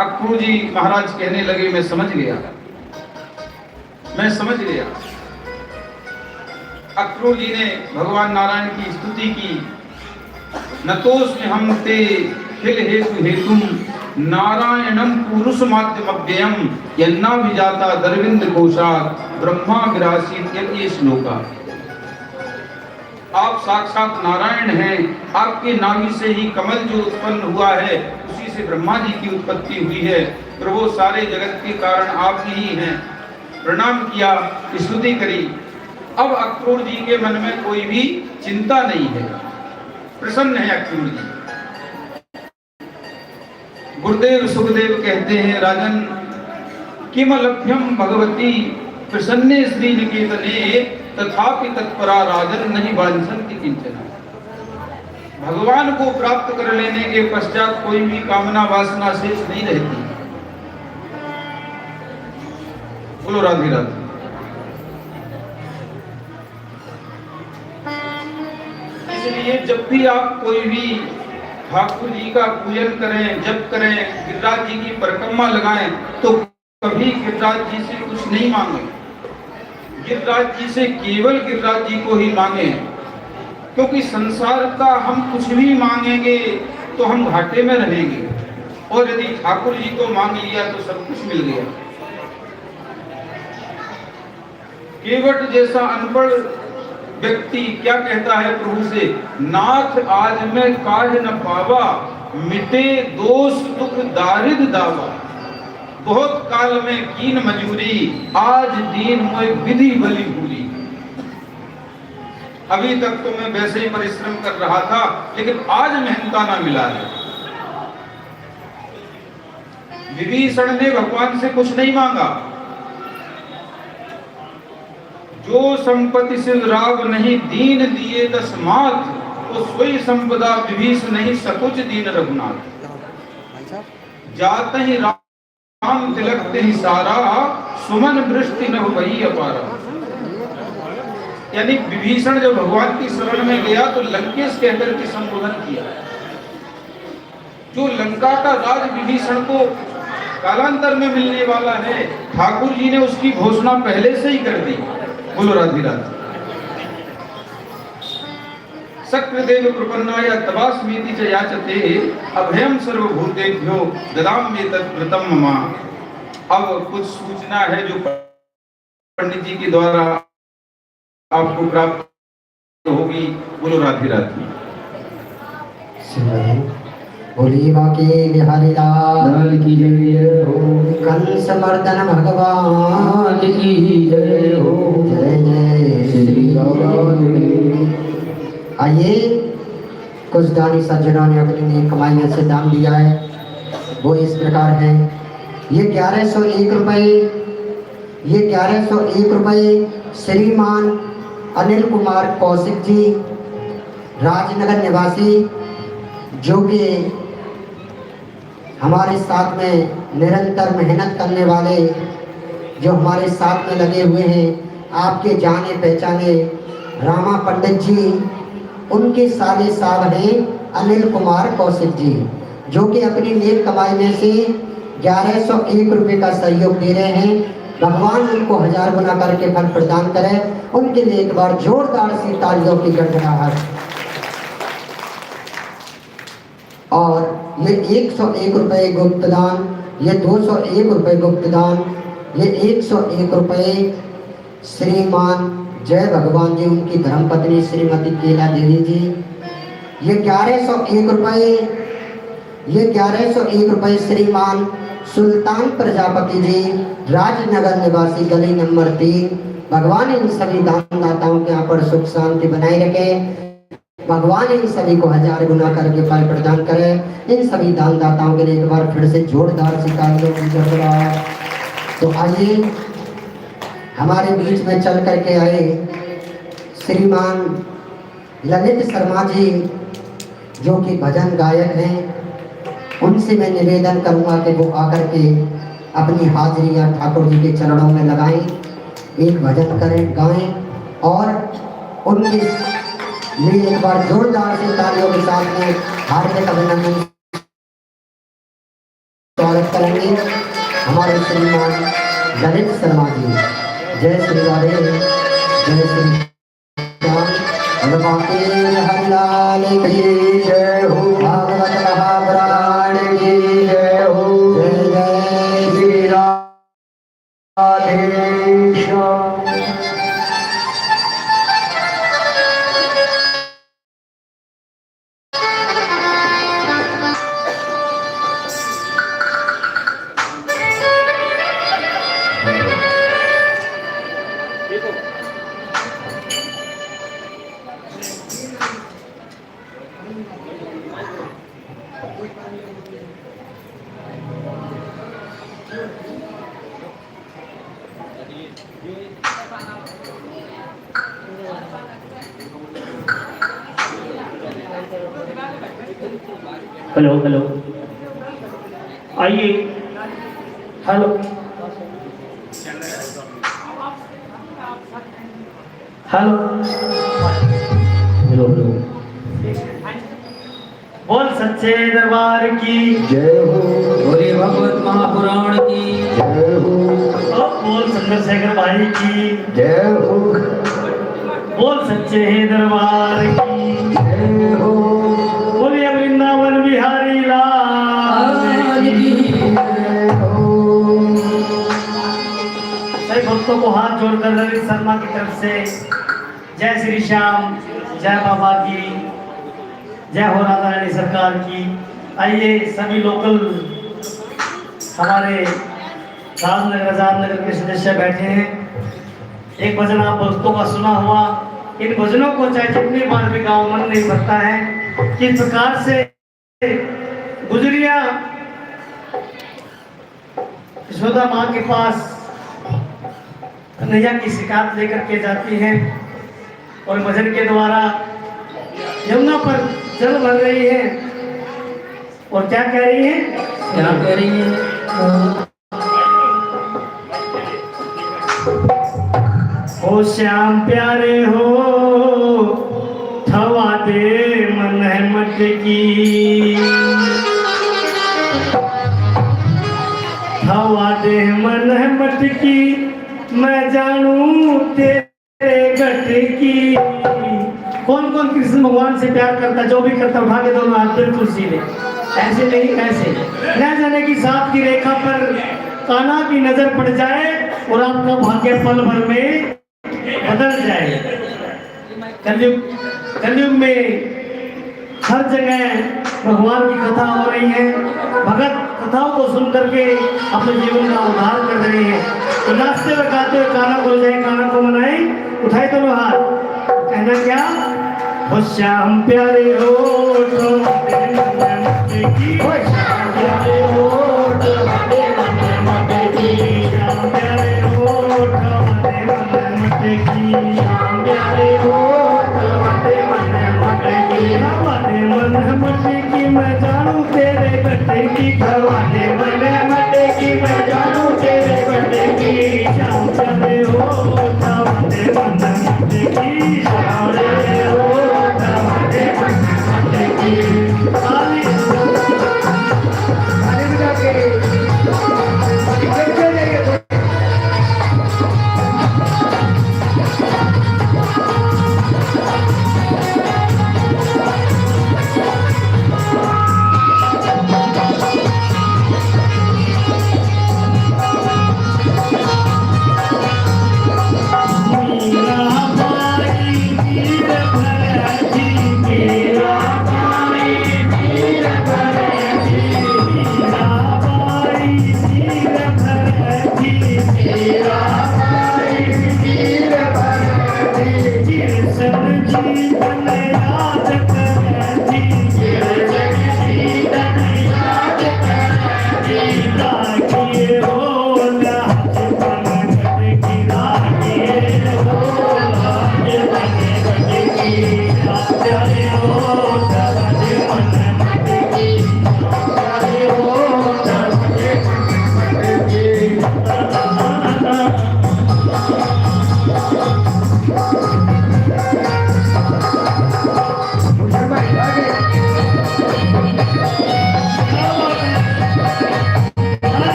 अक्रूर जी महाराज कहने लगे मैं समझ गया अक्रूर जी ने भगवान नारायण की स्तुति की नतोस्मि हम ते खिल हेतु हेतुम नारायणम पुरुष माध्यमव्ययम यन्ना विजाता दरविंद कोशात ब्रह्मा विरासीत ये श्लोका आप साक्षात नारायण हैं आपके नाभि से ही कमल जो उत्पन्न हुआ है उसी से ब्रह्मा जी की उत्पत्ति हुई है प्रभु सारे जगत के कारण आप ही हैं प्रणाम किया स्तुति करी अब अक्रूर जी के मन में कोई भी चिंता नहीं है प्रसन्न है अक्रूर जी गुरुदेव सुखदेव कहते हैं राजन किम लभ्यम भगवती प्रसन्ने श्री निकेतने तथापि तत्परा राजन नहीं वांछन्ति किंचन भगवान को प्राप्त कर लेने के पश्चात कोई भी कामना वासना शेष नहीं रहती बोलो राधे राधे इसलिए जब भी आप कोई भी ठाकुर जी का पूजन करें जप करें गिरिराज जी की परिक्रमा लगाएं तो कभी गिरिराज जी से कुछ नहीं मांगे गिरिराज जी से केवल गिरिराज जी को ही मांगे, क्योंकि संसार का हम कुछ भी मांगेंगे तो हम घाटे में रहेंगे, और यदि ठाकुर जी को मांग लिया तो सब कुछ मिल गया। केवट जैसा अनपढ़ व्यक्ति क्या कहता है प्रभु से, नाथ आज मैं काज न पावा, मिटे दोष दुख दारिद दावा, बहुत काल में कीन मजूरी, आज दीन मोय विधि बलि पूरी। अभी तक तो मैं वैसे ही परिश्रम कर रहा था, लेकिन आज मेहनता ना मिला है। विभीषण ने भगवान से कुछ नहीं मांगा, जो संपत्ति से राव नहीं दीन दिए दसमात, तो सोई संपदा विभीष नहीं सकुच दीन रघुनाथ। जात ही राम तिलकते ही सारा, सुमन वृष्टि न हुई अपारा। यानी विभीषण जब भगवान की शरण में गया तो लंकेश कहकर के संबोधन किया। जो लंका का राज विभीषण को कालांतर में मिलने वाला है, ठाकुर जी ने उसकी घोषणा पहले से ही कर दी। बोलो राधे राधे। सक्रदेव प्रपन्नाय तवास्मीति च याचते, अभयम सर्वभूतेभ्यो ददाम्ये तत्कृतं मम। अब कुछ सूचना है जो पंडित जी के द्वारा आपको प्राप्त होगी। बोलो राधे राधे। बोली बाकी बिहारी लाल की जय हो, कंस मर्दन भगवान की जय हो, जय जय श्री राम। आइए, कुछ दानी सज्जनों ने अपनी कमाइयों से दान दिया है, वो इस प्रकार है। ये 1101 रुपये, ये 1101 रुपये श्रीमान अनिल कुमार कौशिक जी, राजनगर निवासी, जो कि हमारे साथ में निरंतर मेहनत करने वाले, जो हमारे साथ में लगे हुए हैं, आपके जाने पहचाने रामा पंडित जी, उनके साले साहब हैं अनिल कुमार कौशिक जी, जो कि अपनी नेक कमाई में से 1101 रुपये का सहयोग दे रहे हैं। भगवान उनको 1000 गुना करके फल प्रदान करे। उनके लिए एक बार जोरदार सी तालियों की गड़गड़ाहट। और ये 101 रुपये गुप्तदान, ये 201 रुपये गुप्तदान, ये 101 रुपये श्रीमान जय भगवान जी, उनकी धर्मपत्नी श्रीमती केला देवी जी। ये 1101 रुपये, ये 1101 रुपये श्रीमान सुल्तान प्रजापति जी, राजनगर निवासी, गली नंबर 3। भगवान इन सभी दानदाताओं के यहाँ पर सुख शांति बनाए रखे। भगवान इन सभी को 1000 गुना करके फल प्रदान करे। इन सभी दानदाताओं के लिए एक बार फिर से जोरदार से तालियों की जरूरत। तो आइए, हमारे बीच में चल करके आए श्रीमान ललित शर्मा जी, जो कि भजन गायक हैं, उनसे मैं निवेदन करूंगा कि वो आकर के अपनी हाजिरियां ठाकुर जी के चरणों में लगाएं, एक भजन करें, गाएं, और उनके लिए एक बार जोरदार से तालियों के साथ में हार्दिक अभिनंदन स्वागत करेंगे हमारे श्रीमान ललित शर्मा जी। जय श्री राधे, जय श्री राम। और बाकी हरिलाल की जय हो, भागवत महापुराण की जय हो, जय जय श्री राधे श्याम। हेलो हेलो, आइए। Hello hello hello hello. बोल सच्चे दरबार की जय हो, बोले भगवत महापुराण की जय हो। बोल चंद्रशेखर भाई की, जय हो बोल सच्चे दरबार की, जय हो बोलिए वृंदावन बिहारी लाल की। जय हो। सभी भक्तों को हाथ जोड़कर ललित शर्मा की तरफ से जय श्री श्याम, जय बाबा की, जय हो राधा रानी सरकार की। आइए सभी लोकल हमारे राजनगर आजादनगर के सदस्य बैठे हैं। एक भजन आप भक्तों का सुना हुआ, इन भजनों को चाहे जितनी बार भी गाओ मन नहीं भरता है। किस प्रकार से गुजरिया यशोदा माँ के पास कन्हैया की शिकायत लेकर के जाती हैं और भजन के द्वारा यमुना पर जल भर रही है और क्या कह रही है, क्या कह रही है? ओ श्याम प्यारे हो थवा दे मन है मत की, थवा दे मन है मत की, मैं जानू तेरे गट की। कौन कौन कृष्ण भगवान से प्यार करता, जो भी करता उठा के दोनों हाथ बिल्कुल सीधे, ऐसे नहीं ऐसे। न जाने की सांप की रेखा पर कान्हा की नजर पड़ जाए और आपका भाग्य पल भर में बदल जाए। कलयुग में हर जगह भगवान की कथा हो रही है, भगत कथाओं को सुन करके अपने जीवन का उद्धार कर रहे हैं। तो नाचते हुए गाते हुए कान्हा को जाए, कान्हा को मनाए, उठाए दोनों हाथ, कहना क्या, हो श्याम प्यारे हो तो की, हो श्याम प्यारे हो तो श्याम प्यारे हो की, श्याम प्यारे हो भवाने मन मटे की, मैं जानू तेरे गट्टे की, भवाने मन मटे की, मैं जानू तेरे गट्टे की। श्याम प्यारे हो भवाने मन मटे की, श्याम प्यारे हो भवाने मन मटे की।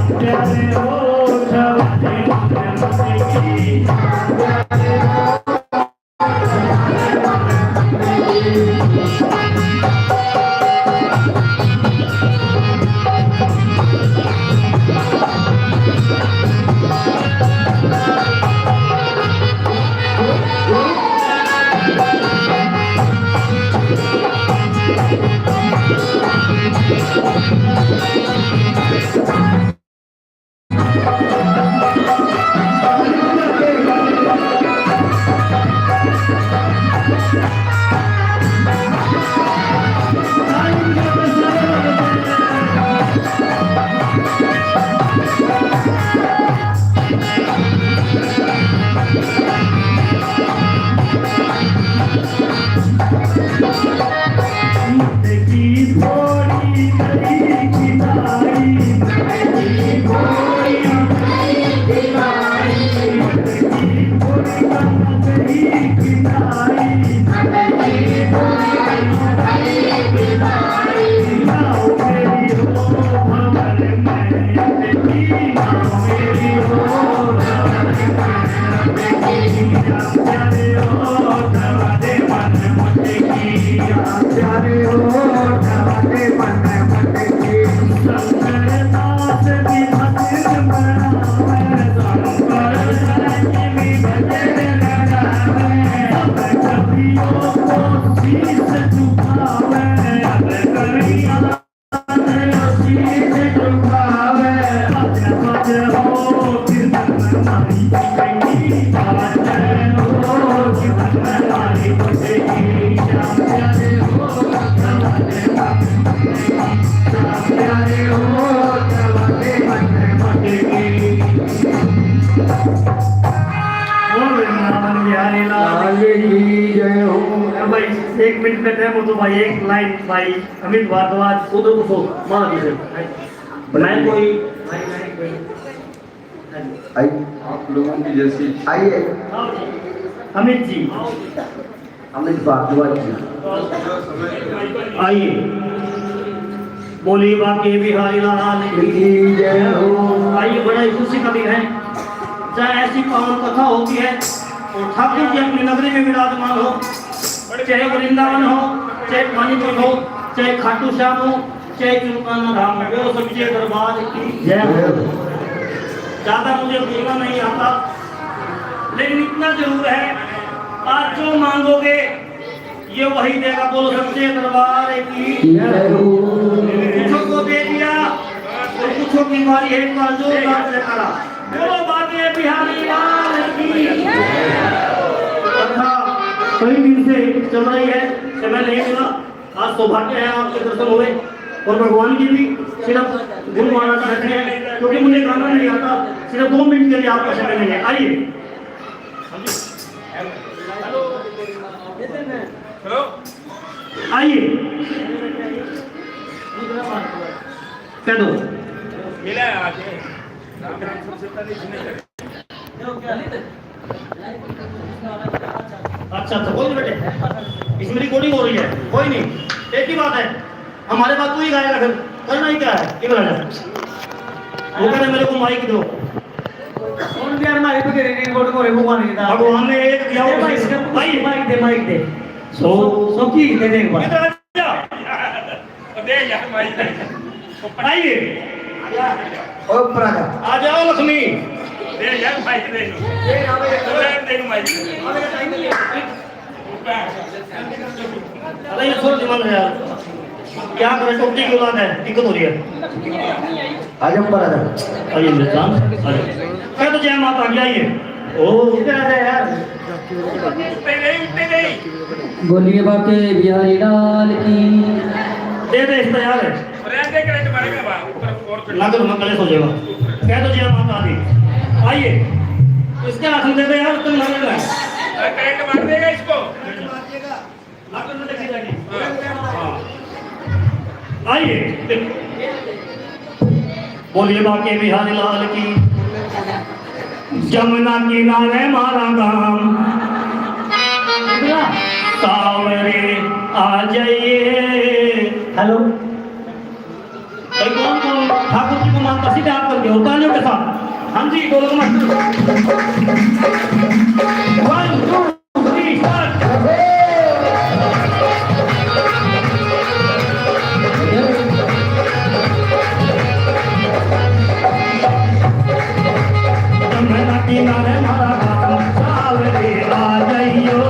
प्यारे हो सवादे मन की एक मिनट का टाइम हो तो भाई एक लाइन भाई अमित भारद्वाज उधर को मार दीजिए मैं कोई आप लोगों की जैसी आइए अमित जी अमित भारद्वाज जी आइए बोलिए बाकी बिहारी लाल की जय हो। आइए बड़ा ही खुशी का दिन है चाहे ऐसी पावन कथा होती है और ठाकुर जी अपनी नगरी में विराजमान हो, चाहे वृंदावन हो, चाहे पानीपत हो, चाहे खाटू श्याम हो, चाहे चुनकाना धाम हो, वो सबके दरबार की जय हो। ज्यादा मुझे बोलना नहीं आता, लेकिन इतना जरूर है आज जो मांगोगे ये वही देगा। बोलो सच्चे दरबार की जय हो। कुछों को दे दिया और कुछों की बारी है, एक बार जोरदार से करा बोलो बातें बिहारी लाल की। कथा कई दिन से चल रही है, समय नहीं मिला, आज सौभाग्य है आपके दर्शन हुए और भगवान की भी सिर्फ गुरु महाराज बैठे हैं क्योंकि मुझे गाना नहीं आता, सिर्फ 2 मिनट के लिए आपका समय नहीं है। आइए आइए कह दो अच्छा अच्छा कोई नहीं बेटे, इसमें रिकॉर्डिंग हो रही है, कोई नहीं, एक ही बात है हमारे बात तू ही गाएगा, फिर करना ही क्या है क्यों वो कह रहे मेरे को माइक दो। भगवान ने एक दिया माइक दे सो की दे दे एक बार आइए ओ ब्रदर आ जाओ लक्ष्मी अरे ये छोड़ दिमाग है यार, क्या करें टोपी की औलाद है, दिक्कत हो रही है। आ जाओ ब्रदर। आइए मेरे जान क्या तो जय माता की। आइए ओ इधर आ यार, बोलिए बाके बिहारी लाल की। दे दे इस तैयार है ना तो मंगल हो जाएगा। क्या तो जय माता दी। आइए इसके हाथ में दे दे यार, तुम लगे ना करंट मार देगा इसको, लागत में देखी जाएगी। आइए बोलिए बाके बिहारी लाल की। जमुना किनारे मारा गाम सावरे आ जाइए। हेलो भाई कौन ठाकुर जी को मानता सीधे हाथ करके और तालियों के साथ। हाँ जी ढोलक मास्टर 1 2 3 स्टार्ट। जमुना किनारे मारा गाँव सावरे आ जाइयो,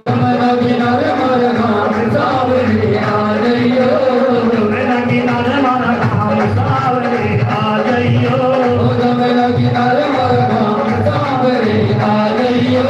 जमुना किनारे मारा गाँव सावरे आ जाइयो, जमुना किनारे मारा गाँव सावरे आ जाइयो, जमुना किनारे मारा गाँव सावरे आ जाइयो।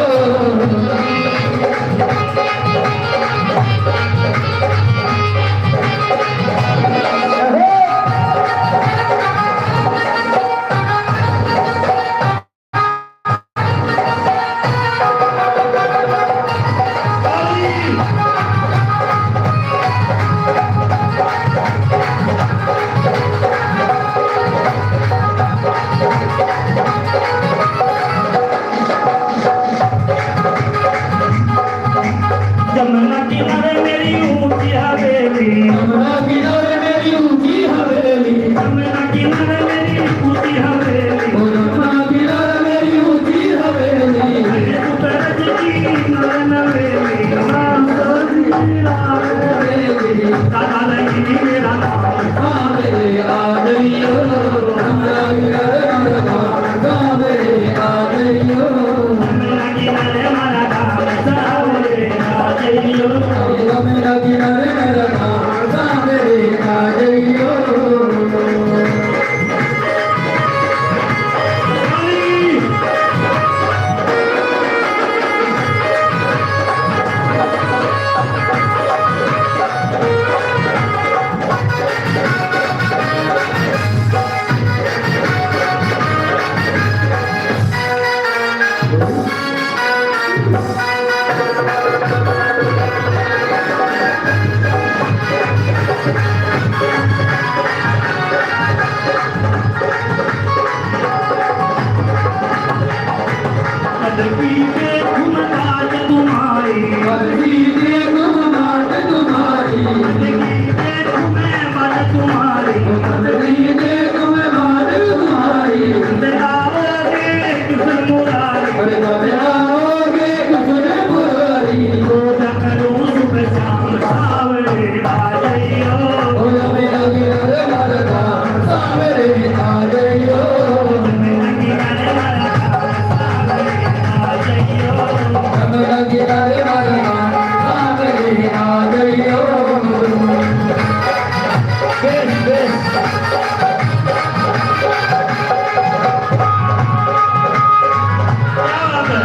जमुना किनारे मेरी ऊंची हवेली, जमुना किनारे मेरी ऊंची हवेली, जमुना किनारे मेरी ऊंची हवेली, जमुना किनारे मेरी ऊंची हवेली। अरे उतरज की नैन हवेली, राम सोजी राम हवेली, दादा लगी मेरा नाम सावरे आ जाइयो, जमुना किनारे मारा गाँव सावरे आ जाइयो, जमुना किनारे मारा गाँव सावरे आ जाइयो, जमुना किनारे मारा गाँव सावरे आ जाइयो। पदवी पे तुम बात तुम्हारी, पदवी देखो बात तुम्हारी, पदवी पे तुम्हें बात तुम्हारी, पदवी देखो बात तुम्हारी, दयावोगे कृष्ण मुरारी, अरे दयाओगे कृष्ण मुरारी, पूजा करूं सुबह शाम सावरे आ जाइयो, ओ जमुना किनारे मारा गाँव सावरे आ जाइयो, जमुना किनारे मारा गाँव सावरे आ जाइयो, जमुना किनारे मारा गाँव सावरे आ जाइयो। बेस बेस क्या बात है।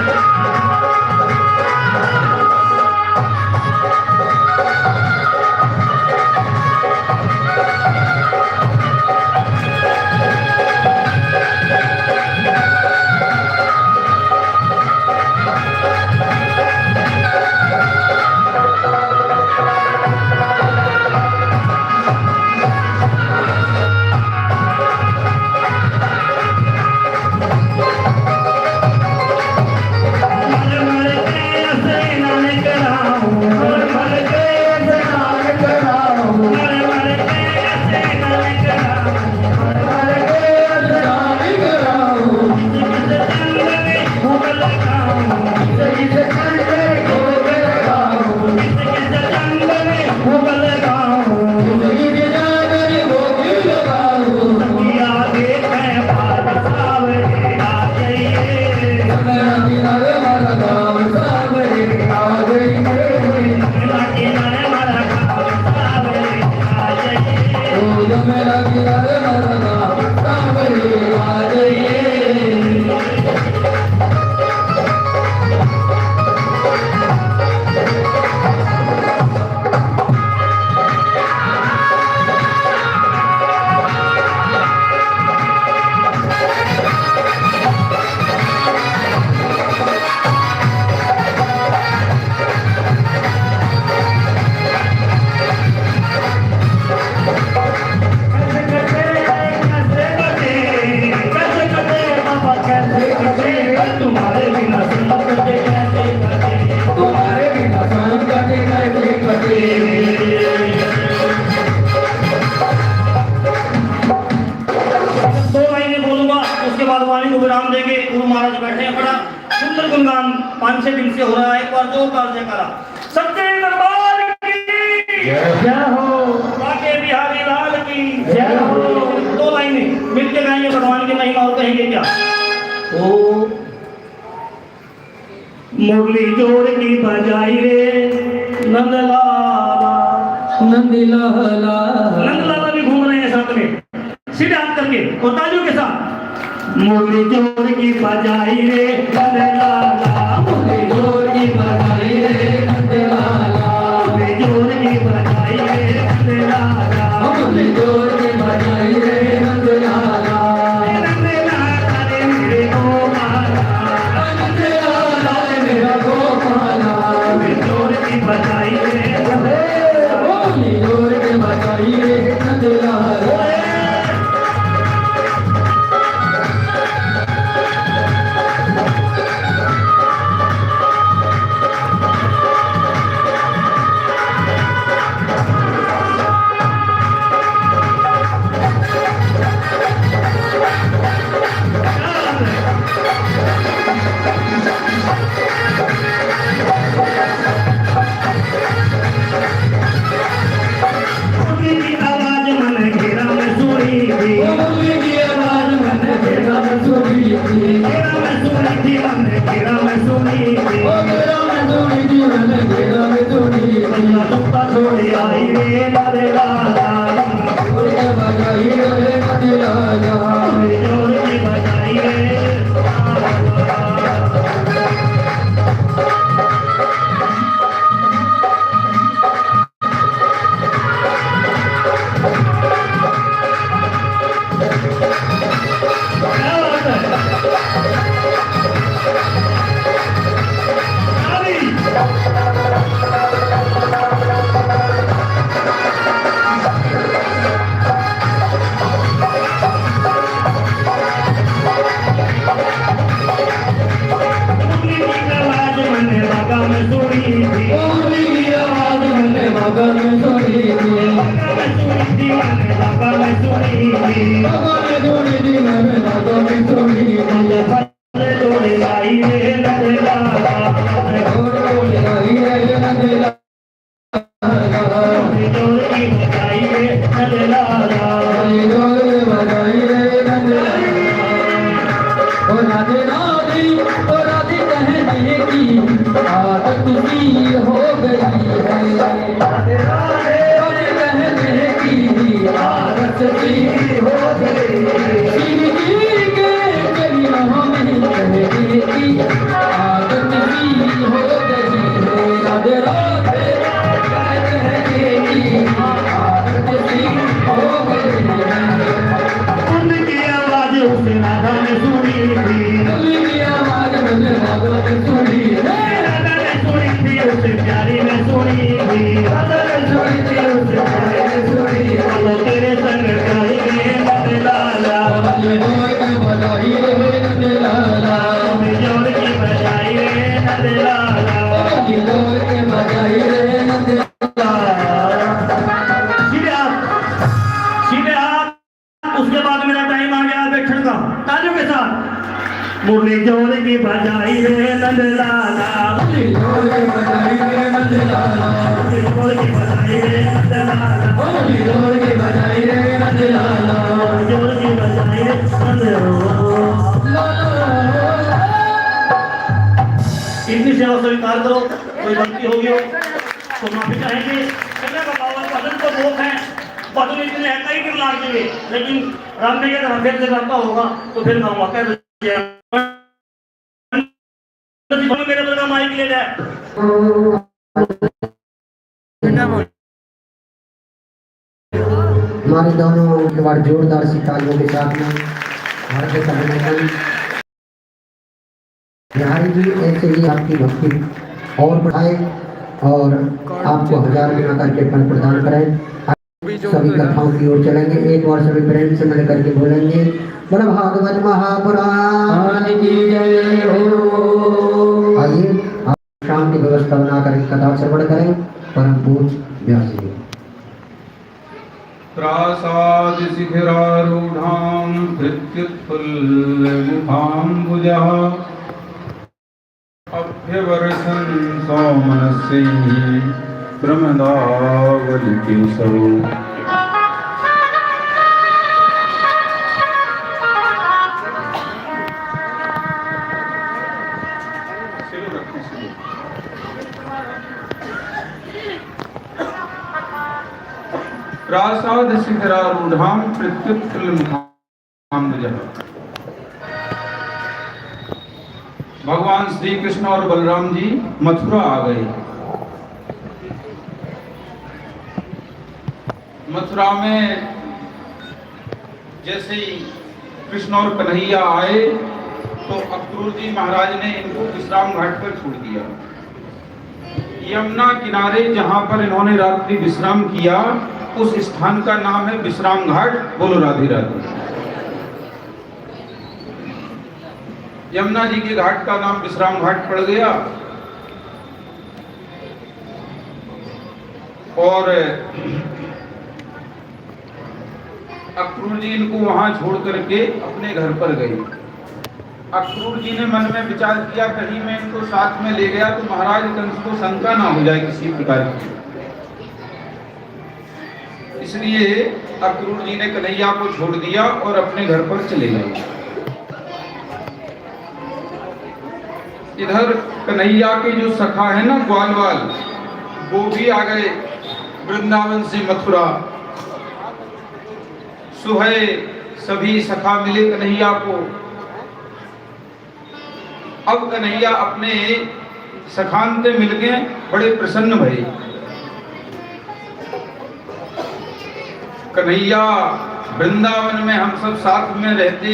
मर मर के स्नान कराऊं, मर मर के स्नान कराओ, मर मर के स्नान कराऊं, मर मर के स्नान कराओ, किस जंग में भूख लगाऊं, सही से करके भोग लगाओ, किस जंग में भूख लगाऊं, सही से जाकर भोग लगाओ, किया देखें बात सावरे आ जाइए, जमुना किनारे मारा गाँव सावरे आ जाइए, जमुना किनारे मारा गाँव सावरे आ जाइए, ओ जमुना किनारे मारा गाँव सावरे आ जाइए। गुणगान 5-6 दिन से हो रहा है, एक बार जोरदार जयकारा। सच्चे दरबार की जय हो, बाके बिहारी लाल की जय हो। 2 लाइनें मिलके गाएंगे भगवान की महिमा और कहेंगे क्या? ओ मुरली जोड़ की बजाई रे नंदलाला, नंदलाला, नंदलाला भी घूम रहे हैं साथ में, सीधे हाथ करके और तालियों के साथ। मुरली जोड़ की बजाई रे नंदलाला, मुरली जोड़ की बजाई रे नंदलाला, मुरली जोड़ की बजाई रे नंदलाला, मुरली जोड़ की बजाई रे नंदलाला, नंदलाला रे मेरे गोपाला, नंदलाला रे मेरा गोपाला, मुरली जोड़ की बजाई रे मुरली जोड़ की बजाई रे नंदलाला। मुरली की आवाज मन घेरा में सुनी थी, मुरली की आवाज मैंने घेरा में सुनी थी, घेरा में सुनी थी, मन घेरा में सुनी थी। ओ घेरा में सुनी थी, मैंने घेरा में सुनी थी। अल्लाह तुक्का छोड़ी आई रे नंदलाला, जोड़ के बजाई रे नंदलाला, मुरली जोड़ की बजाई रे मुरली की आवाज मन बागा में सुनी थी, मुरली की आवाज मैंने बागा में सुनी थी, बागा में सुनी थी, मन बागा में सुनी थी। बागा में सुनी थी, मैंने बागा में सुनी थी। मुरली जोड़ी आई रे नंदलाला, जोड़ के आई रे नंदलाला, मुरली जोड़ की बजाई रे नंदलाला। मुरली जोड़ के बजाई रे नंदलाला। ओ राधे राधे, ओ राधे कहने की आदत सी हो गई है। राधे राधे, राधे कहने की आदत सी हो गई है। शिव जी के चरणों में कहने की आदत सी हो गई है। राधे राधे, कहने की आदत सी हो गई है। उनकी आवाज उस राधा ने सुनी थी, मुरली की आवाज मैंने बागा में सुनी है। राधा ने सुनी थी, उस प्यारी ने सुनी थी। राधा ने सुनी थी, उसे प्यारे ने सुनी थी। बोलो तेरे संग गाएंगे नंदलाला, मुरली जोड़ के बजाई रे नंदलाला, मुरली जोड़ की बजाई रे नंदलाला। मुरली जोड़ के बजाई रे नंदलाला। सीधे हाथ। उसके बाद मेरा टाइम आ गया बैठने का, तालियों के साथ। मुरली जोड़ की बजाई रे नंदलाला, मुरली जोड़ के बजाई रे नंदलाला, मुरली जोड़ की बजाई रे नंदलाला, मुरली जोड़ के बजाई रे नंदलाला। मुरली जोड़ की बजाई रे नंदलाला। इतनी सेवा स्वीकार करो, कोई गलती होगी हो तो माफी चाहेंगे। कहने का बाबा भजन तो बहुत है, भजन इतने हैं कई दिन लाग जाएंगे, लेकिन राम ने अगर फिर से करता होगा तो फिर गाऊंगा। कह मेरे बदला माइक ले जाए। हमारे दोनों एक बार जोरदार सी तालियों के साथ में हार्दिक अभिनंदन। बिहारी जी ऐसे ही आपकी भक्ति और बढ़ाए और आपको 1000 गुना करके फल प्रदान करें। सभी कथाओं की ओर चलेंगे, एक बार सभी प्रेम से मिल करके बोलेंगे बोलो भागवत महापुराण की जय हो। आइए आप शाम की व्यवस्था बनाकर कथा श्रवण करें। परम पूज्य व्यास जी। प्रासाद शिखरारूढ़ां प्रत्युत्फुल्लमुखाम्बुजः अभ्यवर्षन् सौमनस्यैः प्रमदावलिकेशौ प्रासाद शिखरारूढ़ां प्रत्युत्तलमुखाम्बुजः। भगवान श्री कृष्ण और बलराम जी मथुरा आ गए। मथुरा में जैसे ही कृष्ण और कन्हैया आए तो अक्रूर जी महाराज ने इनको विश्राम घाट पर छोड़ दिया। यमुना किनारे जहां पर इन्होंने रात्रि विश्राम किया उस स्थान का नाम है विश्राम घाट। बोलो राधे राधे। यमुना जी के घाट का नाम विश्राम घाट पड़ गया और अक्रूर जी इनको वहां छोड़ करके अपने घर पर गए। अक्रूर जी ने मन में विचार किया कहीं मैं इनको साथ में ले गया तो महाराज कंस को शंका ना हो जाए किसी प्रकार की, इसलिए अक्रूर जी ने कन्हैया को छोड़ दिया और अपने घर पर चले गए। इधर कन्हैया के जो सखा है ना ग्वालवाल, वो भी आ गए वृंदावन से मथुरा। सुबह सभी सखा मिले कन्हैया को। अब कन्हैया अपने सखांते मिल गए, बड़े प्रसन्न भये। कन्हैया वृंदावन में हम सब साथ में रहते,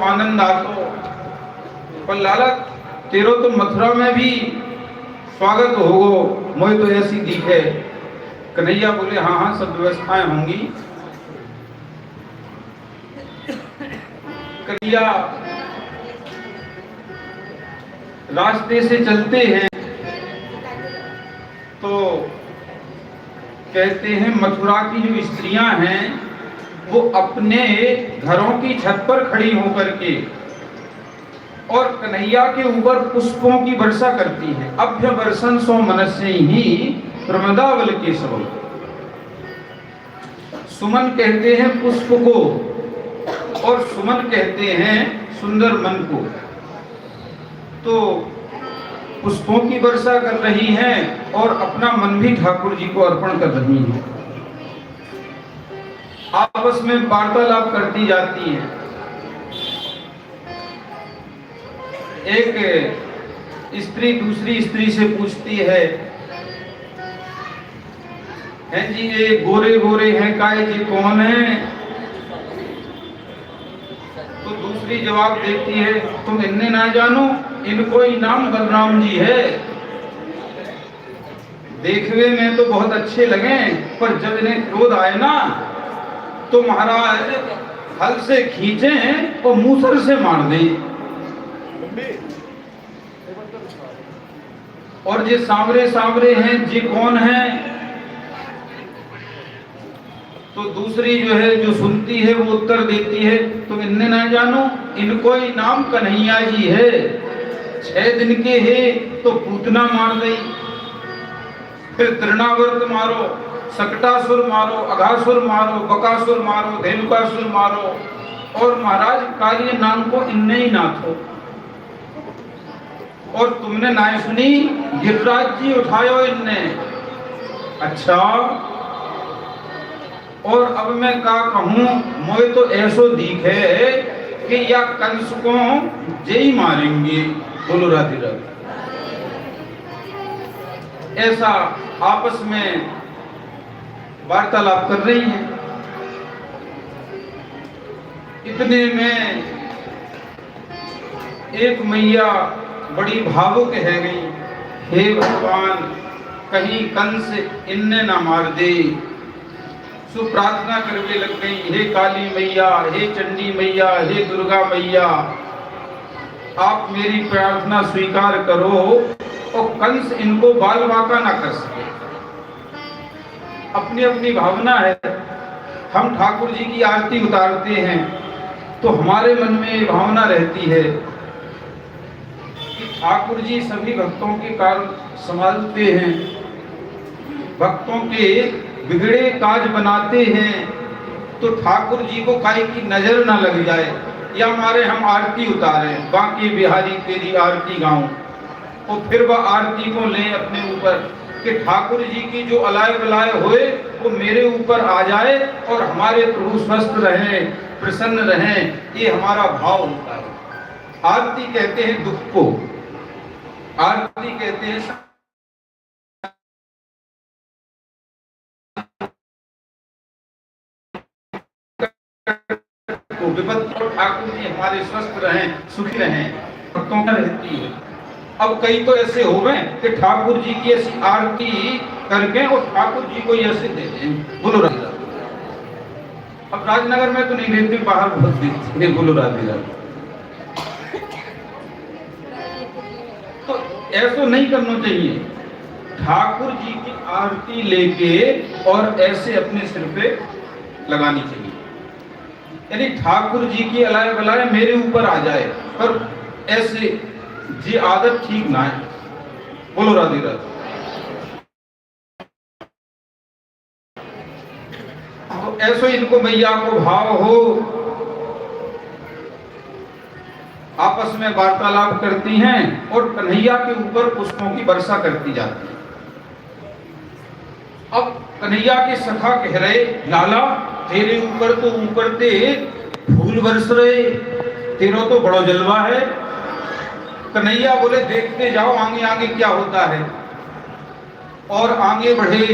आनंद आतो, पर लाला तेरो तो मथुरा में भी स्वागत होगो, मोए तो ऐसी दिखे। कन्हैया बोले हाँ हाँ सब व्यवस्थाएं होंगी। कन्हैया रास्ते से चलते हैं तो कहते हैं मथुरा की जो स्त्रियां हैं वो अपने घरों की छत पर खड़ी होकर के और कन्हैया के ऊपर पुष्पों की वर्षा करती हैं। अभ्य वर्षन सो मनस्य ही प्रमदावल के सब। सुमन कहते हैं पुष्प को और सुमन कहते हैं सुंदर मन को। तो पुष्पों की वर्षा कर रही हैं और अपना मन भी ठाकुर जी को अर्पण कर रही हैं। आपस में वार्तालाप करती जाती हैं। एक स्त्री दूसरी स्त्री से पूछती है जी ये गोरे गोरे हैं काय जी कौन है? तो दूसरी जवाब देती है तुम इन्हें ना जानो, इनको ही नाम बलराम जी है। देखने में तो बहुत अच्छे लगे पर जब इन्हें क्रोध आए ना तो महाराज हल से खींचे और मूसर से मार दें। और ये सांवरे सांवरे हैं जी कौन है? तो दूसरी जो है जो सुनती है वो उत्तर देती है तुम इन्हें ना जानो, इनको ही नाम कन्हैया जी है। 6 दिन के है तो पूतना मार गई, फिर तृणावर्त मारो, सकटासुर मारो, अघासुर मारो, बकासुर मारो, धेनुकासुर मारो और महाराज काली नाम को इन्ने ही नाथो। और तुमने ना सुनी गिरिराज जी उठायो इनने। अच्छा और अब मैं क्या कहूं, मोए तो ऐसो दिखे कि या कंस को जय मारेंगे। बोलो राधे राधे। ऐसा आपस में वार्तालाप कर रही हैं। इतने में एक मैया बड़ी भावुक है गई, हे भगवान कहीं कंस इन्ने ना मार दे। सो प्रार्थना करने लग गई, हे काली मैया, हे चंडी मैया, हे दुर्गा मैया, आप मेरी प्रार्थना स्वीकार करो और कंस इनको बाल बाका ना कर सके। अपनी अपनी भावना है। हम ठाकुर जी की आरती उतारते हैं तो हमारे मन में ये भावना रहती है कि ठाकुर जी सभी भक्तों के कार्य संभालते हैं, भक्तों के बिगड़े काज बनाते हैं। तो ठाकुर जी को काहे की नजर ना लग जाए, या हमारे हम आरती उतारें, बांके बिहारी तेरी आरती गाऊं, और फिर वह आरती को लें अपने ऊपर कि ठाकुर जी की जो अलाय बलाय होए वो मेरे ऊपर आ जाए और हमारे प्रभु स्वस्थ रहें, प्रसन्न रहें, ये हमारा भाव होता है। आरती कहते हैं दुख को, आरती कहते हैं तो विपत्ति को ठाकुर जी हमारे स्वस्थ रहें, सुखी रहें, भक्तों का रहती है। अब कई तो ऐसे हो गए कि ठाकुर जी की ऐसी आरती करके और ठाकुर जी को ऐसे दे दें, बोलो राधे। अब राजनगर में तो नहीं देते, बाहर बहुत देते, बोलो राधे राधे। तो ऐसा नहीं करना चाहिए। ठाकुर जी की आरती लेके और ऐसे अपने सिर पे लगानी चाहिए, यानी ठाकुर जी की अलाय बलाय मेरे ऊपर आ जाए, पर ऐसे जी आदत ठीक ना है, बोलो राधे राधे। तो ऐसे इनको मैया को भाव हो, आपस में वार्तालाप करती हैं और कन्हैया के ऊपर पुष्पों की वर्षा करती जाती है। अब कन्हैया के सखा कह रहे, लाला तेरे ऊपर तो ऊपर ते फूल बरस रहे, तेरा तो बड़ा जलवा है। कन्हैया बोले देखते जाओ आगे आगे क्या होता है। और आगे बढ़े,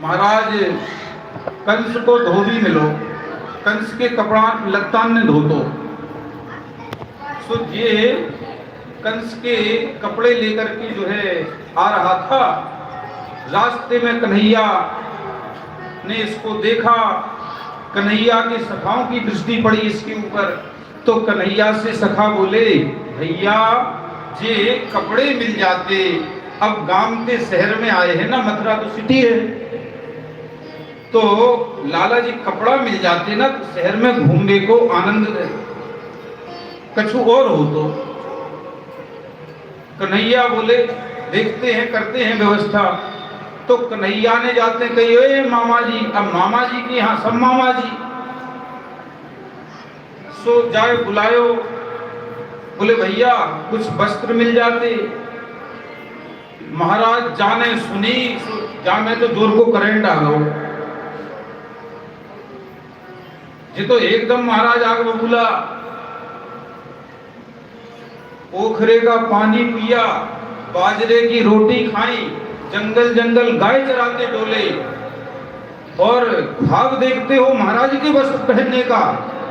महाराज कंस को धोबी मिलो, कंस के कपड़ा लत्तान ने धो दो। सो ये कंस के कपड़े लेकर के जो है आ रहा था, रास्ते में कन्हैया ने इसको देखा, कन्हैया के सखाओं की दृष्टि पड़ी इसके ऊपर, तो कन्हैया से सखा बोले, भैया जे कपड़े मिल जाते, अब गांव के शहर में आए हैं ना, मथुरा तो सिटी है, तो लाला जी कपड़ा मिल जाते ना तो शहर में घूमने को आनंद कछु और हो। तो कन्हैया बोले देखते हैं करते हैं व्यवस्था। तो कन्हैया ने जाते कही, ओए मामा जी, अब मामा जी के यहाँ सब मामा जी, सो जाए बुलायो। बोले भैया कुछ वस्त्र मिल जाते। महाराज जाने सुनी, जाने तो जोर को करंट आ गो जी, तो एकदम महाराज आग बबूला, पोखरे का पानी पिया, बाजरे की रोटी खाई, जंगल जंगल गाय चराते डोले, और भाव देखते हो महाराज के वस्त्र पहनने का,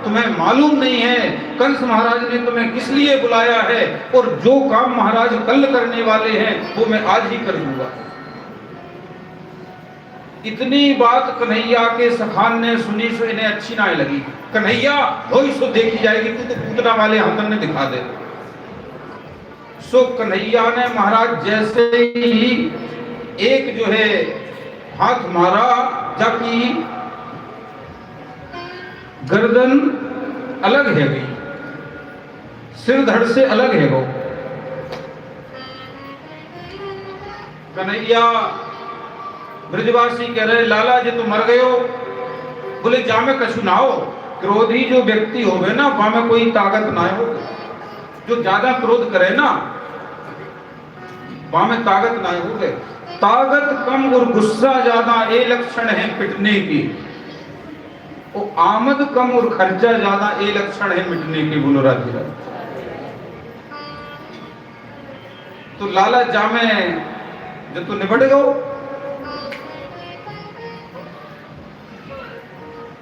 तुम्हें मालूम नहीं है कंस महाराज ने तुम्हें किस लिए बुलाया है, और जो काम महाराज कल करने वाले हैं वो मैं आज ही कर दूंगा। इतनी बात कन्हैया के सखान ने सुनी, सो इन्हें अच्छी ना लगी। कन्हैया हो सो देखी जाएगी, तू तो पूतना वाले हाथन ने दिखा दे। सो कन्हैया ने महाराज जैसे ही एक जो है हाथ मारा, जाकी गर्दन अलग है गई, सिर धड़ से अलग है वो। कन्हैया ब्रजवासी कह रहे, लाला जी तो मर गए हो। बोले जा में कछु ना हो, क्रोधी जो व्यक्ति हो गए ना वहां में कोई ताकत ना हो, जो ज्यादा क्रोध करे ना वहां में ताकत ना हो गए। ताकत कम और गुस्सा ज्यादा ये लक्षण है पिटने की, वो आमद कम और खर्चा ज्यादा ये लक्षण है मिटने की, बोलो राधे राधे। तो लाला जामे जब तो निपट गो।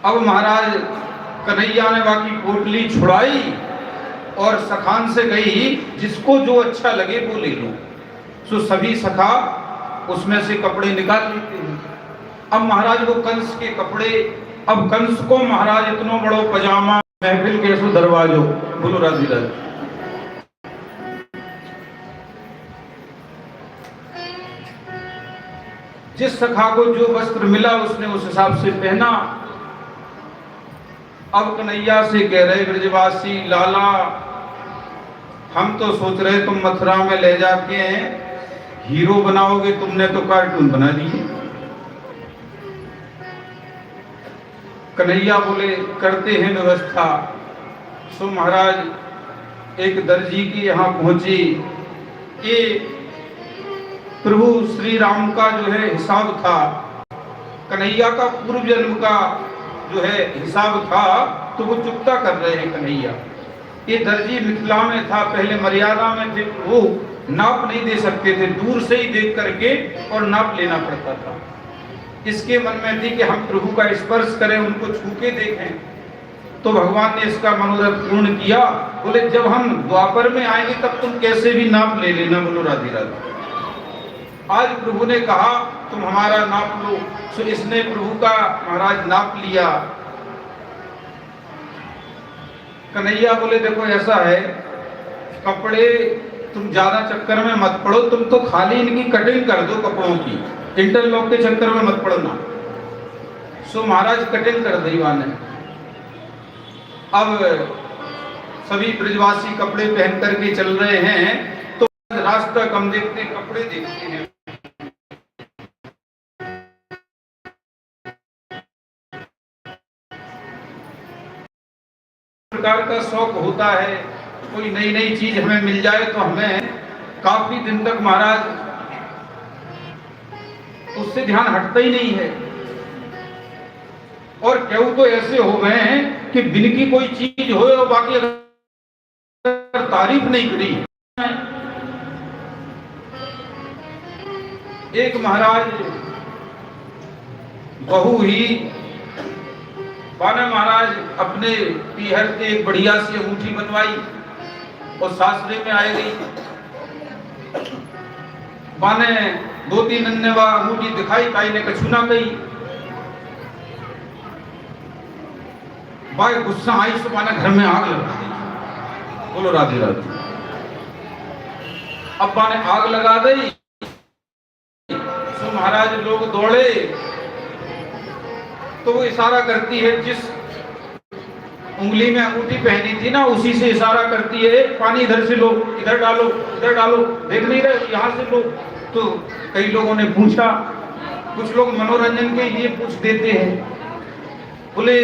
अब महाराज कन्हैया ने बाकी पोटली छुड़ाई और सखान से गई, जिसको जो अच्छा लगे वो ले लो। सो सभी सखा उसमें से कपड़े निकाल लेते हैं। अब महाराज वो कंस के कपड़े, अब कंस को महाराज इतना बड़ो पजामा, महफिल के सो दरवाजो, बोलो राधे राधे। जिस सखा को जो वस्त्र मिला उसने उस हिसाब से पहना। अब कन्हैया से कह रहे ब्रजवासी, लाला हम तो सोच रहे तुम मथुरा में ले जाके हीरो बनाओगे, तुमने तो कार्टून बना दिए। कन्हैया बोले करते हैं व्यवस्था। सो महाराज एक दर्जी की यहाँ पहुंची कि प्रभु श्री राम का जो है हिसाब था, कन्हैया का पूर्व जन्म का जो है हिसाब था, तो वो चुकता कर रहे हैं कन्हैया। ये दर्जी मिथिला में था, पहले मर्यादा में थे, वो नाप नहीं दे सकते थे, दूर से ही देख करके और नाप लेना पड़ता था। इसके मन में थी कि हम प्रभु का स्पर्श करें, उनको छू के देखें। तो भगवान ने इसका मनोरथ पूर्ण किया। बोले जब हम द्वापर में आएंगे तब तुम कैसे भी नाप ले लेना। बोलो राधे राधे। आज प्रभु ने कहा तुम हमारा नाप लो, सो इसने प्रभु का महाराज नाप लिया। कन्हैया बोले देखो ऐसा है, कपड़े तुम ज्यादा चक्कर में मत पड़ो, तुम तो खाली इनकी कटिंग कर दो कपड़ों की, इंटरलॉक के चक्कर में मत पड़ना। सो महाराज कटिंग कर दी ने। अब सभी ब्रजवासी कपड़े पहन करके चल रहे हैं, तो रास्ता कम देखते कपड़े देखते हैं। प्रकार का शौक होता है, कोई नई नई चीज हमें मिल जाए तो हमें काफी दिन तक महाराज उससे ध्यान हटता ही नहीं है। और केहू तो ऐसे हो गए हैं कि बिन की कोई चीज हो और बाकी अगर तारीफ नहीं करी। एक महाराज बहू ही बाना महाराज अपने पीहर से एक बढ़िया सी अंगूठी बनवाई और सासरे में आए गई। बाने दो तीन अन्य अंगूठी दिखाई, काई ने कछु ना कही। बाई गुस्सा आई तो बाने घर में आग लगा दी। बोलो राधे राधे। अब बाने आग लगा दी तो महाराज लोग दौड़े, तो वो इशारा करती है, जिस उंगली में अंगूठी पहनी थी ना उसी से इशारा करती है, पानी इधर से लो, इधर डालो, इधर डालो, देख नहीं रहे यहाँ से लो। तो कई लोगों ने पूछा, कुछ लोग मनोरंजन के लिए पूछ देते हैं, बोले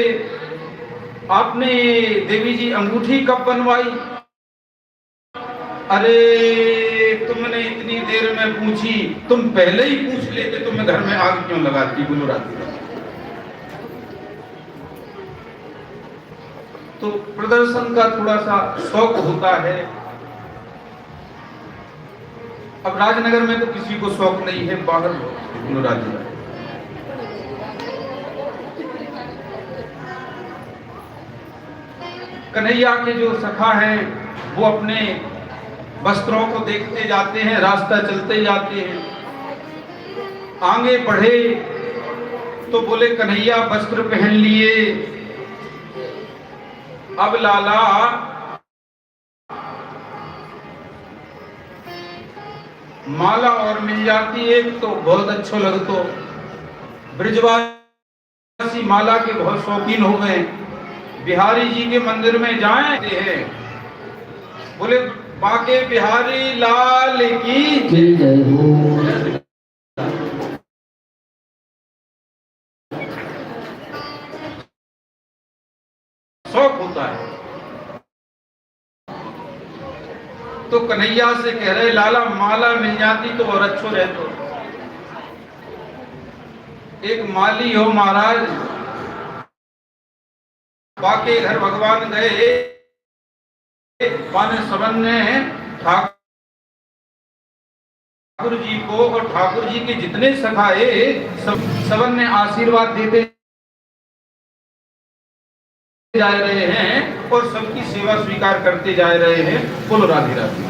आपने देवी जी अंगूठी कब बनवाई? अरे तुमने इतनी देर में पूछी, तुम पहले ही पूछ लेते तो मैं घर में आग क्यों लगाती। बोलो राधे। तो प्रदर्शन का थोड़ा सा शौक होता है। अब राजनगर में तो किसी को शौक नहीं है, बाहर बोलो राधे। कन्हैया के जो सखा हैं वो अपने वस्त्रों को देखते जाते हैं, रास्ता चलते जाते हैं। आगे बढ़े तो बोले कन्हैया वस्त्र पहन लिए, अब लाला माला और मिल जाती एक तो बहुत अच्छा लगतो। ब्रजवासी माला के बहुत शौकीन हो गए। बिहारी जी के मंदिर में जाएं हैं, बोले बाके बिहारी लाल की जय हो। शौक होता है। तो कन्हैया से कह रहे लाला माला मिल जाती तो और अच्छो रहतो। एक माली हो महाराज, बाके घर भगवान गए, पाने सबन ने ठाकुर जी को और ठाकुर जी के जितने सखाए सबन ने आशीर्वाद देते जा रहे हैं और सबकी सेवा स्वीकार करते जा रहे हैं। बोलो राधे राधे।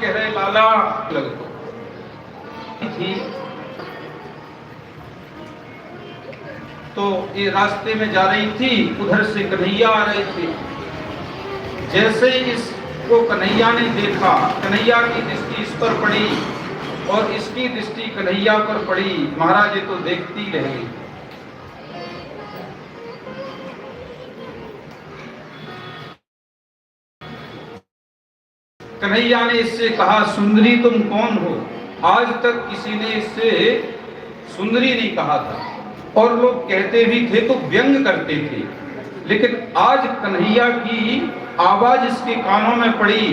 कह रहे लाला लगतो थी, तो ये रास्ते में जा रही थी, उधर से कन्हैया आ रहे थे। जैसे ही इसको कन्हैया ने देखा, कन्हैया की दृष्टि इस पर पड़ी और इसकी दृष्टि कन्हैया पर पड़ी। महाराज ये तो देखती रह गई। कन्हैया ने इससे कहा, सुंदरी तुम कौन हो? आज तक किसी ने इससे सुंदरी नहीं कहा था और लोग कहते भी थे तो व्यंग करते थे, लेकिन आज कन्हैया की आवाज इसके कानों में पड़ी।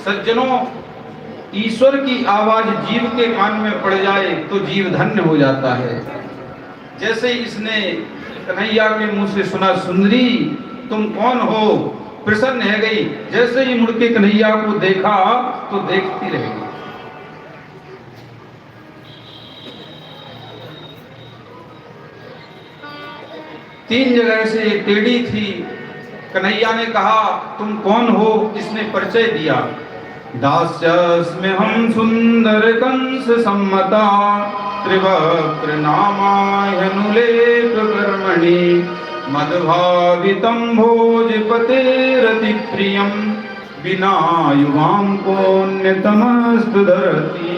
सज्जनों, ईश्वर की आवाज जीव के कान में पड़ जाए तो जीव धन्य हो जाता है। जैसे ही इसने कन्हैया के मुंह से सुना, सुंदरी तुम कौन हो, प्रसन्न है गई। जैसे ही मुड़ के कन्हैया को देखा तो देखती रह गई। तीन जगह से टेढ़ी थी। कन्हैया ने कहा, तुम कौन हो? इसने परिचय दिया, दास्यस्मि हम सुंदर कंस सम्मता, त्रिवक्त्र नामाह्यनुलेख कर्मणि, मदभावितं भोजपतेरति प्रियं, बिना युवां कोन्यतमस्तु धरति।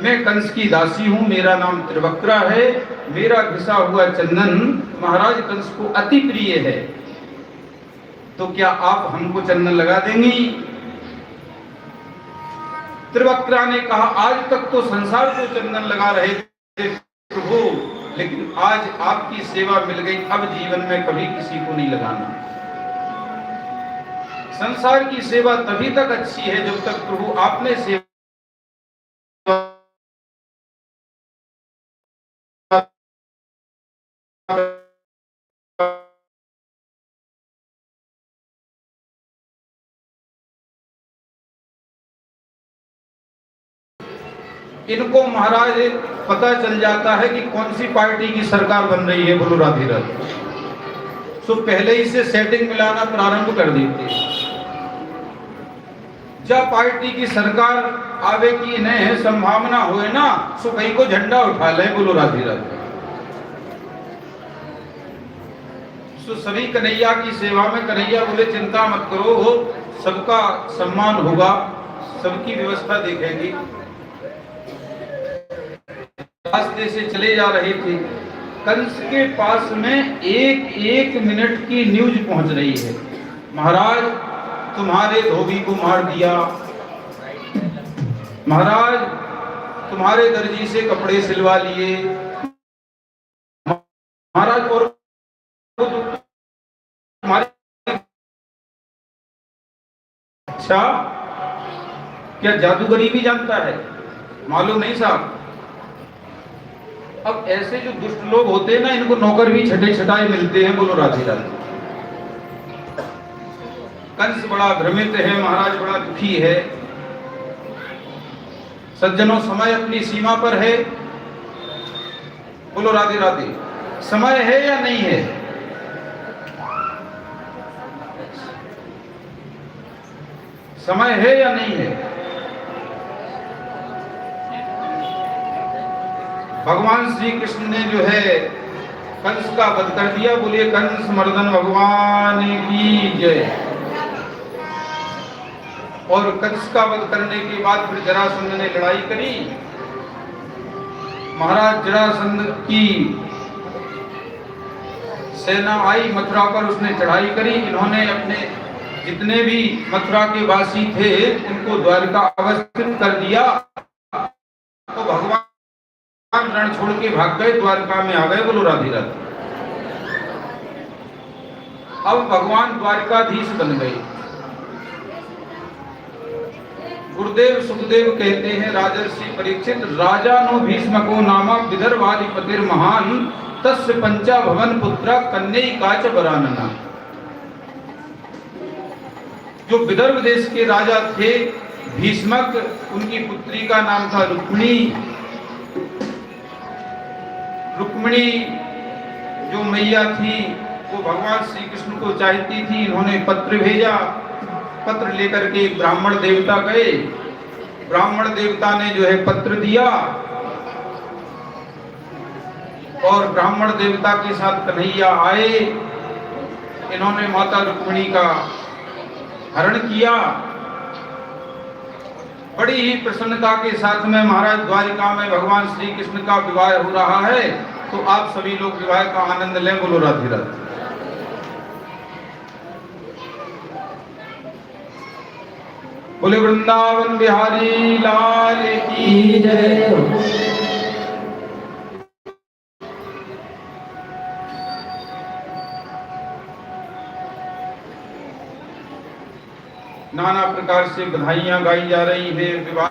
मैं कंस की दासी हूँ, मेरा नाम त्रिवक्रा है, मेरा घिसा हुआ चंदन महाराज कंस को अति प्रिय है, तो क्या आप हमको चंदन लगा देंगी? त्रिवक्रा ने कहा, आज तक तो संसार को चंदन लगा रहे थे प्रभु, लेकिन आज आपकी सेवा मिल गई, अब जीवन में कभी किसी को नहीं लगाना। संसार की सेवा तभी तक अच्छी है जब तक प्रभु आपने सेवा इनको महाराज पता चल जाता है कि कौन सी पार्टी की सरकार बन रही है। बोलो राधे राधे। तो पहले ही से सेटिंग मिलाना प्रारंभ कर देते। जब पार्टी की सरकार आवे की इन्हें संभावना हुए ना, सो कहीं को झंडा उठा ले। बोलो राधे राधे। सो सभी कन्हैया की सेवा में। कन्हैया बोले, चिंता मत करो, सबका सम्मान होगा, सबकी व्यवस्था देखेंगी। रास्ते से चले जा रहे थे, कंस के पास में एक एक मिनट की न्यूज पहुंच रही है, महाराज तुम्हारे धोबी को मार दिया, महाराज तुम्हारे दर्जी से कपड़े सिलवा लिए, महाराज और अच्छा क्या जादूगरी भी जानता है? मालूम नहीं साहब। अब ऐसे जो दुष्ट लोग होते हैं ना, इनको नौकर भी छठे छठाए मिलते हैं। बोलो राधे राधे। कंस बड़ा भ्रमित है, महाराज बड़ा दुखी है। सज्जनों, समय अपनी सीमा पर है। बोलो राधे राधे। समय है या नहीं है? समय है या नहीं है? भगवान श्री कृष्ण ने जो है कंस का वध कर दिया। बोलिए कंस मर्दन भगवान की जय। और कंस का वध करने के बाद फिर जरासंध ने लड़ाई करी। महाराज जरासंध की सेना आई मथुरा पर, उसने चढ़ाई करी। इन्होंने अपने जितने भी मथुरा के वासी थे उनको द्वारका अवस्थित कर दिया। तो भगवान रण छोड़ के भाग गए, द्वारका में आ गए। बोलो राधे राधे। अब भगवान द्वारकाधीश बन गए। गुरुदेव सुखदेव कहते हैं, राजर्षि परीक्षित राजा नो भीष्मको नामा विदर्भाधिपतिर महान, तस्य पंचा भवन पुत्र कन्यई काच वरानना। जो विदर्भ देश के राजा थे भीष्मक, उनकी पुत्री का नाम था रुक्मिणी। रुक्मिणी जो मैया थी वो भगवान श्री कृष्ण को चाहती थी। इन्होंने पत्र भेजा। पत्र लेकर के ब्राह्मण देवता गए। ब्राह्मण देवता ने जो है पत्र दिया और ब्राह्मण देवता के साथ कन्हैया आए। इन्होंने माता रुक्मिणी का हरण किया। बड़ी ही प्रसन्नता के साथ में महाराज द्वारिका में भगवान श्री कृष्ण का विवाह हो रहा है। तो आप सभी लोग विवाह का आनंद लें। बोलो राधे राधे। बोले वृंदावन बिहारी लाल की जय। नाना प्रकार से बधाइयां गाई जा रही है। विवाह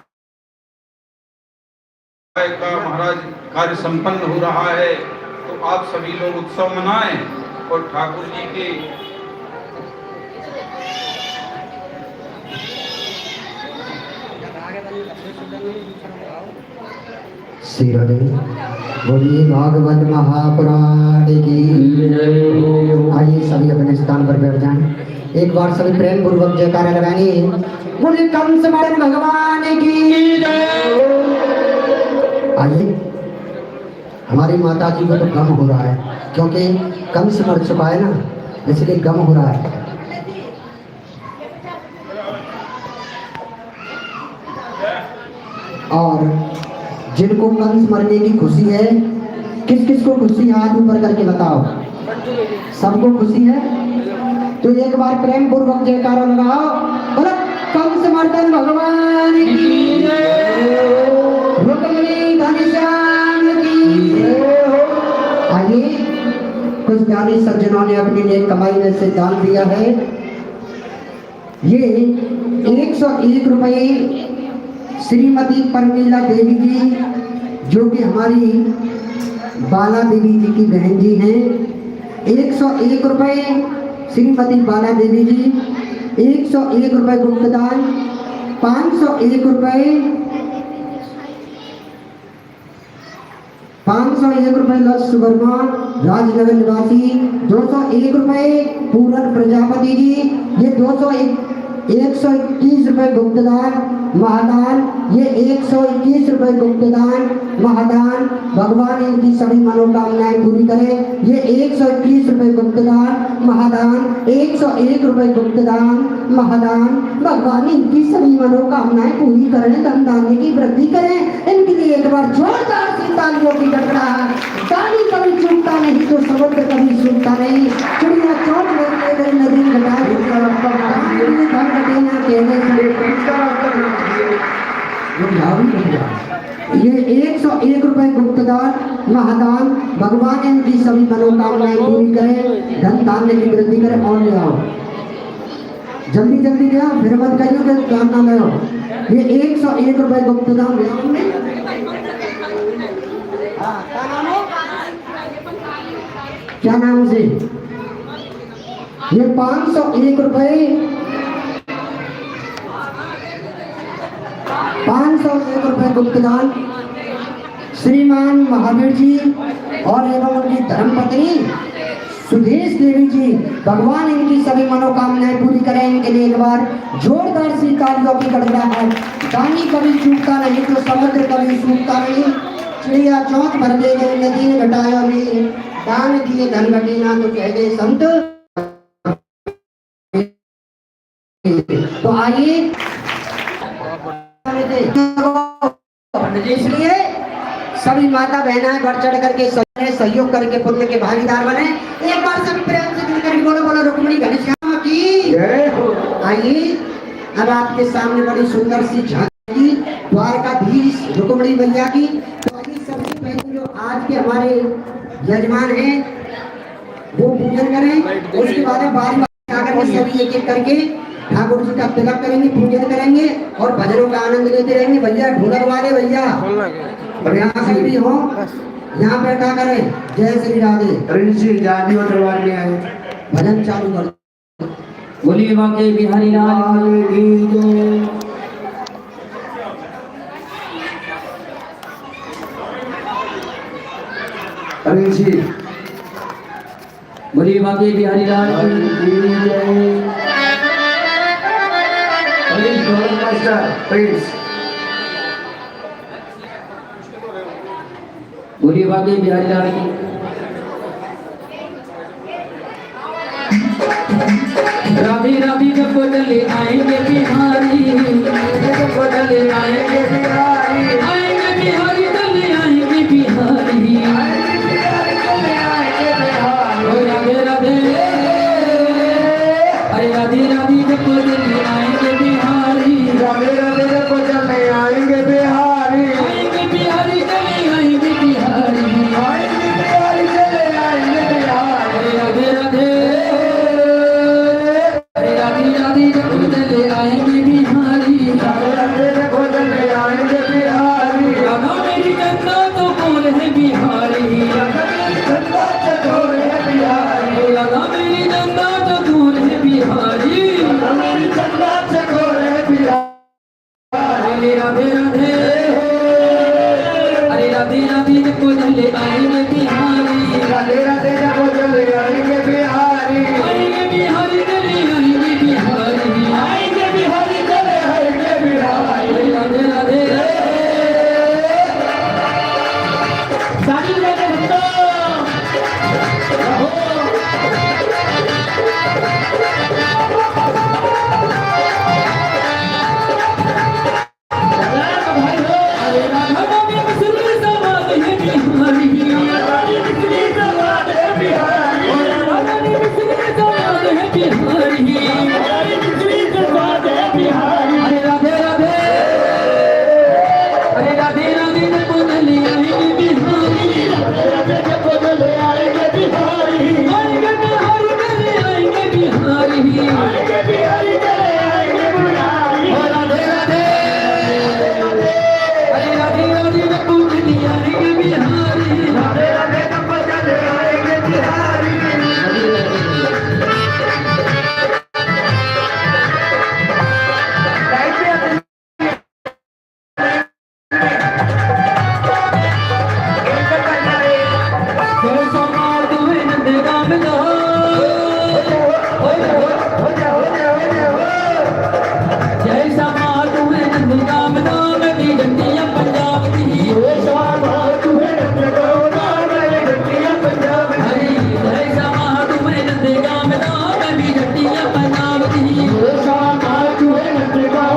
का महाराज कार्य संपन्न हो रहा है, तो आप सभी लोग उत्सव मनाएं और ठाकुर जी के सिरदे बोलिए भागवत महापुराण की। आइए सभी अपने स्थान पर बैठ जाएं। एक बार सभी प्रेम पूर्वक जयकारा लगाएंगे। बोलिए कंस मर्दन भगवान की। आइए, हमारी माता जी को तो गम हो रहा है क्योंकि कंस मर चुका है ना, इसलिए गम हो रहा है। और जिनको कंस मरने की खुशी है, किस किस को खुशी, हाथ ऊपर करके बताओ। सबको खुशी है तो एक बार प्रेम पूर्वक जयकारा लगाओ। बोलो कंस मर्दन भगवान की जय, रुक्मिणी घनश्याम की जय। आइए, कुछ ज्ञानी सज्जनों ने अपनी नेक कमाई में से दान दिया है। ये 101 रुपये श्रीमती परमीला देवी जी, जो कि हमारी बाला देवी जी की बहन जी हैं, 101 रुपये श्रीमती बाला देवी जी, 101 रुपये गुप्तदान, 501 रुपये, 501 रुपये लक्ष्य सुवर्मा राजनगर निवासी, 201 रुपये पूरन प्रजापति जी, ये 121 रुपये गुप्तदान महादान, ये 121 रुपये गुप्तदान महादान। भगवान इनकी सभी मनोकामनाएं पूरी करें। ये 121 रुपये गुप्तदान महादान, 101 रुपये गुप्तदान महादान। भगवान इनकी सभी मनोकामनाएं पूरी करें, धन धान्य की वृद्धि करें। इनके लिए एक बार जोरदार से तालियों की गड़गड़ाहट। पानी कभी चूकता नहीं तो समुद्र कभी सूखता नहीं। चिड़िया चौंक लेते गई नदी घटा ये 101 रुपये गुप्तदान महादान। भगवान इनकी सभी मनोकामनाएं पूरी करें, धन धान्य की वृद्धि करें। और ले आओ, जल्दी जल्दी ले आओ, फिर मत करियो कि ध्यान ना ले आओ। ये 101 रुपये गुप्तदान ले आओ। क्या नाम से? ये 501 रुपये, 501 रुपये गुप्तदान श्रीमान महावीर जी और एवं उनकी धर्मपत्नी सुधेश देवी जी। भगवान इनकी सभी मनोकामनाएं पूरी करें। इनके लिए एक बार जोरदार सी तालियों की गड़गड़ाहट। दानी कभी चूकता नहीं तो समुद्र कभी सूखता नहीं। चिड़िया चौंक भर दे गई नदी ने घटाया नहीं। दान दिए धन घटे ना तो कह गए संत। तो आइए, इसलिए सभी माता बहनाएं बढ़ चढ़ करके सहयोग करके पुण्य के भागीदार बने। एक बार सभी प्रेम से मिलकर बोलो बोलो रुक्मिणी घनश्याम की जय हो। आइए, अब आपके सामने बड़ी सुंदर सी झांकी द्वारकाधीश रुक्मिणी मैया की। तो आइए, सबसे पहले जो आज के हमारे यजमान हैं वो पूजन करें। उसके बाद बारी बारी सभी एक एक करके ठाकुर जी का तिलक करेंगे, पूजन करेंगे और भजनों का आनंद लेते रहेंगे। भैया ढोलक वाले भैया यहाँ से भी हो, यहाँ पे क्या करें? जय श्री राधे जाति और दरबार में आए, भजन चालू कर। बोलिए बांके बिहारी लाल की जय। बोलिए बांके बिहारी लाल की जय। बोलिए बांके बिहारी लाल की। राधे राधे जब बदले आएंगे बिहारी, जब बदले आएंगे बिहारी, आएंगे बिहारी चले आएंगे बिहारी, राधे राधे, अरे राधे राधे जब बदले आएंगे बिहारी। आएंगे बिहारी। राधा मेरी चंदा तो कौन है बिहारी, राधा मेरी चंदा तो कौन है बिहारी। राधा मेरी चंदा तो कौन है बिहारी, राधा मेरी चंदा तो कौन है बिहारी। राधे राधे, अरे राधे राधे को चले आएंगे बिहारी, राधे राधे जब चले आएंगे बिहारी। आएंगे बिहारी चले आएंगे बिहारी, आएंगे बिहारी चले आएंगे बिहारी। राधे राधे। सारी राधे भक्तों रहो। अरे राधा में मिसरी समाज है बिहारी, राधा में मिसरी समाज है बिहारी, राधा में मिसरी समाज है बिहारी, राधा में मिसरी समाज है बिहारी। अरे राधे राधे, अरे राधे राधे जब चले आएंगे बिहारी, राधे राधे जब चले आएंगे बिहारी, आएंगे बिहारी चले आएंगे बिहारी, आएंगे बिहारी चले आएंगे बिहारी। और राधे राधे, अरे राधे राधे जब चले आएंगे बिहारी, राधे राधे जब चले आएंगे बिहारी। जय सोनार तुम्हें नंदेगा मिलो, जय सोनार तुम्हें नंदेगा मिलो, मेरी गंदियां पंजाब की, हरी जय सोनार तुम्हें नंदेगा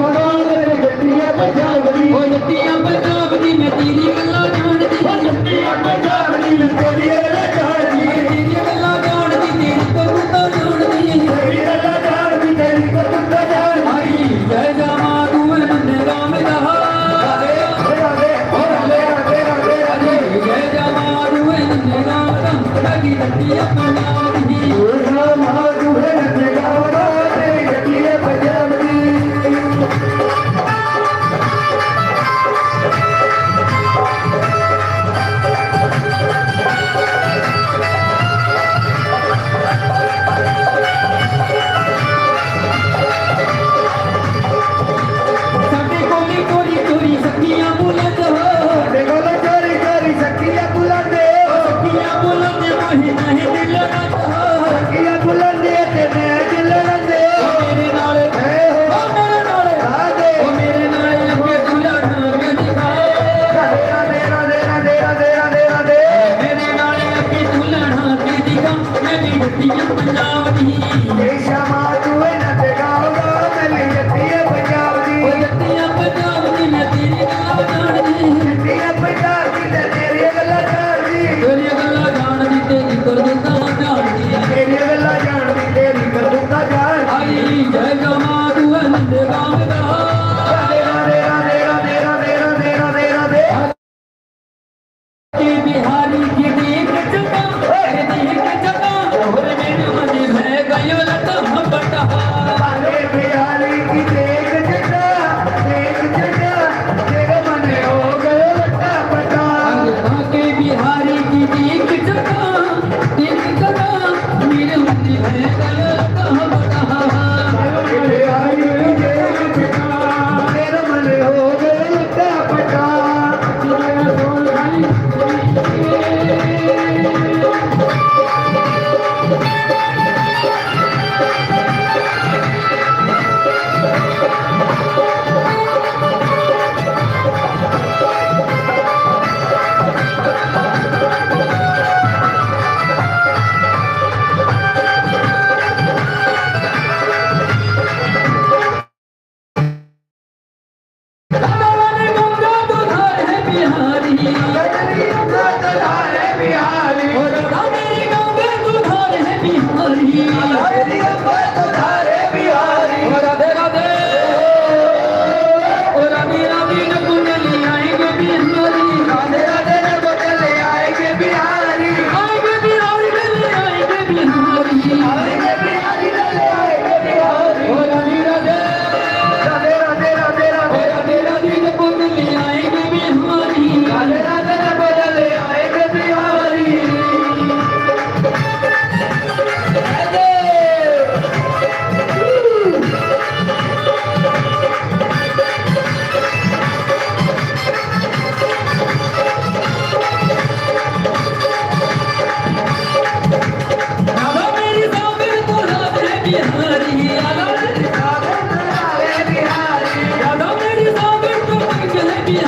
मिलो, मेरी गंदियां पंजाब की, ओ गंदियां पंजाब की मैं तेरी गल्ला जानदी, तेरी गल्ला जानदी, तेरी कबूता जानदी, हरी जय सोनार तुम्हें नंदेगा मिलो, जय सोनार तुम्हें नंदेगा मिलो, मेरी गंदियां पंजाब की। साडी कोली कोली कोली सखियां बुलंद हो, सखियां बुलंद मोहि नहीं दिल रंग हो, मेरे नाले ओ मेरे नाले अगे दूल्हा नाग दिखा, मेरे नाले अगे दूल्हा नाग दिखा, मेरी गड्डियां पंजाब दी, ओ गड्डियां पंजाब दी मैं तेरी गल्ला जानदी, तेरी गल्ला जानदी, तेरी करदूता जानदी, आई जय सोनार तुम्हें नंदेगा मिलो, के बिहारी की देख जगा, और मेरे मन में गयो लता बटा, के बिहारी की देख जगा, मेरे मन में गयो लता बटा,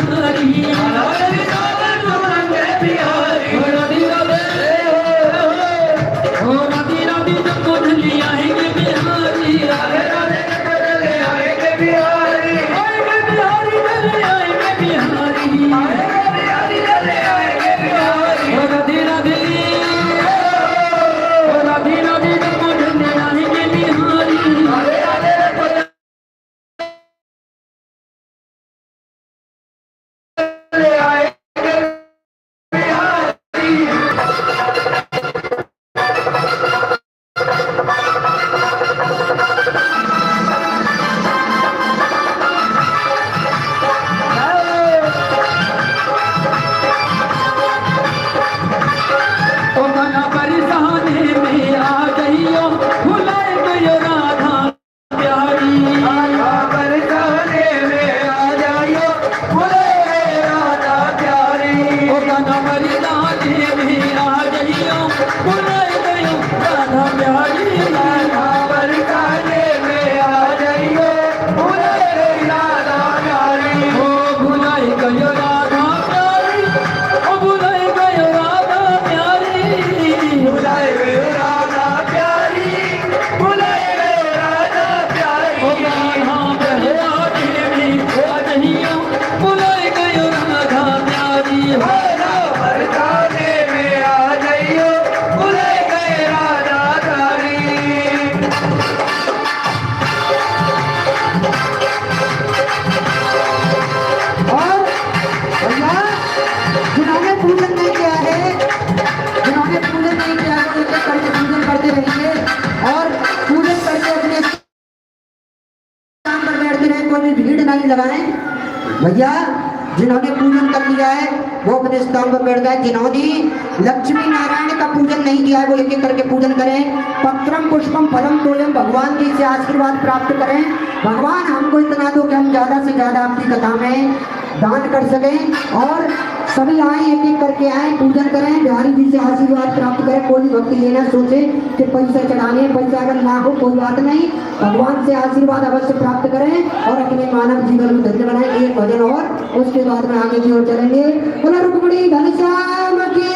बिहारी ओ राधे राधे जब गोधली आएंगे बिहारी आएंगे बिहारी आएंगे बिहारी ओ राधे राधे जब गोधली आएंगे बिहारी ओ मना बरसाने में आ गइयो भुलाए गयो राधा प्यारी बरसाने में आ जाइयो भुलाए राधा प्यारी ओ मना बरसाने में आ गइयो भुलाए गयो राधा प्यारी बरसाने में आ जाइयो भुलाए राधा प्यारी ओ भुलाए गयो राधा प्यारी ओ भुलाए गयो राधा बुलाए गए राधा प्यारी बुलाए गए राधा प्यारी ओ गाना बहरा देवी आजहियो बुलाए गए राधा प्यारी हरा बरसाने में आ जाइयो बुलाए गए राधा प्यारी और भैया जिन्होंने पूजन नहीं किया है, जिन्होंने पूजन नहीं किया है, वो करके पूजन करते रहिए और पूजन करके अपने स्थान पर बैठते रहे, कोई भी भीड़ नहीं लगाएं। भैया जिन्होंने पूजन कर लिया है वो अपने स्थान पर बैठ गए। जिन्होंने लक्ष्मी नारायण का पूजन नहीं किया है वो एक एक करके पूजन करें। पत्रम पुष्पम फलम तोयम, भगवान जी से आशीर्वाद प्राप्त करें। भगवान हमको इतना दो कि हम ज़्यादा से ज़्यादा आपकी कथा में दान कर सकें और सभी आए एक एक करके आए, पूजन करें, बिहारी जी से आशीर्वाद प्राप्त करें। कोई भक्ति लेना सोचे कि पैसा चढ़ाने, पैसा अगर ना हो कोई बात नहीं, भगवान से आशीर्वाद अवश्य प्राप्त करें और अपने मानव जीवन में धन्य बनाएं। एक भजन और उसके बाद में आगे की ओर चलेंगे। बोलो रुक्मिणी घनश्याम की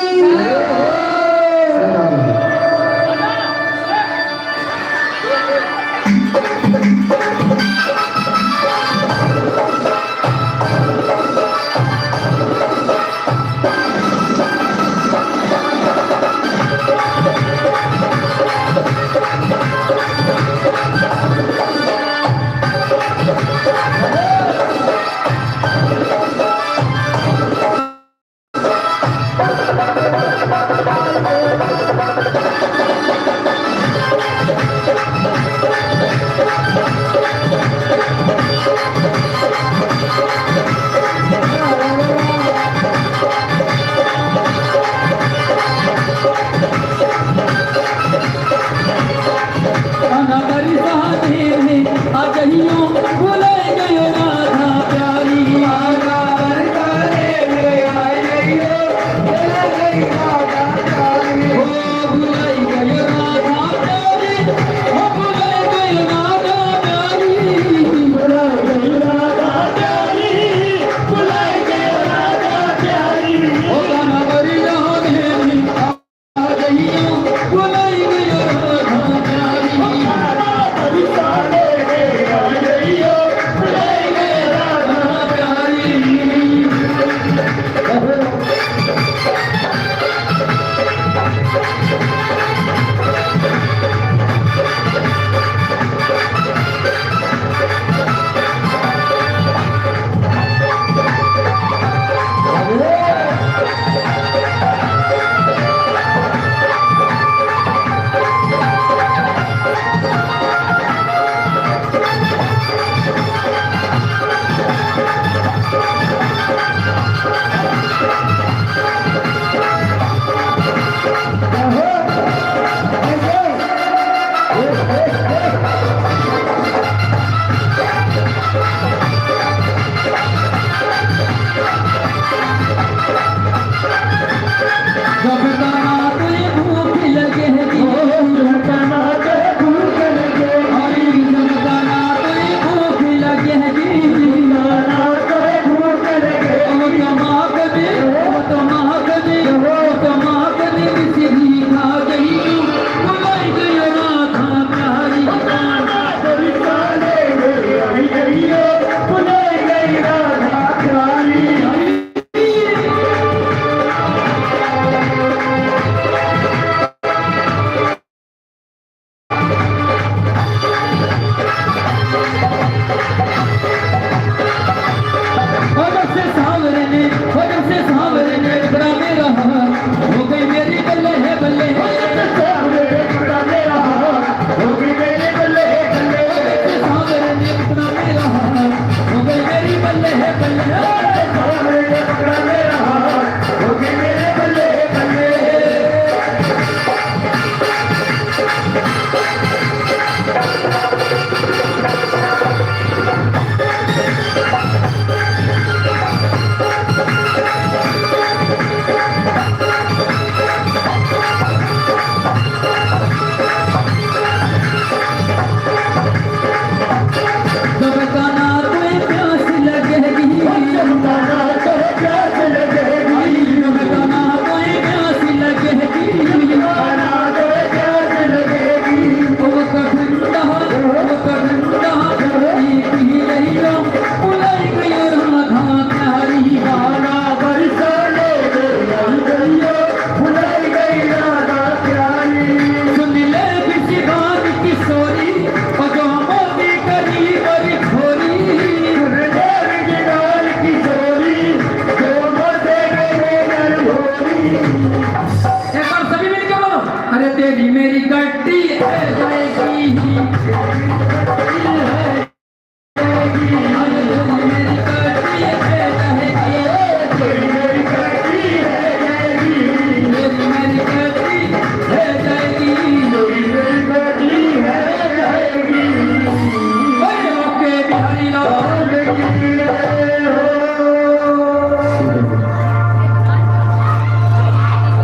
तेरी मेरी गड्डी है जाएगी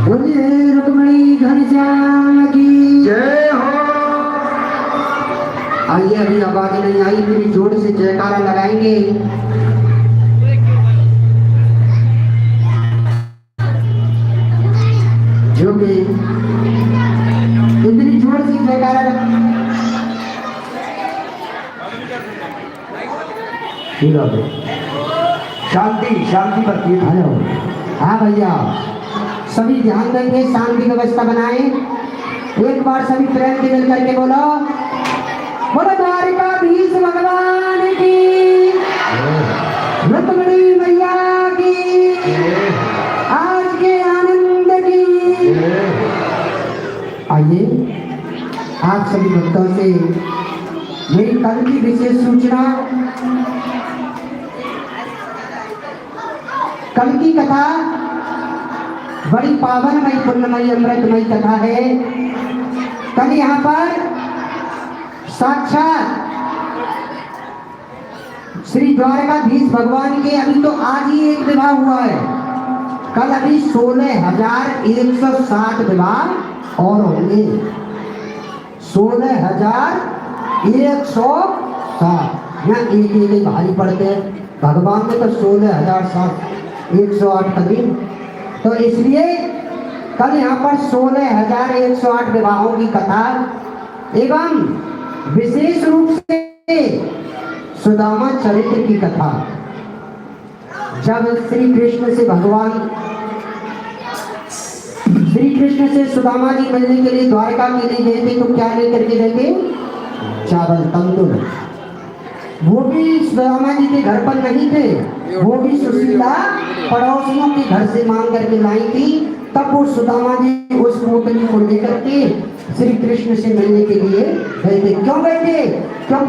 बोलिए रुक्मणी घनश्याम की जय हो। आइए, अभी आवाज नहीं आई, मेरी जोर से जयकारा लगाएंगे। जो कि इतनी जोर से जयकारा शांति शांति बरतिए। हेलो, हाँ भैया, सभी ध्यान देंगे, शांति व्यवस्था बनाए। एक बार सभी प्रेम के दिल करके बोलो, बोलो द्वारिकाधीश भगवान की, रुक्मिणी मैया की, आज के आनंद की। आइए, आप सभी भक्तों से मेरी कल की विशेष सूचना। कल की कथा बड़ी पावनमयी पुण्यमयी अमृतमयी कथा है। कल यहाँ पर साक्षात श्री द्वारकाधीश भगवान के, अभी तो आज ही एक विवाह हुआ है, कल अभी 16,160 विवाह और होंगे। 16,160। यहाँ एक एक भारी पड़ते हैं, भगवान में तो 16,108 कदम। तो इसलिए कल यहाँ पर 16,108 विवाहों की कथा एवं विशेष रूप से सुदामा चरित्र की कथा। जब श्री कृष्ण से सुदामा जी मिलने के लिए द्वारका के लिए गए थे, तो क्या लेकर के गए थे? चावल, तंदूर। वो भी सुदामा जी के घर पर नहीं थे, वो भी सुशीला पड़ोसियों के घर से मांग करके लाई थी। तब वो सुदामा जी उस पोटली को लेकर के श्री कृष्ण से मिलने के लिए गए थे। क्यों गए थे? क्यों?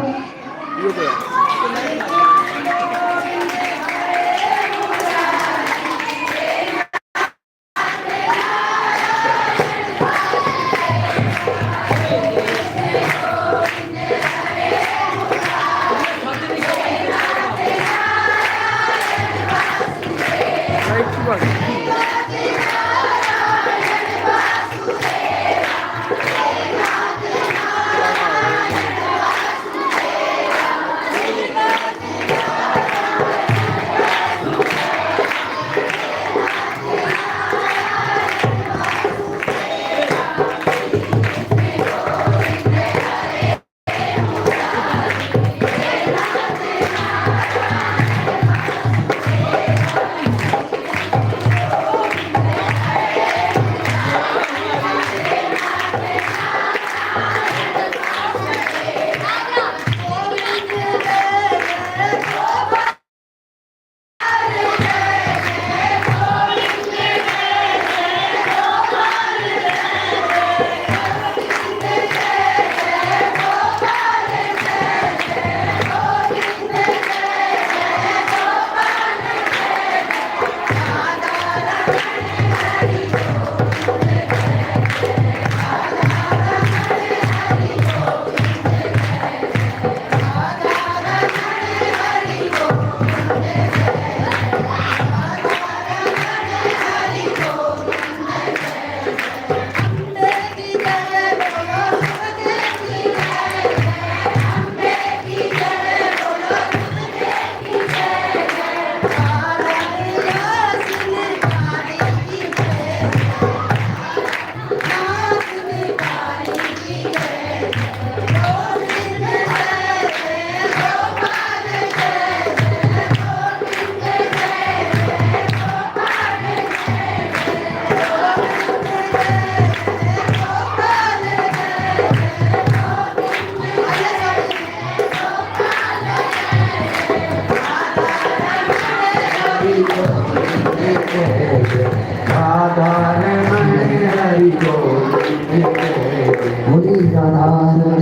बोली राधा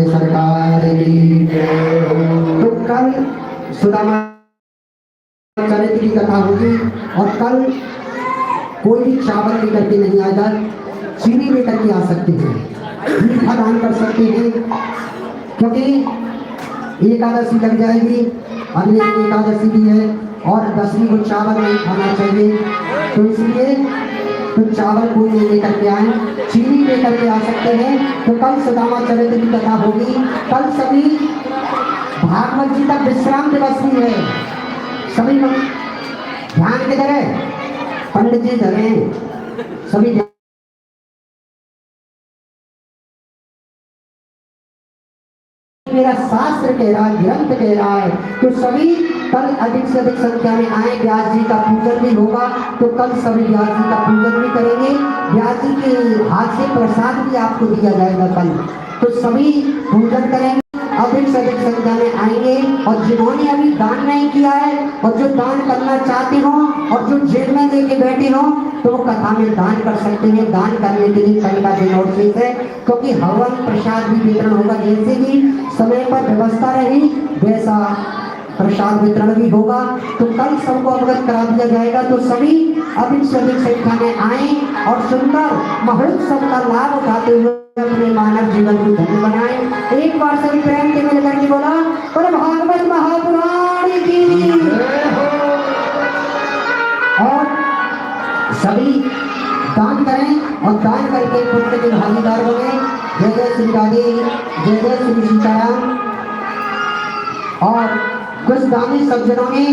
सरकार की। तो कल सुदामा चरित्र की कथा होगी और कल कोई भी चावल लेकर के नहीं आएगा, चीनी लेकर के आ सकते हैं, मीठा दान कर सकते हैं, क्योंकि एकादशी लग जाएगी, अगले दिन एकादशी भी है और 10वीं को चावल नहीं खाना चाहिए, तो इसलिए तो चावल कोई नहीं लेकर के आए, चीनी लेकर के आ सकते हैं। तो कल सुदामा चरित्र की कथा होगी। कल सभी भागवत जी का विश्राम दिवस भी है, सभी लोग ध्यान किधर है, पंडित जी धरे सभी मेरा शास्त्र कह रहा है, ग्रंथ कह रहा है, तो सभी कल अधिक से अधिक संख्या में आए। व्यास जी का पूजन भी होगा, तो कल सभी व्यास जी का पूजन भी करेंगे। व्यास जी के हाथ से प्रसाद भी आपको दिया जाएगा कल, तो सभी पूजन करेंगे, अधिक से अधिक संख्या में आएंगे। और जिन्होंने अभी दान नहीं किया है और जो दान करना चाहते हो और जो जेब में लेके बैठे हो, तो वो कथा में दान कर सकते हैं। दान करने के लिए कल का दिन और शेष है, क्योंकि हवन प्रसाद भी वितरण होगा। जैसे भी समय पर व्यवस्था रही वैसा प्रसाद वितरण भी होगा, तो कल सबको अवगत करा दिया जाएगा। तो सभी अधिक से अधिक संख्या में आए और सुंदर महोत्सव का लाभ उठाते हुए अपने मानव जीवन को धन्य बनाए। एक बार सभी प्रेम से मिलकर के बोला पर भागवत महापुराण की। और सभी दान करें और दान करके पुण्य के भागीदार बने। जय जय श्री राधे, जय जय श्री सीताराम। और कुछ दानी सज्जनों ने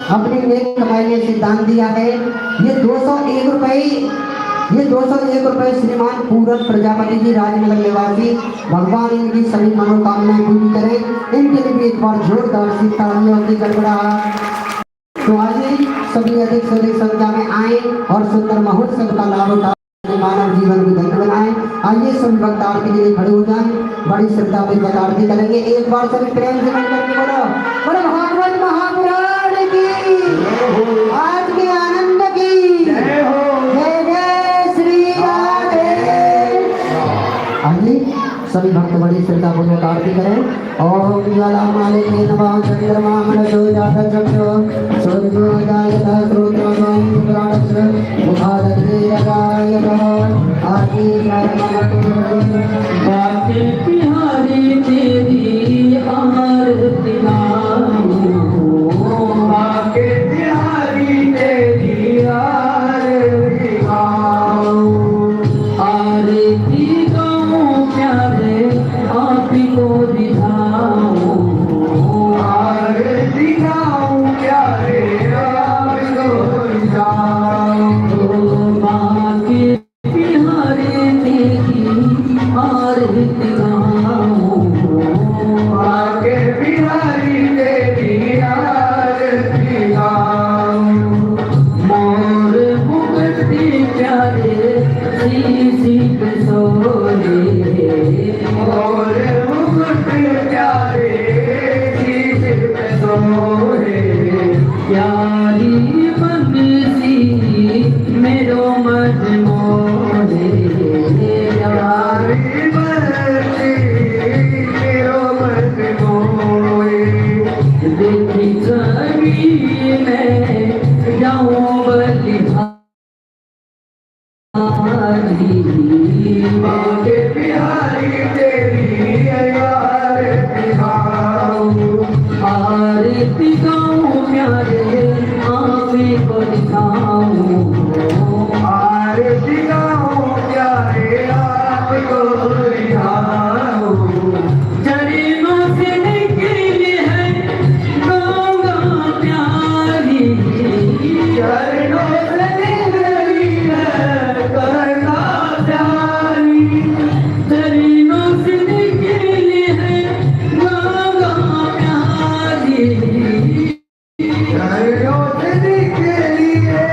अपनी नेक कमाई से दान दिया है। ये 201 रुपए श्रीमान पूरब प्रजापति जी, राजनगर निवासी, भगवान इनकी सभी मनोकामनाएं पूरी करें। इनके लिए भी एक बार जोरदार सी तालियों की गड़गड़ाहट। तो आइए सभी अधिक से अधिक संख्या में आए और सुंदर महोत्सव का लाभ उठाए, मानव जीवन को धन्य बनाए। आइए सभी भक्त आरती के लिए खड़े हो जाएं, बड़ी श्रद्धा पूर्वक आरती करेंगे। एक बार सभी प्रेम से मिलकर के बोलो बोलो भागवत महापुराण की, आज के आनंद की जय हो। जय जय श्री राधे। आइए सभी भक्त बड़ी श्रद्धा पूर्वक आरती करें। ओम ज्वाला माले नमः चंद्रमा मनसो जाता चक्षु सूर्यो जायता श्रोत्रमं प्राणस्य मुखादग्रे लगायतः आरती बाके बिहारी तेरी आरती गाऊं, बाके बिहारी तेरी आरती गाऊं, आरती गाऊं प्यारे आप को दिखाऊं, आरती गाऊं प्यारे आप को दिखाऊं, बाके बिहारी तेरी आरती गाऊं, बाके बिहारी तेरी आरती गाऊं, मोर मुक्ति प्यारे शीशी पे सोए, मोर मुक्ति प्यारे शीशी पे सोए, प्यारी बंसी मेरो मन मोरे, प्यारी बंसी मेरो मन मोरे, देखी छवि में जाऊं बलिहारी, बाके बिहारी तेरी आरती गाऊं, आरती गाऊं प्यारे आँखें को दिखाऊं, आरती गाऊं प्यारे आपको दिखाऊं, चरणों से निकली है गंगा प्यारी, चरणों से निकली है गंगा प्यारी, चरणों से निकली है गंगा प्यारी, चरणों से निकली है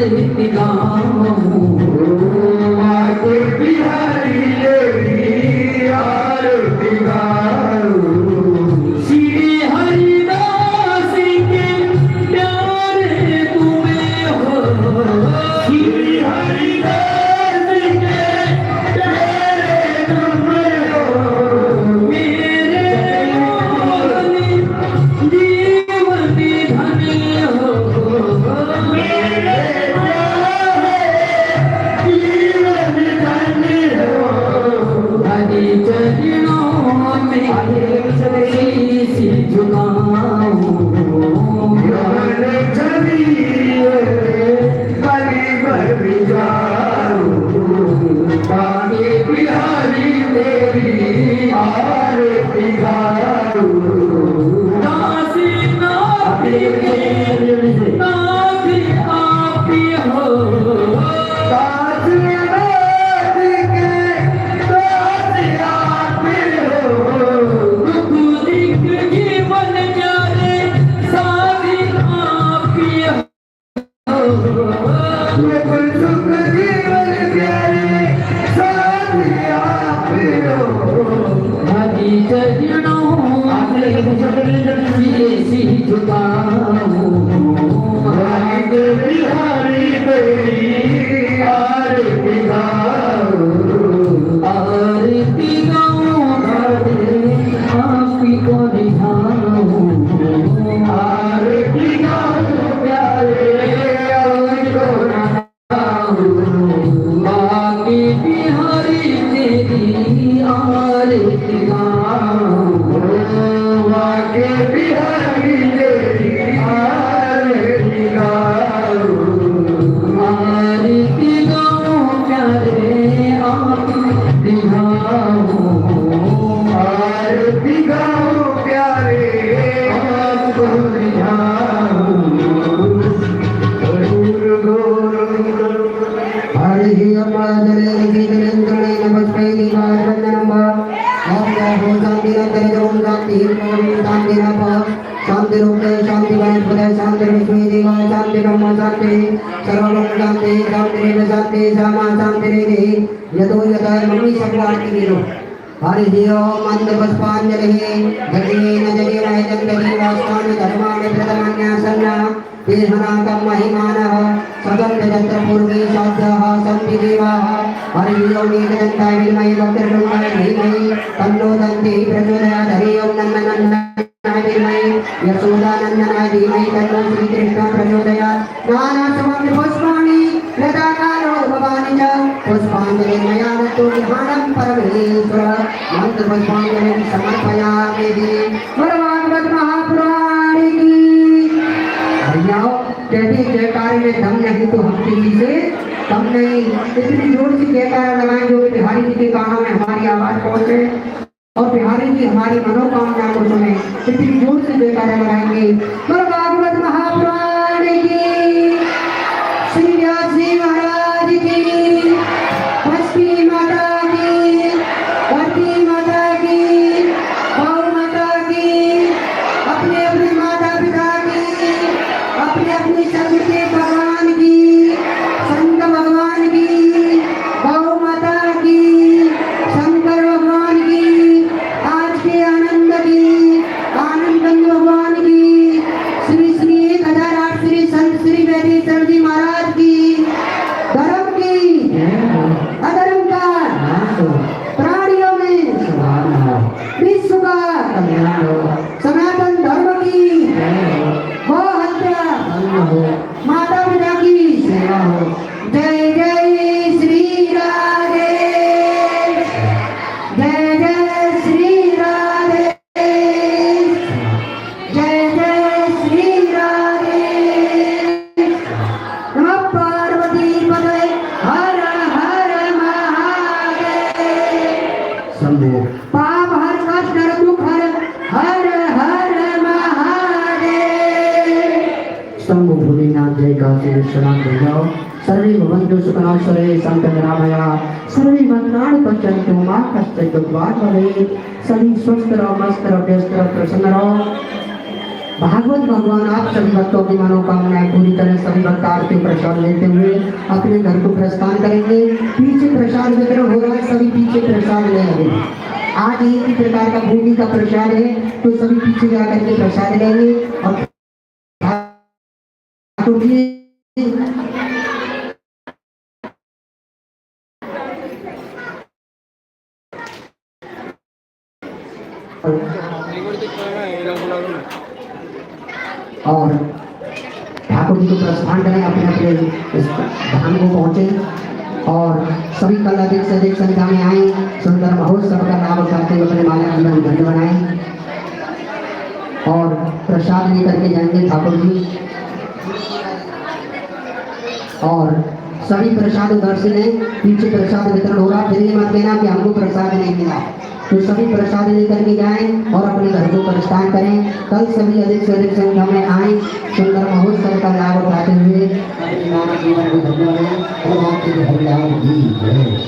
आरती गाऊं आके बिहारी तेरी आरती गाऊं श्री हरिदास के प्यारे तुम्हें हो श्री हरिदास के प्यारे तुम्हें हो मेरे जीवन धन्य हो मेरे जीवन धन्य हो हरि चरणों में शीश झुकाऊं बिहारी तेरी आरती गाऊं दासी नाथी नाथी आपी हो दासी नाथी के दासी आपी हो दुख दिख जीवन जाने सारी आपी हो दुख जीवन प्यारे सारी आपी हो हरि चरणों शीश झुकाऊं बिहारी तेरी आरती गाऊं आरती गाऊं आपी को निभाऊं आरती गाऊं प्यारे को निभाऊं आके बिहारी तेरी आरती गाऊं आके बिहारी तेरी आरती गाऊं आरती गाऊं प्यारे आरती गाऊं आरती गाऊं प्यारे आपको रिझाऊं हरि अमजरे विजयेंद्रने नमस्ते निवारणम ओम जय शांति रंजन ओम शांति ओम शांति नभ शांति रूप शांति वाय पद शांति विश्व देवा शांति ब्रह्म शांति सर्वलोक शांति शांति रेव शांति सामा शांति रे यदो यदा मम्मी सत्वार्ति वीरो हरि ओम मंद पुष्पांजलि गजेन जगेन जगदि वास्तानि धर्माणि प्रथमन्यासन्ना देहनाकं महिमानः सदं जत्र पूर्वे साध्याः सन्ति देवाः हरि ओम एकदन्ताय विद्महे वक्रतुण्डाय धीमहि तन्नो दन्ति प्रचोदयात् हरि ओम नन्दनन्दनाय विद्महे यशोदानन्दनाय धीमहि तन्नो श्रीकृष्णः प्रचोदयात् नानासुगन्धि पुष्पाणि लताकारो भवानि च पुष्पाञ्जलिं मया दत्तो विधानं परमेश्वर मन्त्रपुष्पाञ्जलिं समर्पयामि भगवद् महापुराणे की यदि जयकार में दम नहीं तो हम किसी से कम नहीं इतनी जोर से जयकारा लगाएं जो बिहारी जी के कानों में हमारी आवाज पहुंचे और बिहारी जी हमारी मनोकामना को सुने इतनी जोर से जयकारा लगाएंगे भागवत महापुराण की श्री व्यास जी महाराज की बस्ती माता की धरती माता की गौ माता की अपने अपने माता पिता की अपने अपने सबके भगवान की संत भगवान की गौ माता की शंकर भगवान की आज के आनंद की आनंद भगवान की श्री श्री 1008 श्री संत श्री वैदेश्वर जी महाराज की धर्म की अधर्म का प्राणियों में सुधार हो विश्व का कल्याण हो सनातन धर्म की गौ हत्या बंद हो माता पिता की सेवा हो जय जय श्री राधे जय जय श्री राधे जय जय श्री राधे नमः पार्वती पतये हर हर महादेव शंभो पाप हर कष्ट हर दुख हर हर महादेव शंभो भोलेनाथ जय काशी विश्वनाथ जय जाओ सर्वे भवन्तु सुखिनः सर्वे सन्तु निरामयाः सर्वे भद्राणि पश्यन्तु मा कश्चित् दुःखभाग् भवेत् सभी स्वस्थ रहो मस्त रहो व्यस्त रहो प्रसन्न रहो भागवत भगवान आप सभी भक्तों की मनोकामनाएं पूरी करें। सभी भक्त आरती प्रसाद लेते हुए अपने घर को प्रस्थान करेंगे। पीछे प्रसाद वितरण हो रहा है, सभी पीछे प्रसाद लेंगे। आज एक ही प्रकार का बूंदी का प्रसाद है, तो सभी पीछे जाकर के प्रसाद लेंगे। और और ठाकुर जी को प्रस्थान करें, अपने अपने इस धाम को पहुंचे और सभी कल अधिक से अधिक संख्या में आए। सुंदर महोत्सव का लाभ उठाते हुए अपने माला जीवन धन्य बनाए और प्रसाद लेकर के जाएंगे ठाकुर जी। और सभी प्रसाद उधर से लें, पीछे प्रसाद वितरण हो रहा। फिर ये मत कहना कि हमको प्रसाद नहीं मिला, तो सभी प्रसाद लेकर के जाएं और अपने घर को प्रस्थान करें। कल सभी अधिक से अधिक संख्या में आए, सुंदर महोत्सव का लाभ उठाते हुए अपने मानव जीवन को धन्य बनाएं।